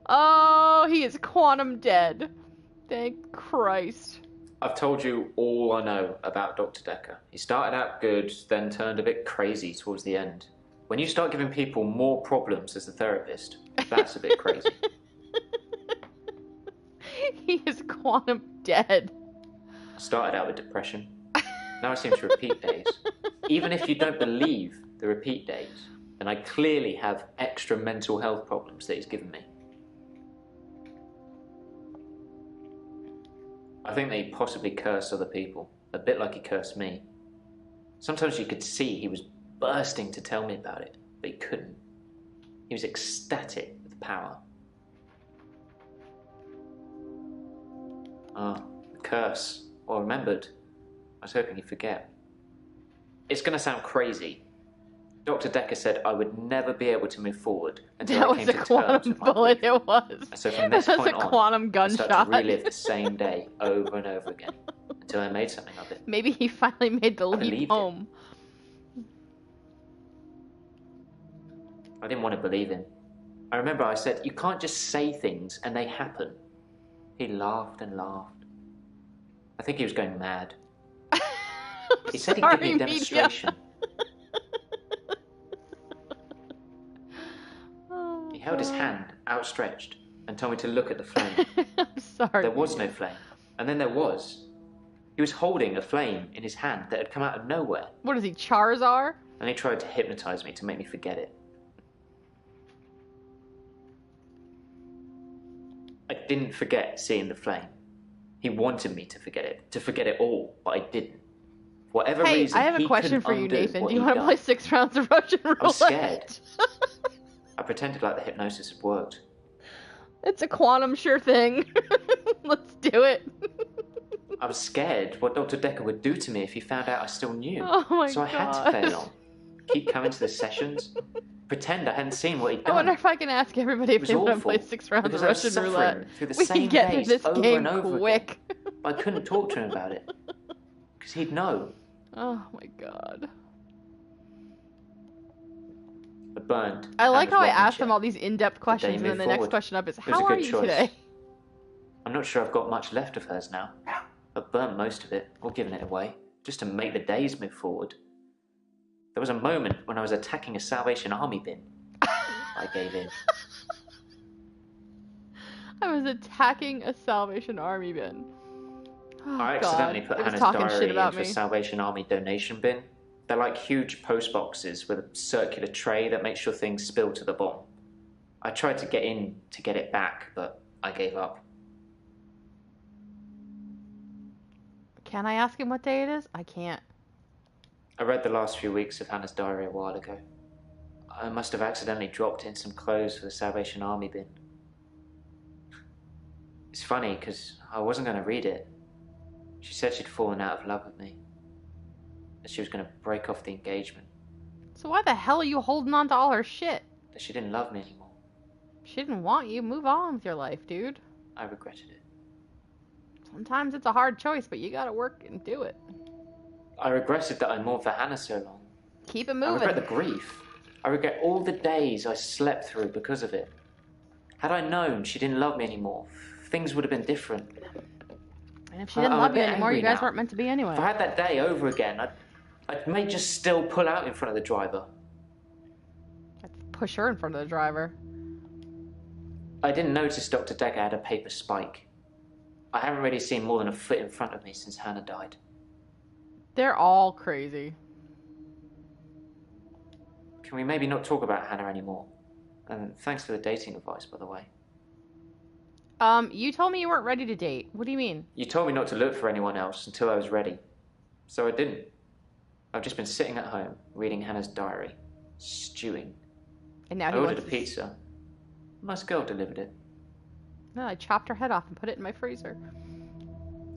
Oh, he is quantum dead. Thank Christ. I've told you all I know about Dr. Dekker. He started out good, then turned a bit crazy towards the end. When you start giving people more problems as a therapist, that's a bit crazy. He is quantum dead. I started out with depression. Now I seem to repeat days. Even if you don't believe the repeat days, then I clearly have extra mental health problems that he's given me. I think that he possibly cursed other people, a bit like he cursed me. Sometimes you could see he was bursting to tell me about it, but he couldn't. He was ecstatic with power. The curse. Well, remembered. I was hoping he'd forget. It's going to sound crazy. Dr. Dekker said I would never be able to move forward until That I was came a to terms quantum with my bullet, belief. it was. So from That this was point a on, quantum I started gunshot. to relive the same day over and over again until I made something of it. Maybe he finally made the leap believed it. home. I didn't want to believe him. I remember I said, you can't just say things and they happen. He laughed and laughed. I think he was going mad. He said he'd give me a demonstration. He held his hand outstretched and told me to look at the flame. I'm sorry. There was no flame. And then there was. He was holding a flame in his hand that had come out of nowhere. What is he, Charizard? And he tried to hypnotize me to make me forget it. I didn't forget seeing the flame. He wanted me to forget it all, but I didn't. For whatever Hey, reason, I have a he question couldn't for you, undo Nathan. what Do you he'd want to done. play 6 rounds of Russian roulette? I was scared. I pretended like the hypnosis had worked. It's a quantum sure thing. Let's do it. I was scared what Dr. Dekker would do to me if he found out I still knew. Oh my so I had to God. fail on. Keep coming to the sessions. Pretend I hadn't seen what he'd I done. wonder if I can ask everybody if was they want to awful, play 6 rounds of because I was Russian suffering roulette. through the We same can get days through this over game and over quick. I couldn't talk to him about it. Because he'd know. Oh my god. I burned. I like Hannah's how I rocking asked chair. them all these in-depth questions, and then the next question up is, how are you today? I'm not sure I've got much left of hers now. I've burnt most of it, or given it away, just to make the days move forward. There was a moment when I was attacking a Salvation Army bin. I gave in. I was attacking a Salvation Army bin. Oh, I accidentally put Hannah's diary into a Salvation Army donation bin. They're like huge post boxes with a circular tray that makes sure things spill to the bottom. I tried to get in to get it back, but I gave up. Can I ask him what day it is? I can't. I read the last few weeks of Hannah's diary a while ago. I must have accidentally dropped in some clothes for the Salvation Army bin. It's funny, because I wasn't going to read it. She said she'd fallen out of love with me. That she was going to break off the engagement. So why the hell are you holding on to all her shit? That she didn't love me anymore. She didn't want you. Move on with your life, dude. I regretted it. Sometimes it's a hard choice, but you gotta work and do it. I regretted that I mourned for Hannah so long. Keep it moving. I regret the grief. I regret all the days I slept through because of it. Had I known she didn't love me anymore, things would have been different. And if she didn't love you anymore, you guys weren't meant to be anyway. If I had that day over again, I may just still pull out in front of the driver. I'd push her in front of the driver. I didn't notice Dr. Dekker had a paper spike. I haven't really seen more than a foot in front of me since Hannah died. They're all crazy. Can we maybe not talk about Hannah anymore? And thanks for the dating advice, by the way. You told me you weren't ready to date. What do you mean? You told me not to look for anyone else until I was ready. So I didn't. I've just been sitting at home, reading Hannah's diary, stewing. And now I ordered a pizza. A nice girl delivered it. No, I chopped her head off and put it in my freezer.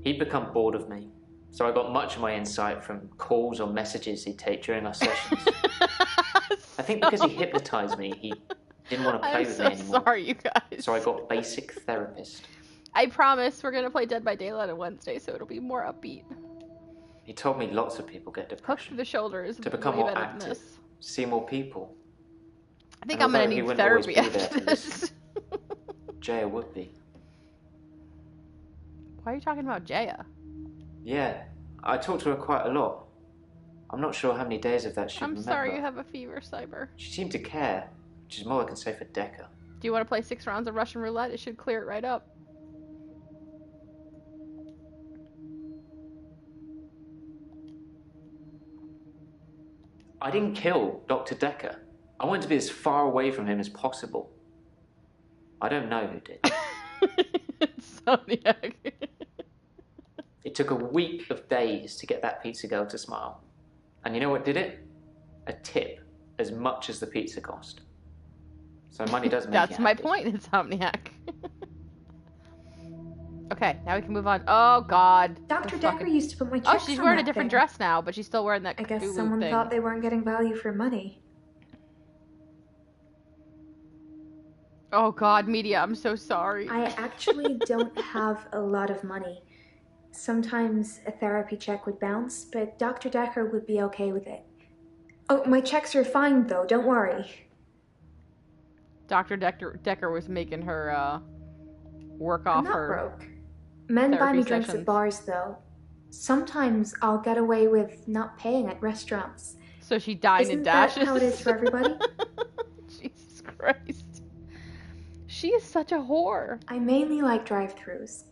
He'd become bored of me, so I got much of my insight from calls or messages he'd take during our sessions. I think because he hypnotized me, he didn't want to play with me anymore. I'm so sorry, you guys. So I got basic therapist. I promise we're gonna play Dead by Daylight on Wednesday, so it'll be more upbeat. He told me lots of people get depression. Hook to the shoulders. To become more active, see more people. I think I'm gonna need therapy after this. Jaya would be. Why are you talking about Jaya? Yeah, I talked to her quite a lot. I'm not sure how many days of that she remembered. I'm sorry you have a fever, Cyber. She seemed to care, which is more I can say for Dekker. Do you want to play 6 rounds of Russian roulette? It should clear it right up. I didn't kill Dr. Dekker. I wanted to be as far away from him as possible. I don't know who did. Insomniac. It took a week of days to get that pizza girl to smile. And you know what did it? A tip, as much as the pizza cost. So money does make That's my point, Insomniac. Okay, now we can move on. Oh, God. Dr. Dekker used to put my checks Oh, she's on wearing a that different thing. dress now, but she's still wearing that I guess Cthulhu someone thing. thought they weren't getting value for money. Oh, God, Media, I'm so sorry. I actually don't have a lot of money. Sometimes a therapy check would bounce, but Dr. Dekker would be okay with it. Oh, my checks are fine, though. Don't worry. Dr. Dekker was making her work off I'm not her broke. Men buy me therapy drinks sessions. at bars, though. Sometimes I'll get away with not paying at restaurants. So she dined Isn't and dashes. that how it is for everybody? Jesus Christ. She is such a whore. I mainly like drive-thrus.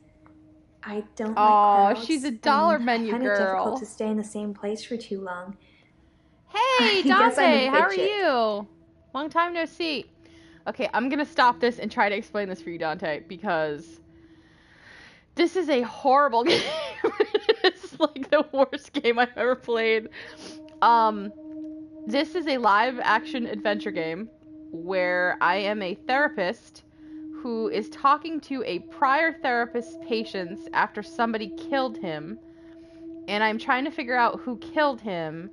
I don't Aw, like crowds. she's a dollar and menu kinda girl. difficult to stay in the same place for too long. Hey, I guess I'm Dante, a how are fidget. you? Long time no see. Okay, I'm gonna stop this and try to explain this for you, Dante, because this is a horrible game. It's like the worst game I've ever played. This is a live action adventure game where I am a therapist who is talking to a prior therapist's patients after somebody killed him, and I'm trying to figure out who killed him,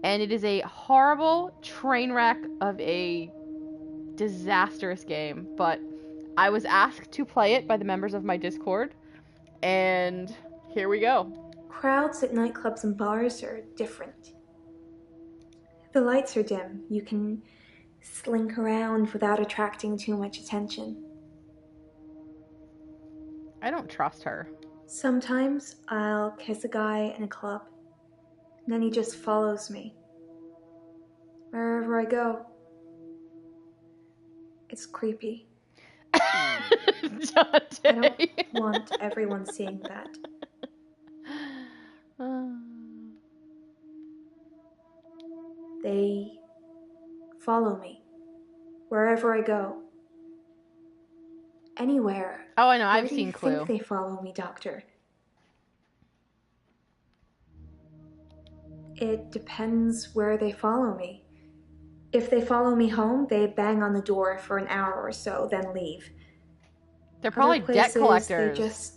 and it is a horrible train wreck of a disastrous game, but I was asked to play it by the members of my Discord, and here we go. Crowds at nightclubs and bars are different. The lights are dim. You can slink around without attracting too much attention. I don't trust her. Sometimes I'll kiss a guy in a club, and then he just follows me. Wherever I go. It's creepy. I don't want everyone seeing that. They follow me. Wherever I go. Anywhere. Oh, I know. Where I've do seen you Clue. think they follow me, Doctor? It depends where they follow me. If they follow me home, they bang on the door for an hour or so, then leave. They're probably Other debt places, collectors. They just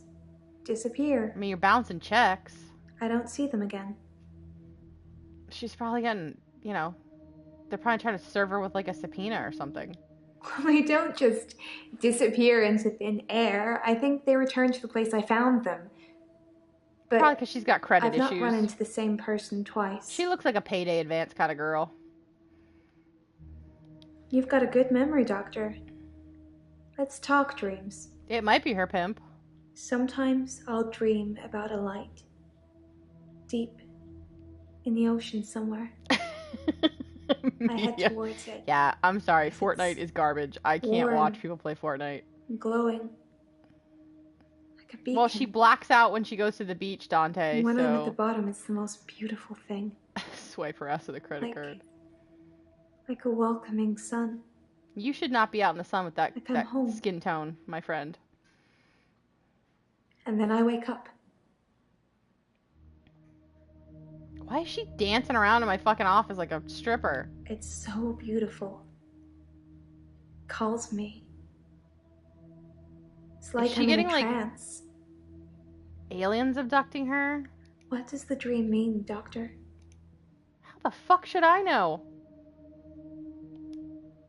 disappear. I mean, you're bouncing checks. I don't see them again. She's probably getting, you know, they're probably trying to serve her with like a subpoena or something. They don't just disappear into thin air. I think they return to the place I found them. But probably because she's got credit issues. I've not run into the same person twice. She looks like a payday advance kind of girl. You've got a good memory, Doctor. Let's talk dreams. It might be her pimp. Sometimes I'll dream about a light. Deep in the ocean somewhere. I head towards it. Yeah, I'm sorry. Fortnite is garbage. I can't watch people play Fortnite. Glowing. Like a beacon. Well, she blacks out when she goes to the beach, Dante. When so... I'm at the bottom, it's the most beautiful thing. Swipe her ass with a credit card. Like a welcoming sun. You should not be out in the sun with that home. Skin tone, my friend. And then I wake up. Why is she dancing around in my fucking office like a stripper? It's so beautiful. Calls me. It's like I'm in a trance. Like aliens abducting her? What does the dream mean, Doctor? How the fuck should I know?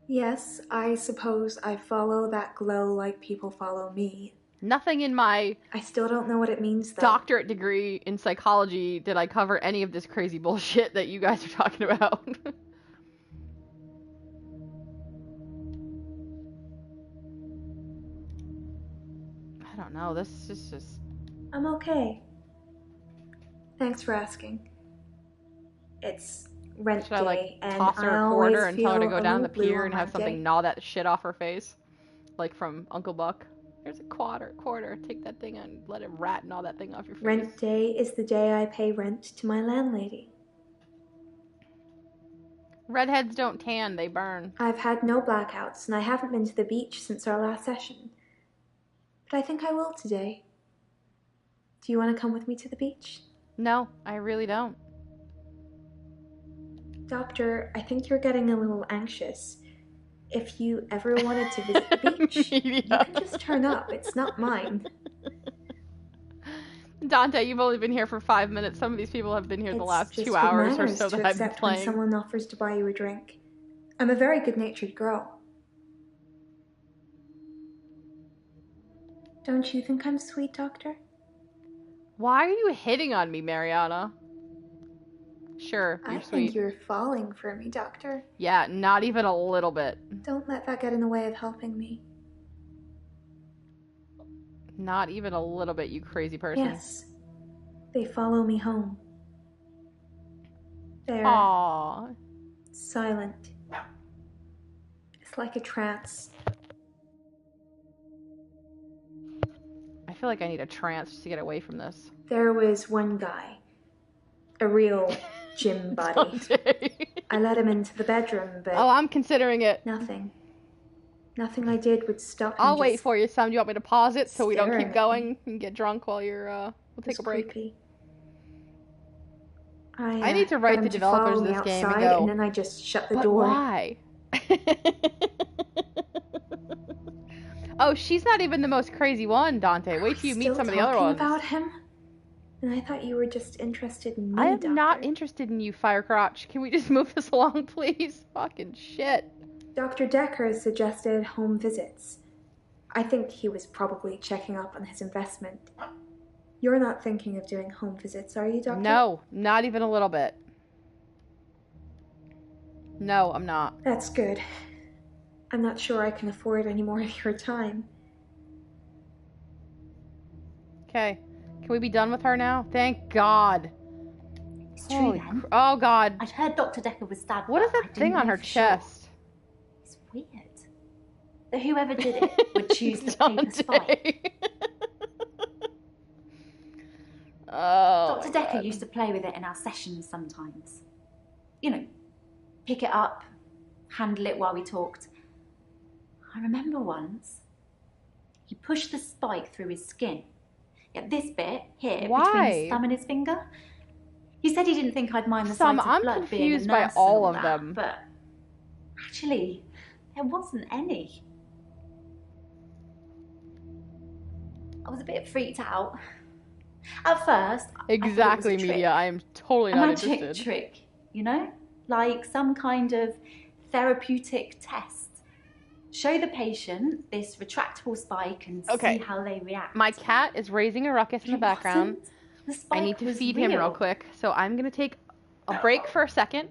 Yes, I suppose I follow that glow like people follow me. Nothing in my... I still don't know what it means, though. Doctorate degree in psychology did I cover any of this crazy bullshit that you guys are talking about. I don't know, this is just... I'm okay. Thanks for asking. It's rent Should I, like, day, and toss her I a quarter always and tell her to feel go a down the little blue pier on and my have something day. gnaw that shit off her face? Like from Uncle Buck. Here's a quarter. Take that thing and let it rat gnaw that thing off your face. Rent day is the day I pay rent to my landlady. Redheads don't tan, they burn. I've had no blackouts, and I haven't been to the beach since our last session. But I think I will today. Do you want to come with me to the beach? No, I really don't. Doctor, I think you're getting a little anxious. If you ever wanted to visit the beach, you can just turn up. It's not mine. Dante, you've only been here for 5 minutes. Some of these people have been here the last 2 hours or so that I've been playing. When someone offers to buy you a drink. I'm a very good-natured girl. Don't you think I'm sweet, Doctor? Why are you hitting on me, Mariana? Sure, you're I sweet. think you're falling for me, Doctor. Yeah, not even a little bit. Don't let that get in the way of helping me. Not even a little bit, you crazy person. Yes. They follow me home. They're Aww. silent. It's like a trance. I feel like I need a trance just to get away from this. There was one guy. A real gym buddy. I let him into the bedroom, but... Oh, I'm considering it. Nothing. Nothing I did would stop him. I'll wait for you, Sam. Do you want me to pause it so we don't keep at going and get drunk while you're, we'll take a break. Creepy. I need to write the developers of this game and go... And then I just shut the but door. Why? Oh, she's not even the most crazy one, Dante. Wait till you meet some of the other ones. About him? And I thought you were just interested in me, I am Doctor. not interested in you, Firecrotch. Can we just move this along, please? Fucking shit. Dr. Dekker suggested home visits. I think he was probably checking up on his investment. You're not thinking of doing home visits, are you, Doctor? No, not even a little bit. No, I'm not. That's good. I'm not sure I can afford any more of your time. Okay. Can we be done with her now? Thank God. It's true then. Oh God. I'd heard Dr. Dekker was stabbed. What is that thing on her chest? Sure. It's weird. That whoever did it would choose the paper spike. Oh. Dr. Dekker used to play with it in our sessions sometimes. You know, pick it up, handle it while we talked. I remember once, he pushed the spike through his skin. Yeah, this bit here, between his thumb and his finger. He said he didn't think I'd mind the sight of blood being a nurse by all of that, them. But actually, there wasn't any. I was a bit freaked out. At first, exactly, I thought it was a trick. Media. I am totally not interested. A magic trick, you know, like some kind of therapeutic test. Show the patient this retractable spike and see how they react. My cat is raising a ruckus in the background. I need to feed him real quick, so I'm gonna take a break for a second.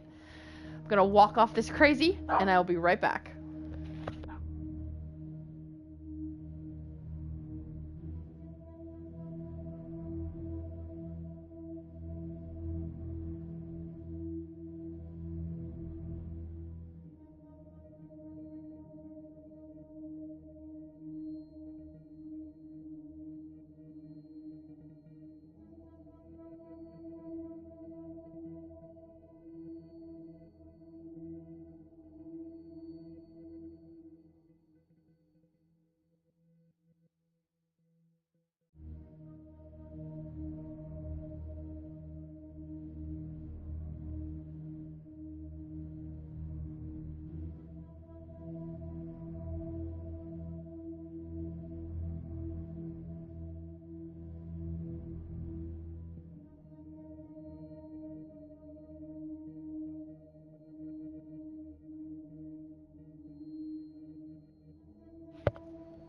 I'm gonna walk off this crazy, and I'll be right back.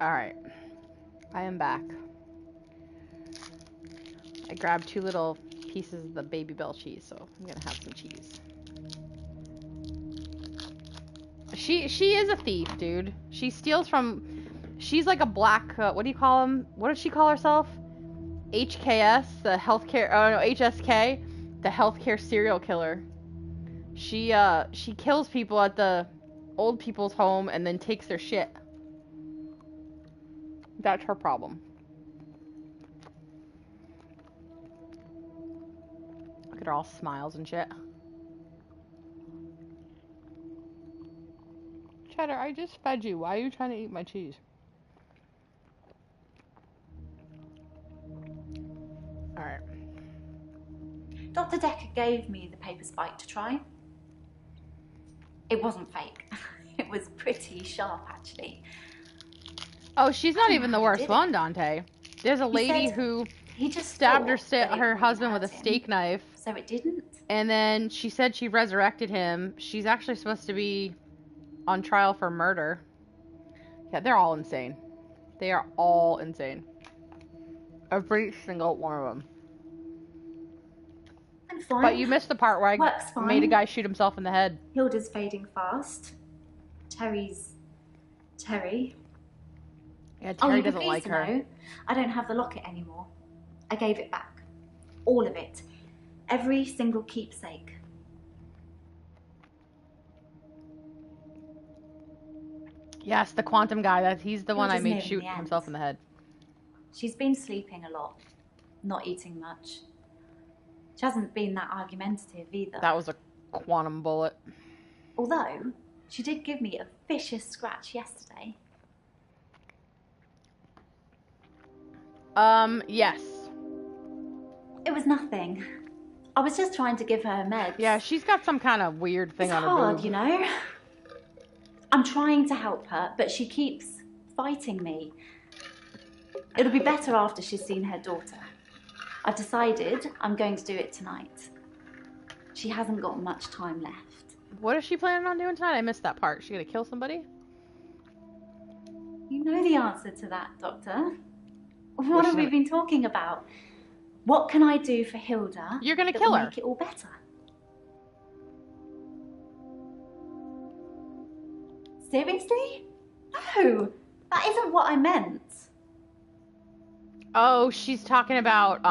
Alright, I am back. I grabbed 2 little pieces of the Baby Bell cheese, so I'm gonna have some cheese. She is a thief, dude. She steals from... She's like a black... what do you call them? What does she call herself? HKS, the healthcare... Oh no, HSK, the healthcare serial killer. She kills people at the old people's home and then takes their shit. That's her problem. Look at her all smiles and shit. Cheddar, I just fed you. Why are you trying to eat my cheese? Alright. Dr. Dekker gave me the paper spike to try. It wasn't fake. It was pretty sharp, actually. Oh, she's not even the worst one, Dante. There's a lady who stabbed her husband with a steak knife. So it didn't? And then she said she resurrected him. She's actually supposed to be on trial for murder. Yeah, they're all insane. They are all insane. Every single one of them. I'm fine. But you missed the part where I made a guy shoot himself in the head. Hilda's fading fast. Terry's... Terry. Yeah, Terry doesn't like her. Know, I don't have the locket anymore. I gave it back. All of it. Every single keepsake. Yes, the quantum guy. He's the one I made shoot himself in the head. She's been sleeping a lot. Not eating much. She hasn't been that argumentative either. That was a quantum bullet. Although, she did give me a vicious scratch yesterday. Yes. It was nothing. I was just trying to give her meds. Yeah, she's got some kind of weird thing on her boob. It's hard, you know? I'm trying to help her, but she keeps fighting me. It'll be better after she's seen her daughter. I've decided I'm going to do it tonight. She hasn't got much time left. What is she planning on doing tonight? I missed that part. She gonna kill somebody? You know the answer to that, Doctor. What have we been talking about? What can I do for Hilda? You're gonna kill her. Make it all better. Seriously? No, that isn't what I meant. Oh, she's talking about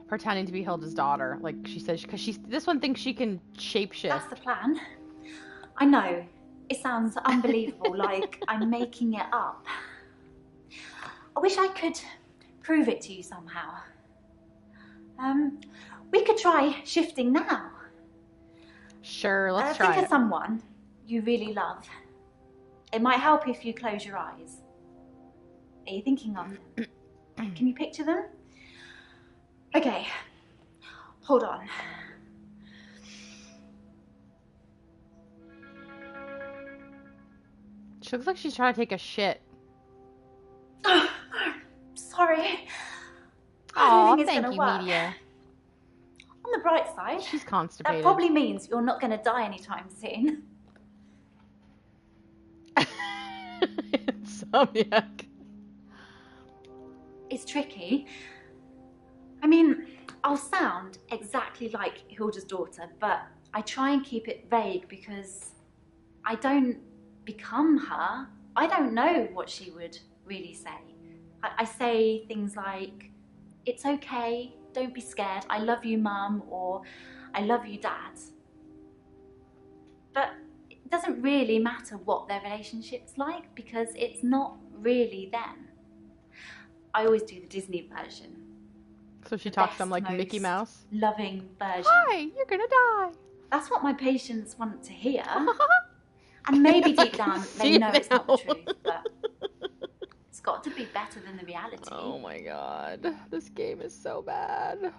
pretending to be Hilda's daughter. Like she says, because this one thinks she can shapeshift. That's the plan. I know. It sounds unbelievable, like I'm making it up. I wish I could prove it to you somehow. We could try shifting now. Sure, let's try Think it. of someone you really love. It might help if you close your eyes. Are you thinking of them? Can you picture them? Okay, hold on. She looks like she's trying to take a shit. Sorry. Oh, think it's thank gonna you, work. Media. On the bright side, She's constipated. that probably means you're not going to die anytime soon. Insomniac. It's tricky. I mean, I'll sound exactly like Hilda's daughter, but I try and keep it vague because I don't become her. I don't know what she would really say. I say things like, it's okay, don't be scared, I love you, Mum, or I love you, Dad. But it doesn't really matter what their relationship's like because it's not really them. I always do the Disney version. So she talks to them like most Mickey Mouse? Loving version. Hi, you're gonna die. That's what my patients want to hear. And maybe deep down they know it's not the truth, but it's got to be better than the reality. Oh my god. This game is so bad.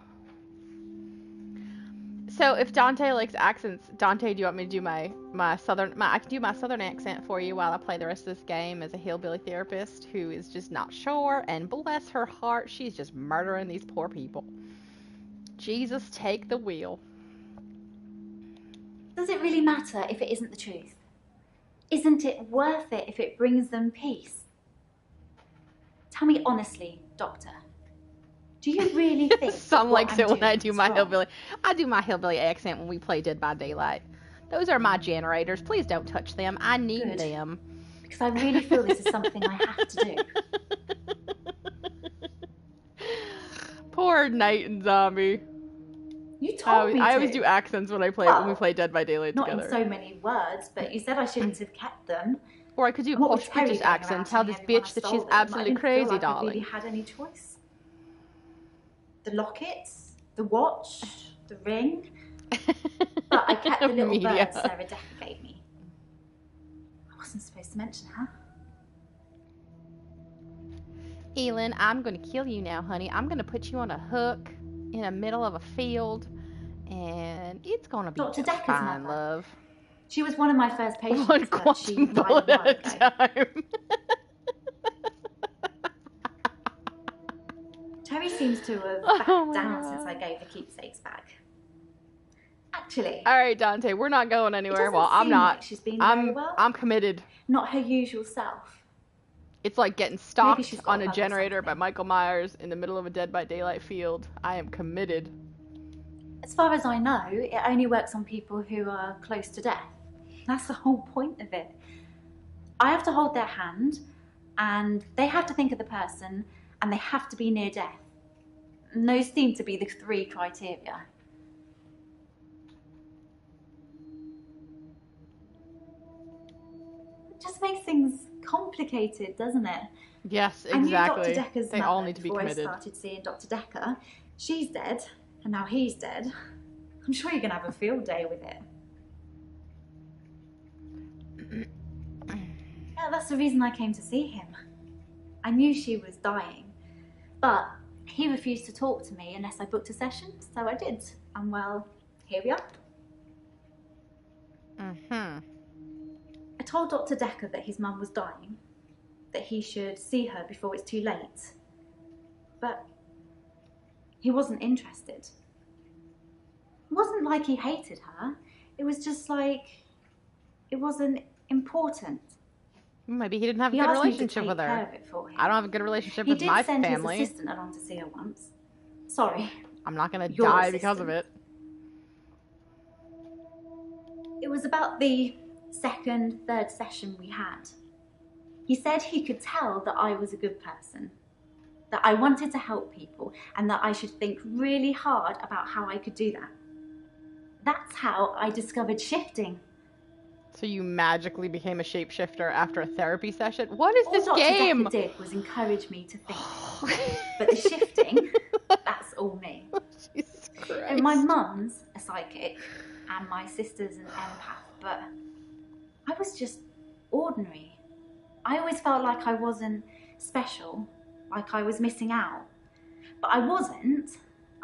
So if Dante likes accents, Dante, do you want me to do my southern I can do my southern accent for you while I play the rest of this game as a hillbilly therapist who is just not sure, and bless her heart, she's just murdering these poor people. Jesus, take the wheel. Does it really matter if it isn't the truth? Isn't it worth it if it brings them peace? Tell me honestly, Doctor. Do you really think Some what likes I'm it when I doing do is my wrong? hillbilly. I do my hillbilly accent when we play Dead by Daylight. Those are my generators. Please don't touch them. I need Good. them. Because I really feel this is something I have to do. Poor Knight and Zombie. You told me to. I always do accents when we play Dead by Daylight Not together. in so many words, but you said I shouldn't have kept them. Or I could do And what posh with Terry British going around accents. How telling this everyone bitch I that stole she's them, I absolutely didn't feel crazy, like I darling. really had any choice. The lockets, the watch, the ring. But I kept the little Media. bird Sarah Dekker gave me. I wasn't supposed to mention her. Elin, I'm gonna kill you now, honey. I'm gonna put you on a hook in the middle of a field, and it's gonna be Dr. just Dekker's fine, mother. love. She was one of my first patients. One but she quantum died bullet a while at ago. a time. Terry seems to have Oh backed my down God. since I gave the keepsakes back. Actually, All right, Dante, we're not going anywhere. doesn't Well, I'm seem not. like she's been very well. I'm committed. not her usual self. It's like getting she's stalked got on a bug or generator by Michael Myers in the middle of a Dead by Daylight field. I am committed. As far as I know, it only works on people who are close to death. That's the whole point of it. I have to hold their hand, and they have to think of the person, and they have to be near death. And those seem to be the 3 criteria. It just makes things complicated, doesn't it? Yes, I knew exactly. Dr. Dekker's They mother all need to be before committed. I started seeing Dr. Dekker. She's dead, and now he's dead. I'm sure you're going to have a field day with it. Yeah, that's the reason I came to see him. I knew she was dying, but he refused to talk to me unless I booked a session, so I did. And well, here we are. Mm-hmm. I told Dr. Dekker that his mum was dying, that he should see her before it's too late. But he wasn't interested. It wasn't like he hated her. It was just like it wasn't important. Maybe he didn't have a He good asked me to relationship take with care her. of it for him. I don't have a good relationship He with did my send family. his assistant along to see her once. Sorry. I'm not gonna Your die because of it. It was about the second, third session we had. He said he could tell that I was a good person, that I wanted to help people, and that I should think really hard about how I could do that. That's how I discovered shifting. So you magically became a shapeshifter after a therapy session? What is this All game? Dr. Dekker did was encourage me to think. But the shifting, that's all me. Jesus Christ. And my mum's a psychic, and my sister's an empath, but I was just ordinary. I always felt like I wasn't special, like I was missing out. But I wasn't.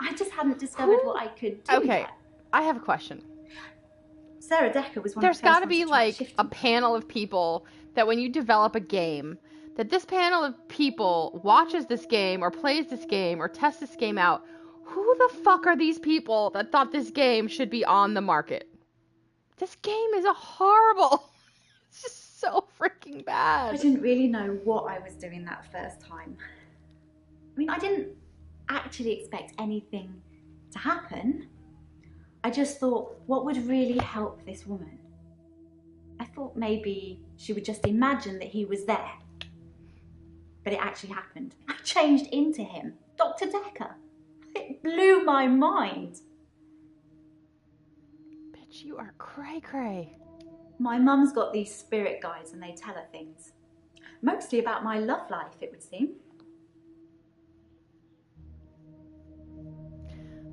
I just hadn't discovered what I could do Okay, yet. I have a question. Sarah Dekker was one There's of the first got to ones be try like shifting. a panel of people that when you develop a game, that this panel of people watches this game or plays this game or tests this game out. Who the fuck are these people that thought this game should be on the market? This game is a horrible. It's just so freaking bad. I didn't really know what I was doing that first time. I mean, I didn't actually expect anything to happen. I just thought, what would really help this woman? I thought maybe she would just imagine that he was there. But it actually happened. I changed into him, Dr. Dekker. It blew my mind. Bitch, you are cray-cray. My mum's got these spirit guides and they tell her things. Mostly about my love life, it would seem.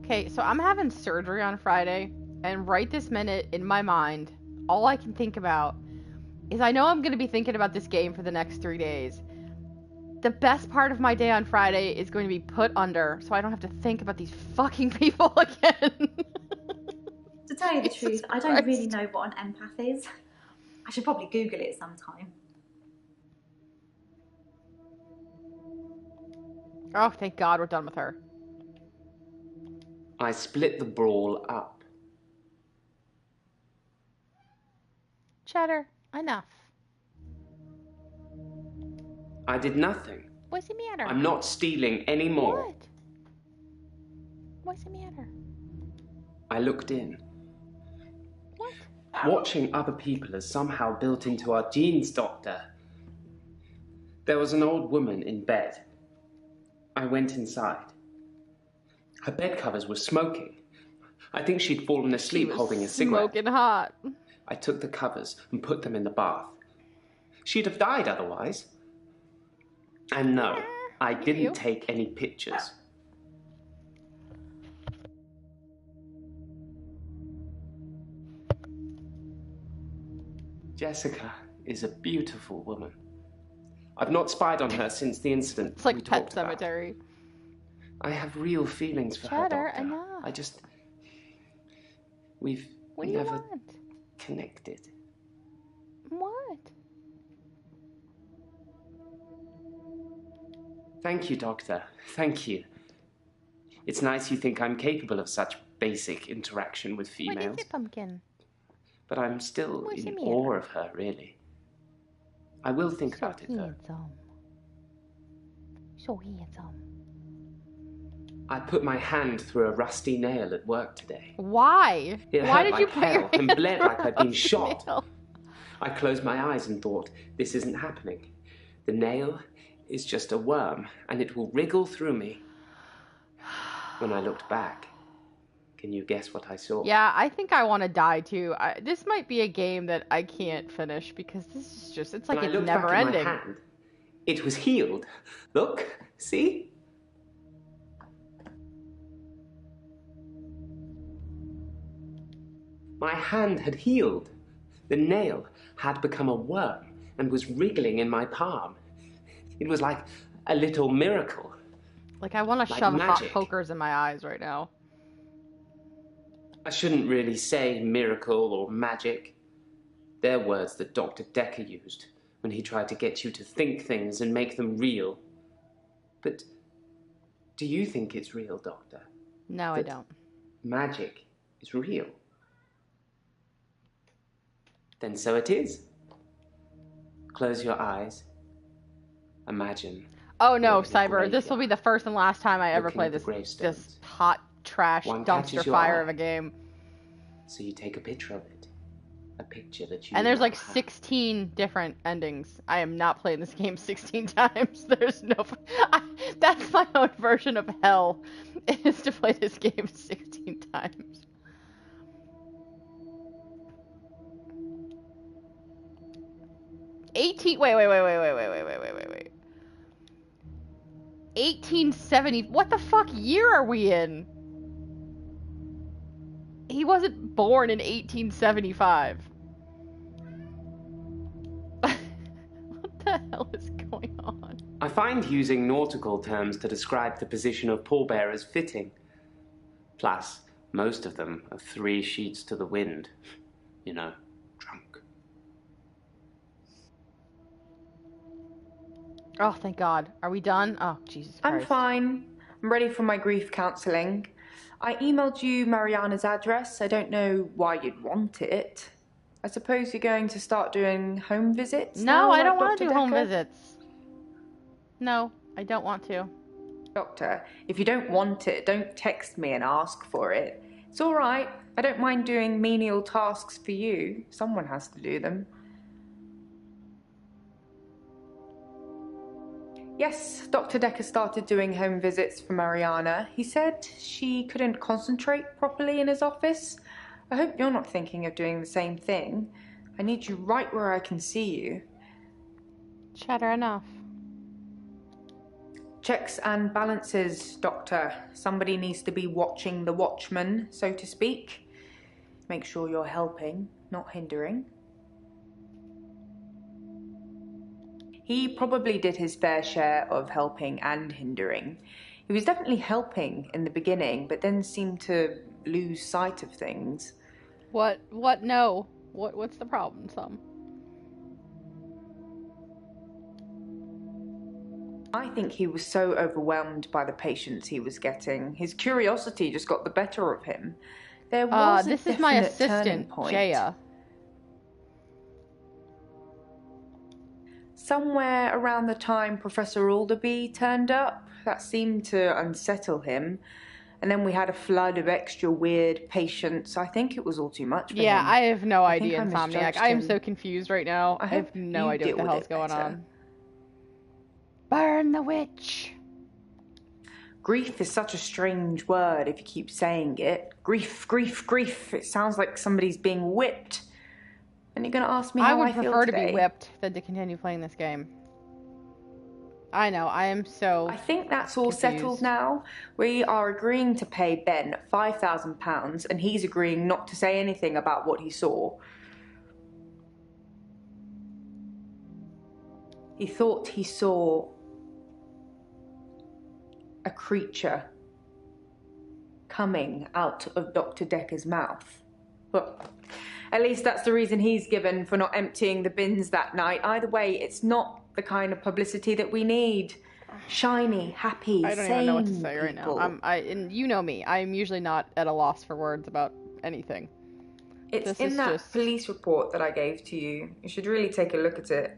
Okay, so I'm having surgery on Friday, and right this minute, in my mind, all I can think about is I know I'm going to be thinking about this game for the next 3 days. The best part of my day on Friday is going to be put under, so I don't have to think about these fucking people again. To tell you the truth, I don't really know what an empath is. I should probably Google it sometime. Oh, thank God we're done with her. I split the brawl up. Cheddar, enough. I did nothing. What's the matter? I'm not stealing any more. What? What's the matter? I looked in. What? Watching other people is somehow built into our genes, Doctor. There was an old woman in bed. I went inside. Her bed covers were smoking. I think she'd fallen asleep holding a cigarette. Smoking hot. I took the covers and put them in the bath. She'd have died otherwise. And no, I didn't take any pictures. Jessica is a beautiful woman. I've not spied on her since the incident. It's like Pet Cemetery. I have real feelings for her, Cheddar, Doctor. enough. I just... We've What do you never want? connected. What? Thank you, Doctor. Thank you. It's nice you think I'm capable of such basic interaction with females. What is it, pumpkin? But I'm still What's in the matter? awe of her, really. I will think about it, though. Handsome. So handsome. I put my hand through a rusty nail at work today. Why? It Why hurt did like you put your hell and hand bled through like a I'd been rusty shot. nail? I closed my eyes and thought, this isn't happening. The nail is just a worm, and it will wriggle through me. When I looked back, can you guess what I saw? Yeah, I think I want to die too. This might be a game that I can't finish because this is just, it's like When I it's looked never back at ending. my hand, it was healed. Look, see? My hand had healed. The nail had become a worm and was wriggling in my palm. It was like a little miracle. Like I want to Like shove hot magic. pokers in my eyes right now. I shouldn't really say miracle or magic. They're words that Dr. Dekker used when he tried to get you to think things and make them real. But do you think it's real, Doctor? No, I don't. Magic is real. Then so it is. Close your eyes. Imagine. Oh no, You're in a Cyber, this will be the first and last time I ever Looking play at the this gravestones. hot trash One dumpster catches your fire eye. of a game. So you take a picture of it. A picture that you And there's now like have. 16 different endings. I am not playing this game 16 times. There's no... that's my own version of hell, is to play this game 16 times. Wait. 1870. What the fuck year are we in? He wasn't born in 1875. What the hell is going on? I find using nautical terms to describe the position of pallbearers fitting. Plus, most of them are 3 sheets to the wind. You know, drunk. Oh, thank God. Are we done? Oh, Jesus Christ. I'm fine. I'm ready for my grief counselling. I emailed you Mariana's address. I don't know why you'd want it. I suppose you're going to start doing home visits? No, I don't want to do home visits. No, I don't want to. Doctor, if you don't want it, don't text me and ask for it. It's all right. I don't mind doing menial tasks for you. Someone has to do them. Yes, Dr. Dekker started doing home visits for Mariana. He said she couldn't concentrate properly in his office. I hope you're not thinking of doing the same thing. I need you right where I can see you. Chatter enough. Checks and balances, Doctor. Somebody needs to be watching the watchman, so to speak. Make sure you're helping, not hindering. He probably did his fair share of helping and hindering. He was definitely helping in the beginning, but then seemed to lose sight of things. What? No. What's the problem, Sam? I think he was so overwhelmed by the patients he was getting. His curiosity just got the better of him. There was a this is my definite turning assistant, point. Jaya. Somewhere around the time Professor Alderby turned up, that seemed to unsettle him. And then we had a flood of extra weird patients. I think it was all too much for him. I have no idea, think I Insomniac. misjudged I am him. so confused right now. I have no idea what the hell's going on. Burn the witch! Grief is such a strange word if you keep saying it. Grief, grief, grief. It sounds like somebody's being whipped. And you're going to ask me how I feel today? I would prefer to be whipped than to continue playing this game. I know, I am so I think that's all confused. settled now. We are agreeing to pay Ben £5,000 and he's agreeing not to say anything about what he saw. He thought he saw a creature coming out of Dr. Dekker's mouth. Well, at least that's the reason he's given for not emptying the bins that night. Either way, it's not the kind of publicity that we need. Shiny, happy, I don't even know what to say right now. And you know me. I'm usually not at a loss for words about anything. It's in that police report that I gave to you. You should really take a look at it.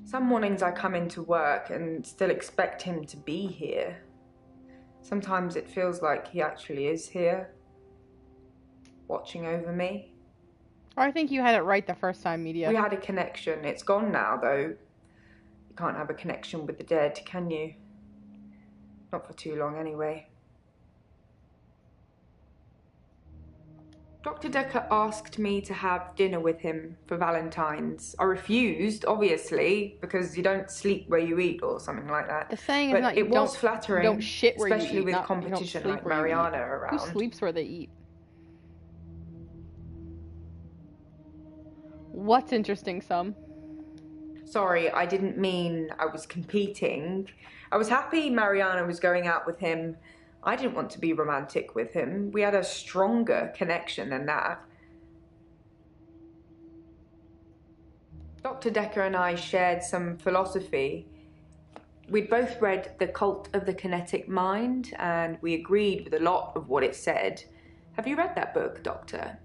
Some mornings I come into work and still expect him to be here. Sometimes it feels like he actually is here, watching over me. I think you had it right the first time, Media. We had a connection. It's gone now, though. You can't have a connection with the dead, can you? Not for too long, anyway. Dr. Dekker asked me to have dinner with him for Valentine's. I refused, obviously, because you don't sleep where you eat or something like that. The saying but is not it was flattering, you don't shit where especially you eat, with not, competition you don't sleep like where you Mariana eat. around. Who sleeps where they eat? What's interesting, Sam? Sorry, I didn't mean I was competing. I was happy Mariana was going out with him. I didn't want to be romantic with him. We had a stronger connection than that. Dr. Dekker and I shared some philosophy. We'd both read The Cult of the Kinetic Mind, and we agreed with a lot of what it said. Have you read that book, Doctor?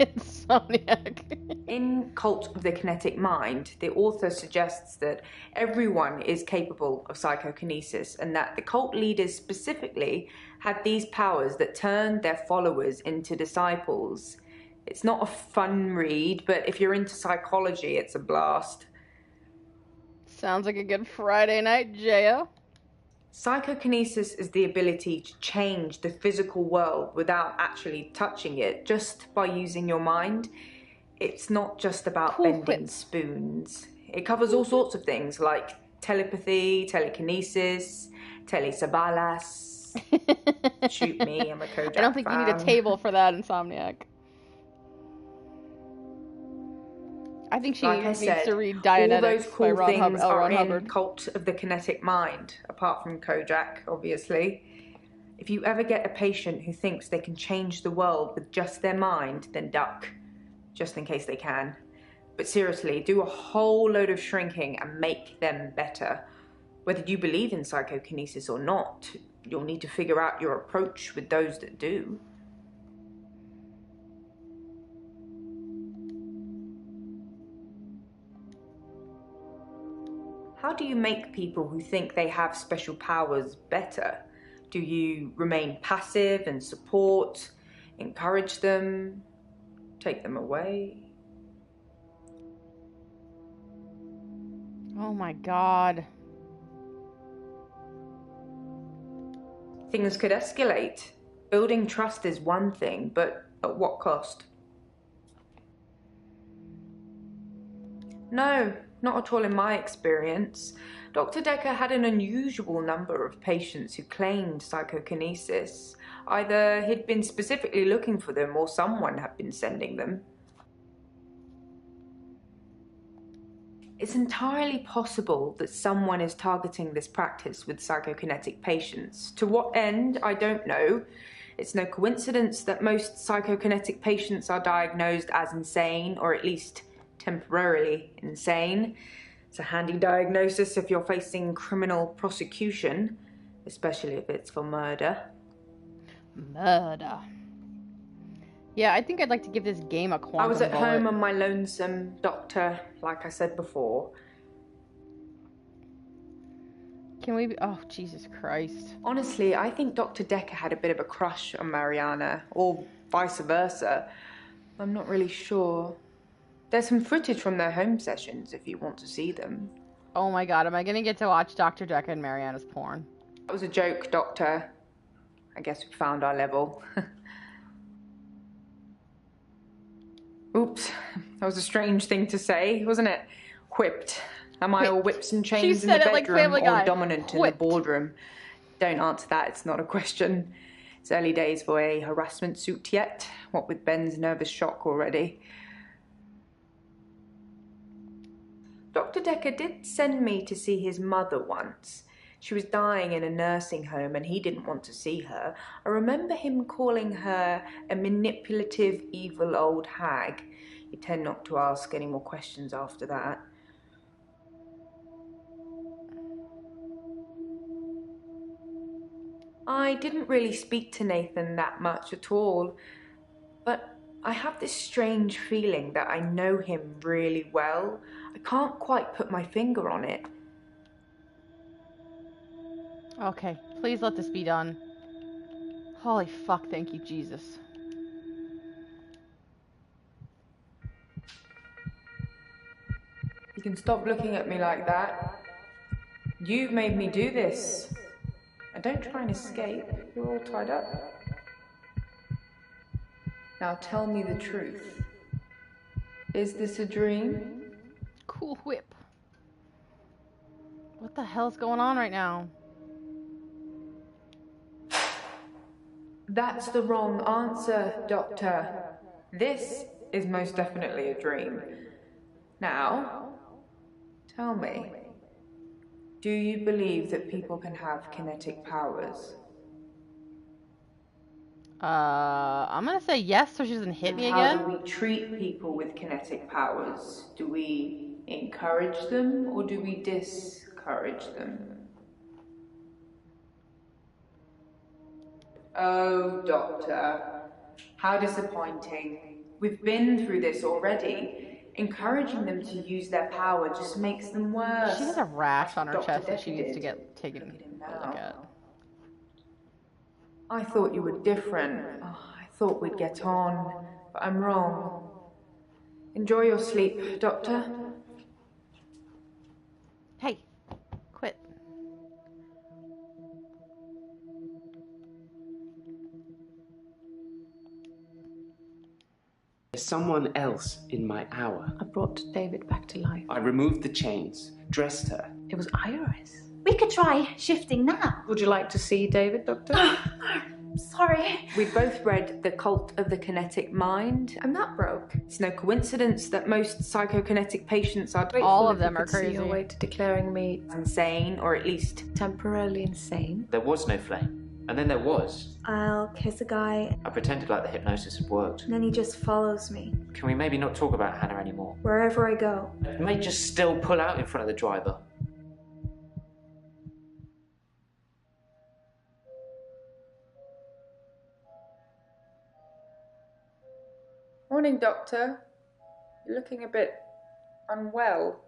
Insomniac. In Cult of the Kinetic Mind, the author suggests that everyone is capable of psychokinesis and that the cult leaders specifically had these powers that turned their followers into disciples. It's not a fun read, but if you're into psychology, it's a blast. Sounds like a good Friday night, Jaya. Psychokinesis is the ability to change the physical world without actually touching it, just by using your mind. It's not just about bending spoons. It covers all sorts of things like telepathy, telekinesis, telesabalas. Shoot me, I'm a Kojak I don't think you need a table for that, Insomniac. I think she needs to read Dianetics all those by cool Ron things are in Hubbard. Cult of the Kinetic Mind, apart from Kojak, obviously. If you ever get a patient who thinks they can change the world with just their mind, then duck, just in case they can. But seriously, do a whole load of shrinking and make them better. Whether you believe in psychokinesis or not, you'll need to figure out your approach with those that do. How do you make people who think they have special powers better? Do you remain passive and support, encourage them, take them away? Oh my god. Things could escalate. Building trust is one thing, but at what cost? No, not at all in my experience. Dr. Dekker had an unusual number of patients who claimed psychokinesis. Either he'd been specifically looking for them or someone had been sending them. It's entirely possible that someone is targeting this practice with psychokinetic patients. To what end, I don't know. It's no coincidence that most psychokinetic patients are diagnosed as insane, or at least temporarily insane. It's a handy diagnosis if you're facing criminal prosecution, especially if it's for murder. Murder. Yeah, I think I'd like to give this game a quantum I was at bullet. home on my lonesome, Doctor, like I said before. Can we be... Oh, Jesus Christ. Honestly, I think Dr. Dekker had a bit of a crush on Mariana, or vice versa. I'm not really sure. There's some footage from their home sessions if you want to see them. Oh my god, am I gonna get to watch Dr. Dekker and Mariana's porn? That was a joke, Doctor. I guess we found our level. Oops, that was a strange thing to say, wasn't it? Whipped. Am I all whips and chains in the bedroom or dominant in the boardroom? Don't answer that, it's not a question. It's early days for a harassment suit yet, what with Ben's nervous shock already. Dr. Dekker did send me to see his mother once. She was dying in a nursing home and he didn't want to see her. I remember him calling her a manipulative, evil old hag. You tend not to ask any more questions after that. I didn't really speak to Nathan that much at all, but I have this strange feeling that I know him really well. I can't quite put my finger on it. Okay, please let this be done. Holy fuck, thank you, Jesus. You can stop looking at me like that. You've made me do this. And don't try and escape. You're all tied up. Now tell me the truth. Is this a dream? Cool whip. What the hell's going on right now? That's the wrong answer, Doctor. This is most definitely a dream. Now, tell me, do you believe that people can have kinetic powers? I'm gonna say yes so she doesn't hit me again. How do we treat people with kinetic powers? Do we encourage them or do we discourage them? Oh, Doctor, how disappointing. We've been through this already. Encouraging them to use their power just makes them worse. She has a rash on her Dr. chest that she Dekker needs to did. get taken a look at. I thought you were different. Oh, I thought we'd get on, but I'm wrong. Enjoy your sleep, Doctor. Hey, quit. There's someone else in my hour. I brought David back to life. I removed the chains, dressed her. It was Iris. We could try shifting now. Would you like to see David, Doctor? Sorry. We both read The Cult of the Kinetic Mind. I'm not broke. It's no coincidence that most psychokinetic patients are All of them are See crazy. your way to declaring me insane, or at least temporarily insane. There was no flame. And then there was. I'll kiss a guy, I pretended like the hypnosis had worked. and then he just follows me Can we maybe not talk about Hannah anymore? wherever I go. You may just still pull out in front of the driver. Morning, Doctor. You're looking a bit unwell.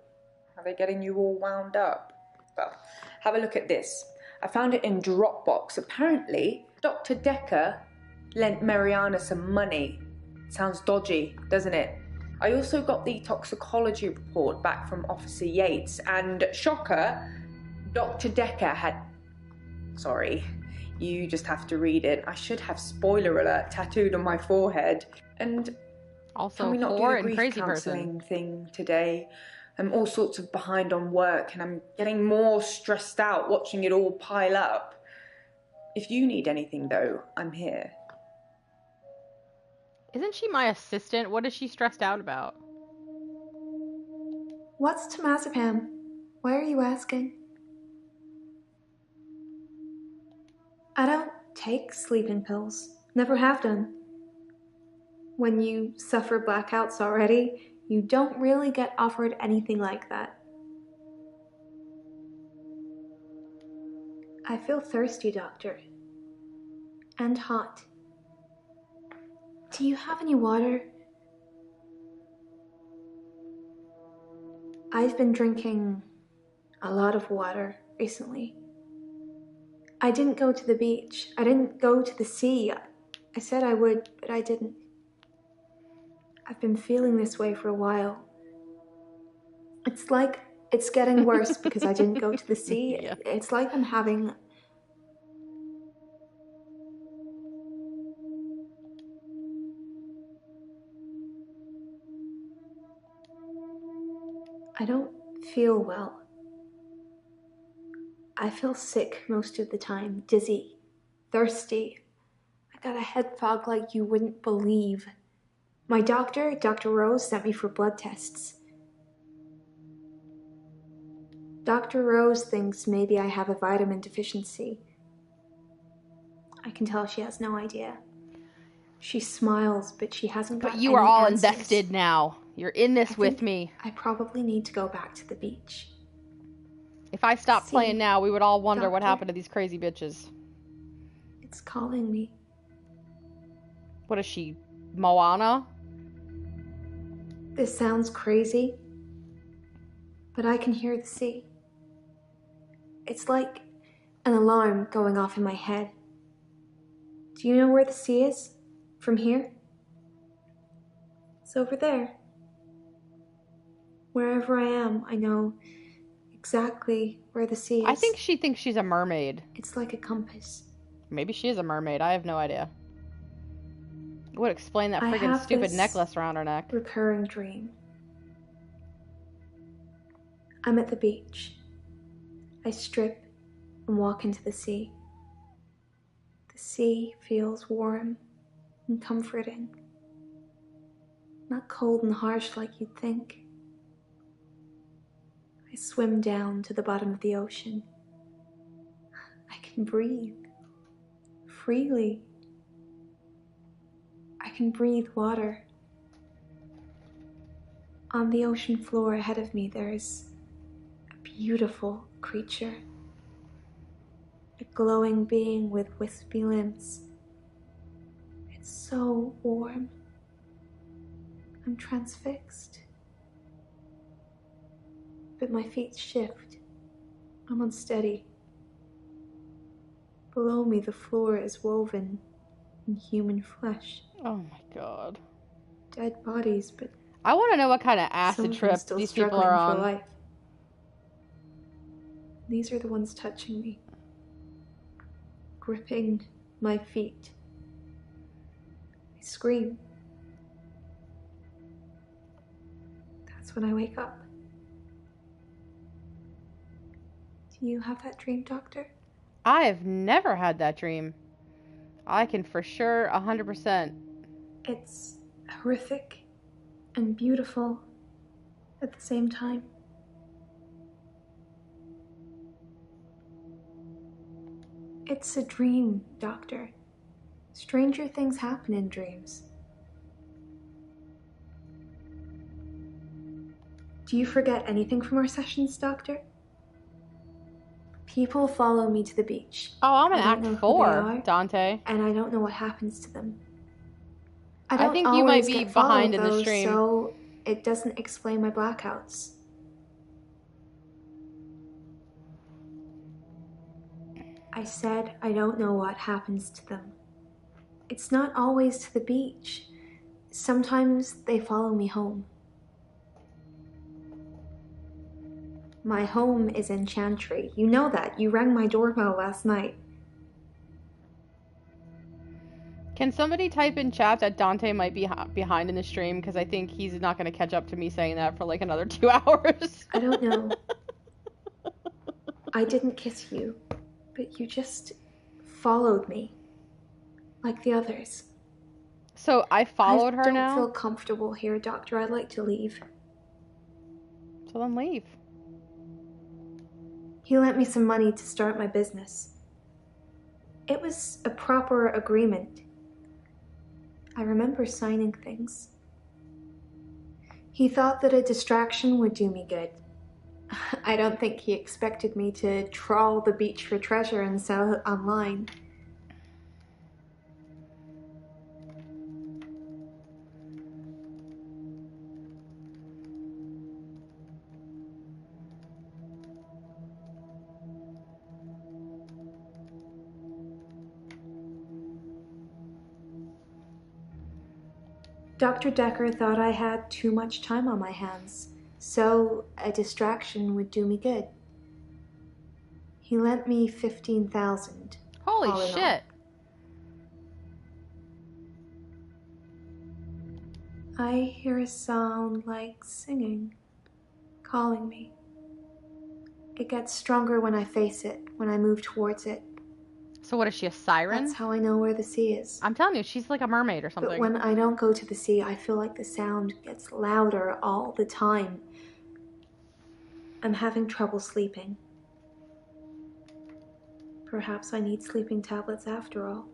Are they getting you all wound up? Well, have a look at this. I found it in Dropbox. Apparently, Dr. Dekker lent Mariana some money. Sounds dodgy, doesn't it? I also got the toxicology report back from Officer Yates, and shocker, Dr. Dekker had... Sorry, you just have to read it. I should have spoiler alert tattooed on my forehead. And Also, can we not do poor the and grief crazy counselling person. thing today? I'm all sorts of behind on work, and I'm getting more stressed out watching it all pile up. If you need anything, though, I'm here. Isn't she my assistant? What is she stressed out about? What's temazepam? Why are you asking? I don't take sleeping pills. Never have done. When you suffer blackouts already, you don't really get offered anything like that. I feel thirsty, Doctor. And hot. Do you have any water? I've been drinking a lot of water recently. I didn't go to the beach. I didn't go to the sea. I said I would, but I didn't. I've been feeling this way for a while. It's like it's getting worse because I didn't go to the sea. Yeah. It's like I'm having... I don't feel well. I feel sick most of the time, dizzy, thirsty. I got a head fog like you wouldn't believe. My doctor, Dr. Rose, sent me for blood tests. Dr. Rose thinks maybe I have a vitamin deficiency. I can tell she has no idea. She smiles, but she hasn't got But you any are all answers. invested now. You're in this with think me. I probably need to go back to the beach. If I stopped See, playing now, we would all wonder what Doctor? happened to these crazy bitches. It's calling me. What is she, Moana? This sounds crazy, but I can hear the sea. It's like an alarm going off in my head. Do you know where the sea is? From here? It's over there. Wherever I am, I know exactly where the sea is. I think she thinks she's a mermaid. It's like a compass. Maybe she is a mermaid. I have no idea. It would explain that I friggin' have stupid this necklace around her neck. recurring dream. I'm at the beach. I strip and walk into the sea. The sea feels warm and comforting. Not cold and harsh like you'd think. I swim down to the bottom of the ocean. I can breathe freely. I can breathe water. On the ocean floor ahead of me, there is a beautiful creature. A glowing being with wispy limbs. It's so warm. I'm transfixed. But my feet shift. I'm unsteady. Below me, the floor is woven in human flesh. Oh my god. Dead bodies, but I want to know what kind of acid trip still these people are on. For life. These are the ones touching me, gripping my feet. I scream. That's when I wake up. Do you have that dream, Doctor? I have never had that dream. I can for sure 100%. It's horrific and beautiful at the same time. It's a dream, Doctor. Stranger things happen in dreams. Do you forget anything from our sessions, Doctor? People follow me to the beach. Oh, I'm in Act 4, Dante. And I don't know what happens to them. I think you might be behind in the stream. So it doesn't explain my blackouts. I said I don't know what happens to them. It's not always to the beach. Sometimes they follow me home. My home is in Chantry. You know that. You rang my doorbell last night. Can somebody type in chat that Dante might be behind in the stream? Because I think he's not going to catch up to me saying that for like another 2 hours. I don't know. I didn't kiss you, but you just followed me. Like the others. So I followed her now? I don't feel comfortable here, Doctor. I'd like to leave. So then leave. He lent me some money to start my business. It was a proper agreement. I remember signing things. He thought that a distraction would do me good. I don't think he expected me to trawl the beach for treasure and sell it online. Dr. Dekker thought I had too much time on my hands, so a distraction would do me good. He lent me $15,000. Holy shit! I hear a sound like singing, calling me. It gets stronger when I face it, when I move towards it. So what, is she a siren? That's how I know where the sea is. I'm telling you, she's like a mermaid or something. But when I don't go to the sea, I feel like the sound gets louder all the time. I'm having trouble sleeping. Perhaps I need sleeping tablets after all.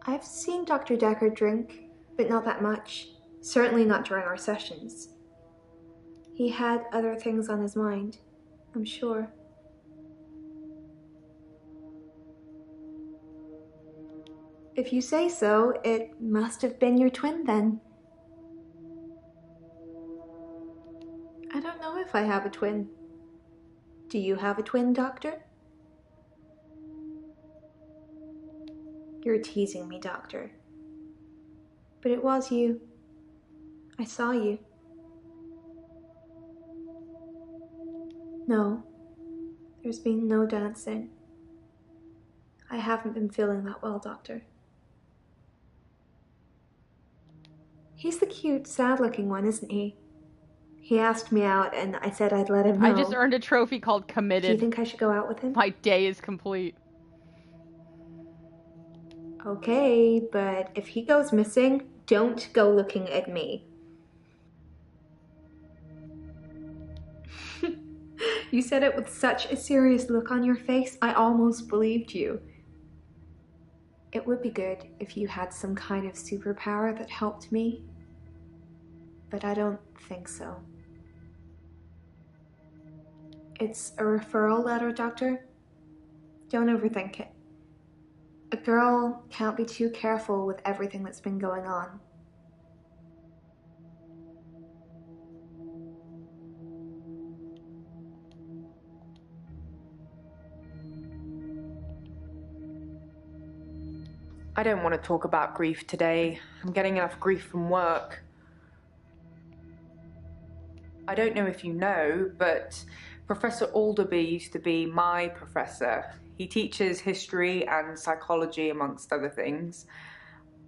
I've seen Dr. Dekker drink, but not that much. Certainly not during our sessions. He had other things on his mind, I'm sure. If you say so, it must have been your twin then. I don't know if I have a twin. Do you have a twin, Doctor? You're teasing me, Doctor. But it was you. I saw you. No, there's been no dancing. I haven't been feeling that well, Doctor. He's the cute, sad-looking one, isn't he? He asked me out, and I said I'd let him know. I just earned a trophy called Committed. Do you think I should go out with him? My day is complete. Okay, but if he goes missing, don't go looking at me. You said it with such a serious look on your face, I almost believed you. It would be good if you had some kind of superpower that helped me, but I don't think so. It's a referral letter, Doctor. Don't overthink it. A girl can't be too careful with everything that's been going on. I don't want to talk about grief today. I'm getting enough grief from work. I don't know if you know, but Professor Alderby used to be my professor. He teaches history and psychology, amongst other things.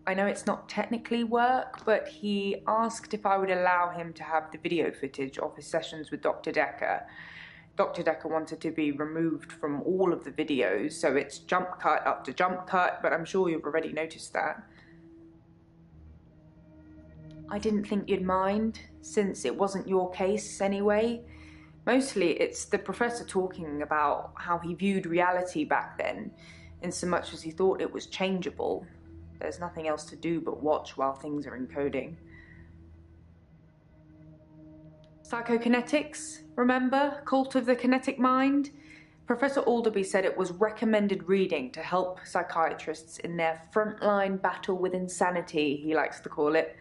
I know it's not technically work, but he asked if I would allow him to have the video footage of his sessions with Dr. Dekker. Dr. Dekker wanted to be removed from all of the videos, so it's jump cut up to jump cut, but I'm sure you've already noticed that. I didn't think you'd mind, since it wasn't your case anyway. Mostly it's the professor talking about how he viewed reality back then, in so much as he thought it was changeable. There's nothing else to do but watch while things are encoding. Psychokinetics, remember? Cult of the Kinetic Mind? Professor Alderby said it was recommended reading to help psychiatrists in their frontline battle with insanity, he likes to call it.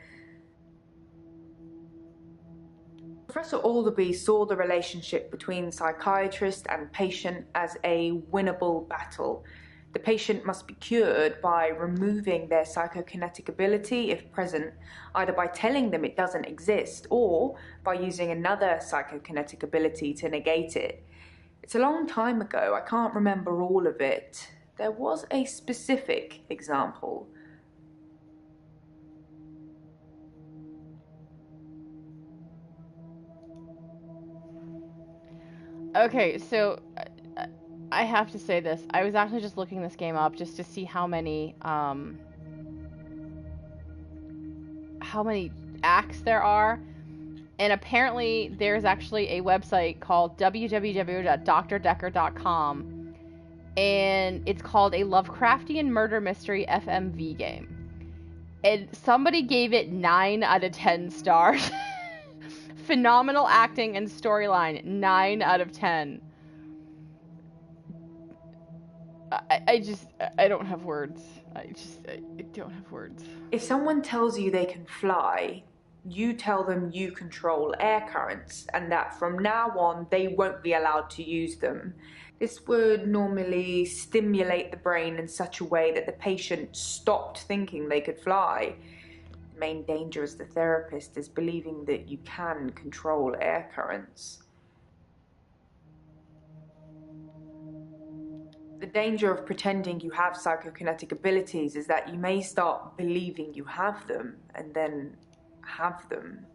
Professor Alderby saw the relationship between psychiatrist and patient as a winnable battle. The patient must be cured by removing their psychokinetic ability, if present, either by telling them it doesn't exist or by using another psychokinetic ability to negate it. It's a long time ago, I can't remember all of it. There was a specific example. Okay, so I have to say this. I was actually just looking this game up just to see how many acts there are. And apparently there's actually a website called www.drdekker.com, and it's called a Lovecraftian murder mystery FMV game. And somebody gave it 9 out of 10 stars. Phenomenal acting and storyline, 9 out of 10. I don't have words. I don't have words. If someone tells you they can fly, you tell them you control air currents and that from now on they won't be allowed to use them. This would normally stimulate the brain in such a way that the patient stopped thinking they could fly. The main danger as the therapist is believing that you can control air currents. The danger of pretending you have psychokinetic abilities is that you may start believing you have them and then have them.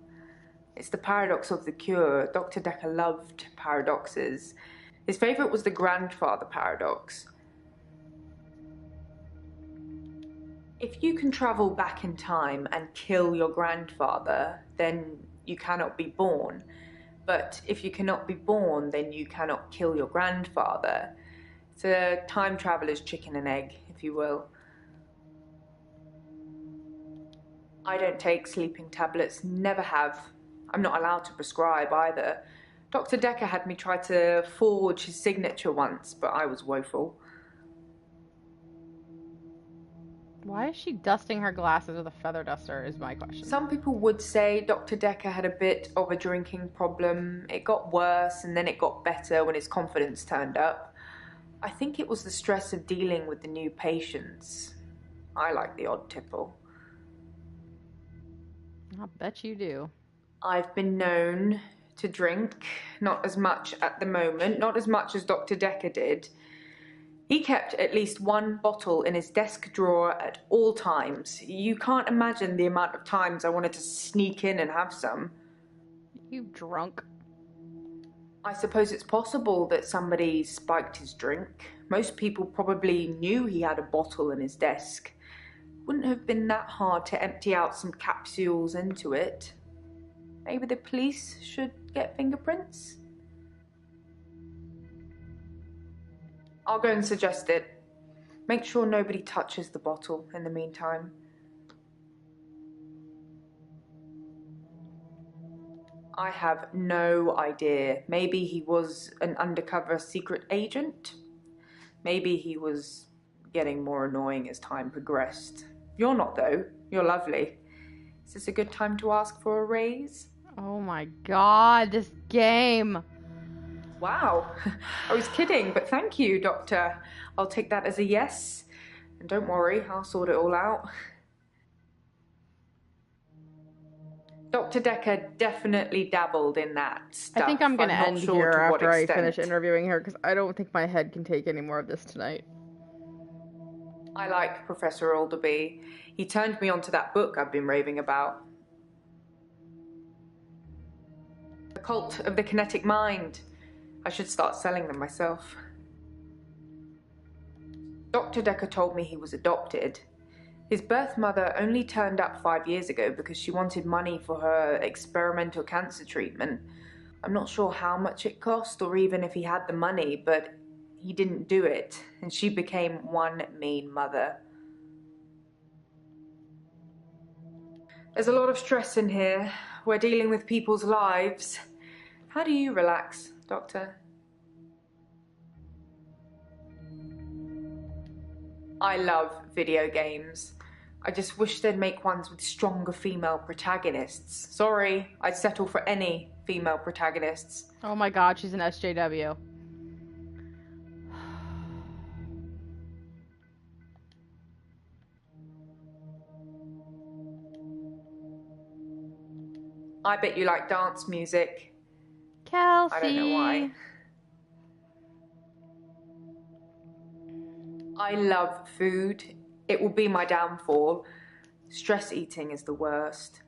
It's the paradox of the cure. Dr. Dekker loved paradoxes. His favourite was the grandfather paradox. If you can travel back in time and kill your grandfather, then you cannot be born. But if you cannot be born, then you cannot kill your grandfather. It's a time traveler's chicken and egg, if you will. I don't take sleeping tablets, never have. I'm not allowed to prescribe either. Dr. Dekker had me try to forge his signature once, but I was woeful. Why is she dusting her glasses with a feather duster is my question. Some people would say Dr. Dekker had a bit of a drinking problem. It got worse and then it got better when his confidence turned up. I think it was the stress of dealing with the new patients. I like the odd tipple. I'll bet you do. I've been known to drink, not as much at the moment, not as much as Dr. Dekker did. He kept at least 1 bottle in his desk drawer at all times. You can't imagine the amount of times I wanted to sneak in and have some. You drunk. I suppose it's possible that somebody spiked his drink. Most people probably knew he had a bottle in his desk. Wouldn't have been that hard to empty out some capsules into it. Maybe the police should get fingerprints? I'll go and suggest it. Make sure nobody touches the bottle in the meantime. I have no idea. Maybe he was an undercover secret agent. Maybe he was getting more annoying as time progressed. You're not, though. You're lovely. Is this a good time to ask for a raise? Oh my god, this game. Wow. I was kidding, but thank you, Doctor. I'll take that as a yes. And don't worry, I'll sort it all out. Dr. Dekker definitely dabbled in that stuff. I think I'm going to end sure here to what after I extent. finish interviewing her, because I don't think my head can take any more of this tonight. I like Professor Alderby. He turned me onto that book I've been raving about. The Cult of the Kinetic Mind. I should start selling them myself. Dr. Dekker told me he was adopted. His birth mother only turned up 5 years ago because she wanted money for her experimental cancer treatment. I'm not sure how much it cost or even if he had the money, but he didn't do it, and she became one mean mother. There's a lot of stress in here. We're dealing with people's lives. How do you relax, Doctor? I love video games. I just wish they'd make ones with stronger female protagonists. Sorry, I'd settle for any female protagonists. Oh my god, she's an SJW. I bet you like dance music. Kelsey. I don't know why. I love food. It will be my downfall. Stress eating is the worst.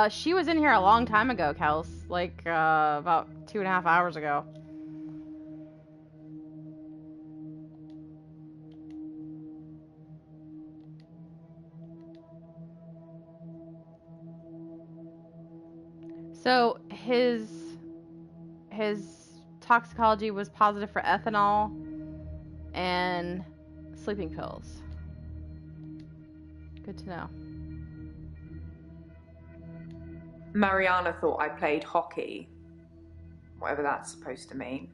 She was in here a long time ago, Kels. Like, about 2.5 hours ago. So, his toxicology was positive for ethanol and sleeping pills. Good to know. Mariana thought I played hockey. Whatever that's supposed to mean.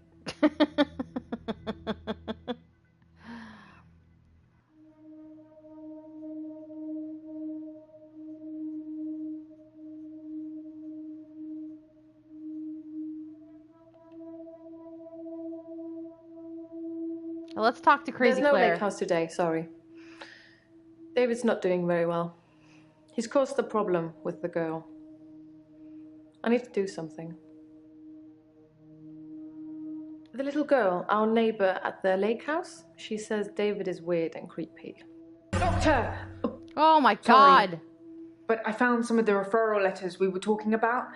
Well, let's talk to Crazy There's no Claire. lake house today, sorry. David's not doing very well. He's caused a problem with the girl. I need to do something. The little girl, our neighbor at the lake house, she says David is weird and creepy. Doctor! Oh my Sorry, god! but I found some of the referral letters we were talking about.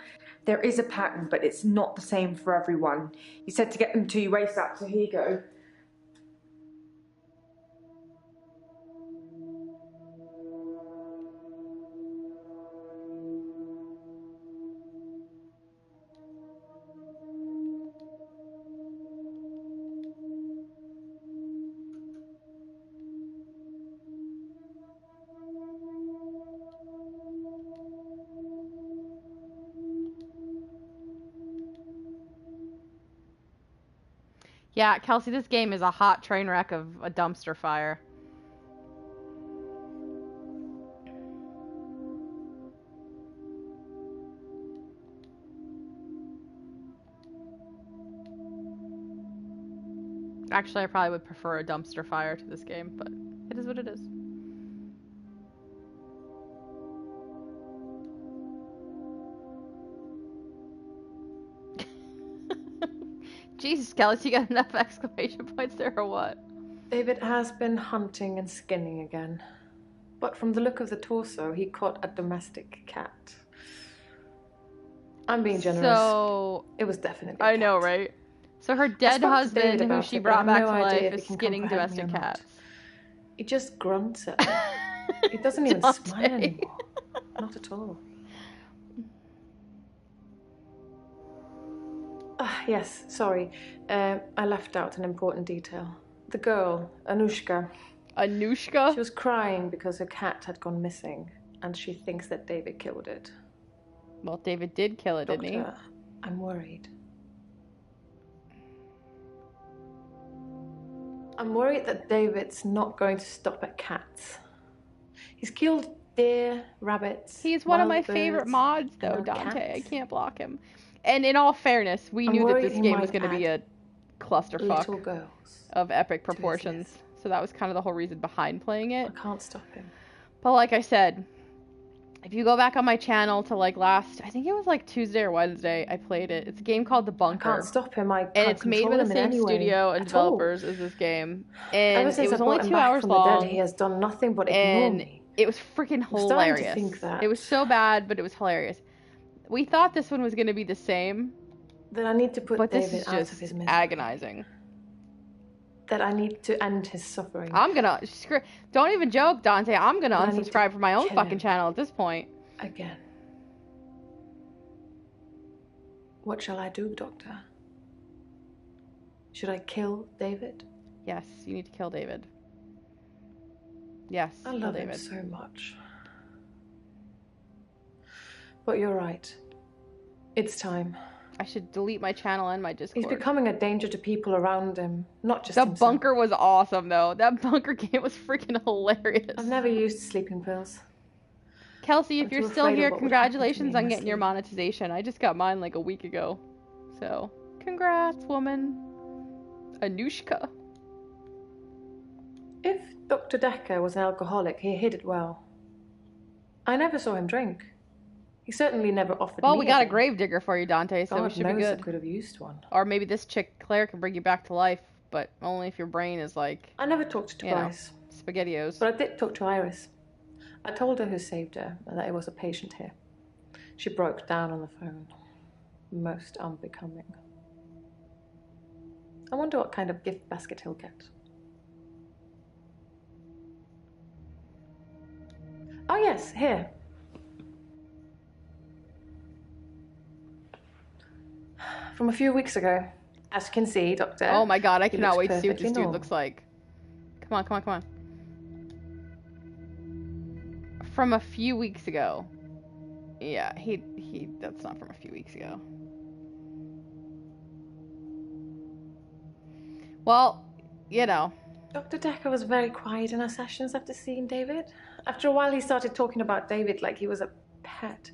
There is a pattern, but it's not the same for everyone. He said to get them to you ASAP, so here you go. Yeah, Kelsey, this game is a hot train wreck of a dumpster fire. Actually, I probably would prefer a dumpster fire to this game, but it is what it is. Jesus, Kelly, you got enough exclamation points there or what? David has been hunting and skinning again. But from the look of the torso, he caught a domestic cat. I'm being generous. So... It was definitely a I cat. know, right? So her dead spoke to husband, David who about she it, but brought I have back no to idea life, if is he can skinning comprehend me domestic or not. cats. He just grunts at me. He doesn't even smile anymore. Not at all. Yes, sorry. I left out an important detail. The girl, Anushka. Anushka? She was crying because her cat had gone missing, and she thinks that David killed it. Well, David did kill it, didn't he? Doctor, I'm worried. I'm worried that David's not going to stop at cats. He's killed deer, rabbits. He's one of my wild favorite birds, mods, though, and now Dante. I cats. can't block him. And in all fairness, we I'm knew that worried this he game was might going to be a add clusterfuck little girls of epic to his proportions. So that was kind of the whole reason behind playing it. I can't stop him. But like I said, if you go back on my channel to like last, I think it was like Tuesday or Wednesday, I played it. It's a game called The Bunker. I can't stop him. I can't And it's made control with the him in same any way studio and at all. developers as this game. Ever And since it was I only brought him 2 back hours from the long. dead, he has done nothing but ignore And me. it was freaking I'm starting to hilarious. think that. It was so bad, but it was hilarious. We thought this one was going to be the same. That I need to put But David this is out just of his misery. agonizing. That I need to end his suffering. I'm gonna don't even joke, Dante. I'm gonna But I need to unsubscribe from my own kill fucking him. channel at this point. Again. What shall I do, Doctor? Should I kill David? Yes, you need to kill David. Yes, I kill love him David. so much. But you're right. It's time. I should delete my channel and my Discord. He's becoming a danger to people around him, not just The himself. bunker was awesome, though. That bunker game was freaking hilarious. I've never used sleeping pills. Kelsey, if I'm you're too still afraid of here, what would happen to congratulations me in on my getting your sleep. monetization. I just got mine like a week ago. So, congrats, woman. Anushka. If Dr. Dekker was an alcoholic, he hid it well. I never saw him drink. He certainly never offered Well, me we got a any. gravedigger for you, Dante, so we God should be knows I good. could have used one. Or maybe this chick, Claire, can bring you back to life, but only if your brain is like, I never talked to you know, Bryce, SpaghettiOs. but I did talk to Iris. I told her who saved her and that it was a patient here. She broke down on the phone. Most unbecoming. I wonder what kind of gift basket he'll get. Oh yes, here. From a few weeks ago. As you can see, Doctor. Oh my god, I he cannot looks wait to see what this perfectly dude normal. looks like. Come on, come on, come on. From a few weeks ago. Yeah, that's not from a few weeks ago. Well, you know. Dr. Dekker was very quiet in our sessions after seeing David. After a while, he started talking about David like he was a pet,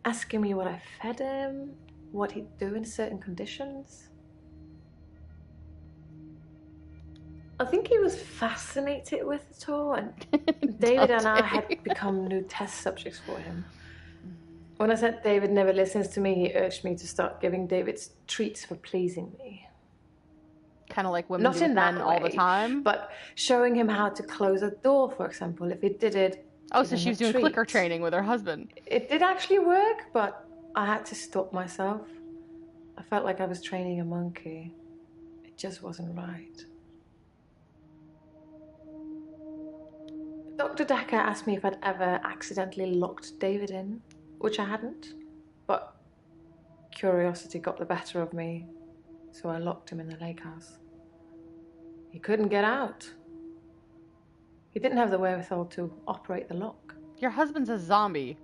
asking me what I fed him, what he'd do in certain conditions. I think he was fascinated with it all, and David and I had become new test subjects for him. When I said David never listens to me, he urged me to start giving David treats for pleasing me. Kind of like women Not do with in that men all the way, time. but showing him how to close a door, for example, if he did it. Oh, give so him she a was doing treat. clicker training with her husband. It did actually work, but I had to stop myself. I felt like I was training a monkey. It just wasn't right. Dr. Dekker asked me if I'd ever accidentally locked David in, which I hadn't, but curiosity got the better of me, so I locked him in the lake house. He couldn't get out. He didn't have the wherewithal to operate the lock. Your husband's a zombie.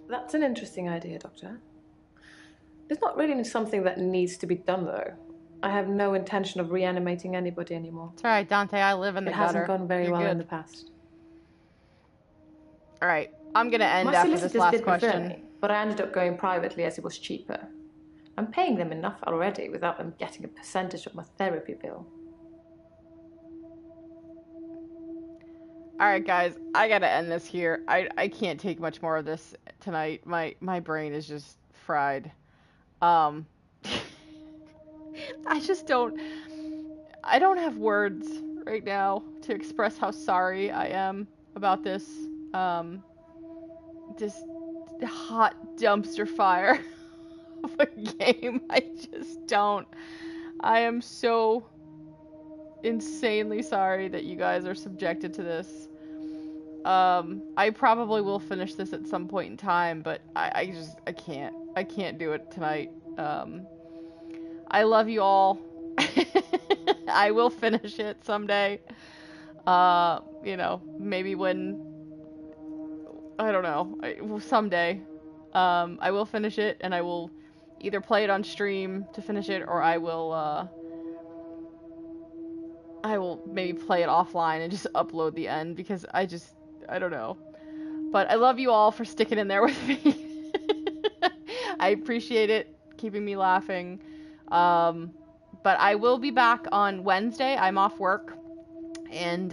That's an interesting idea, Doctor. It's not really something that needs to be done, though. I have no intention of reanimating anybody anymore. It's alright, Dante, I live in the It gutter. hasn't gone very You're well in good. the past. Alright, I'm gonna end My after this solicitors last did prefer question. me, but I ended up going privately as it was cheaper. I'm paying them enough already without them getting a percentage of my therapy bill. Alright guys, I gotta end this here. I can't take much more of this tonight. My brain is just fried. I don't have words right now to express how sorry I am about this this hot dumpster fire of a game. I just don't. I am so insanely sorry that you guys are subjected to this. I probably will finish this at some point in time, but I can't do it tonight. I love you all. I will finish it someday. You know, maybe when, I don't know, someday. I will finish it, and I will either play it on stream to finish it, or I will maybe play it offline and just upload the end, because I don't know. But I love you all for sticking in there with me. I appreciate it, keeping me laughing. But I will be back on Wednesday. I'm off work, and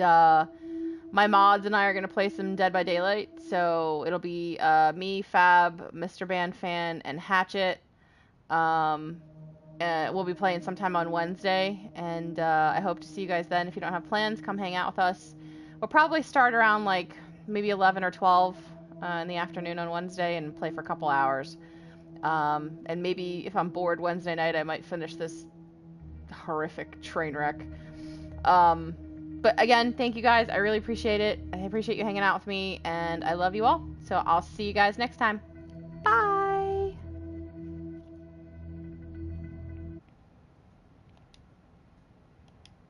my mods and I are going to play some Dead by Daylight. So it'll be me, Fab, Mr. Band Fan, and Hatchet. We'll be playing sometime on Wednesday, and I hope to see you guys then. If you don't have plans, come hang out with us. We'll probably start around like maybe 11 or 12 in the afternoon on Wednesday and play for a couple hours. And maybe if I'm bored Wednesday night, I might finish this horrific train wreck. But again, thank you guys. I really appreciate it. I appreciate you hanging out with me, and I love you all. So I'll see you guys next time. Bye!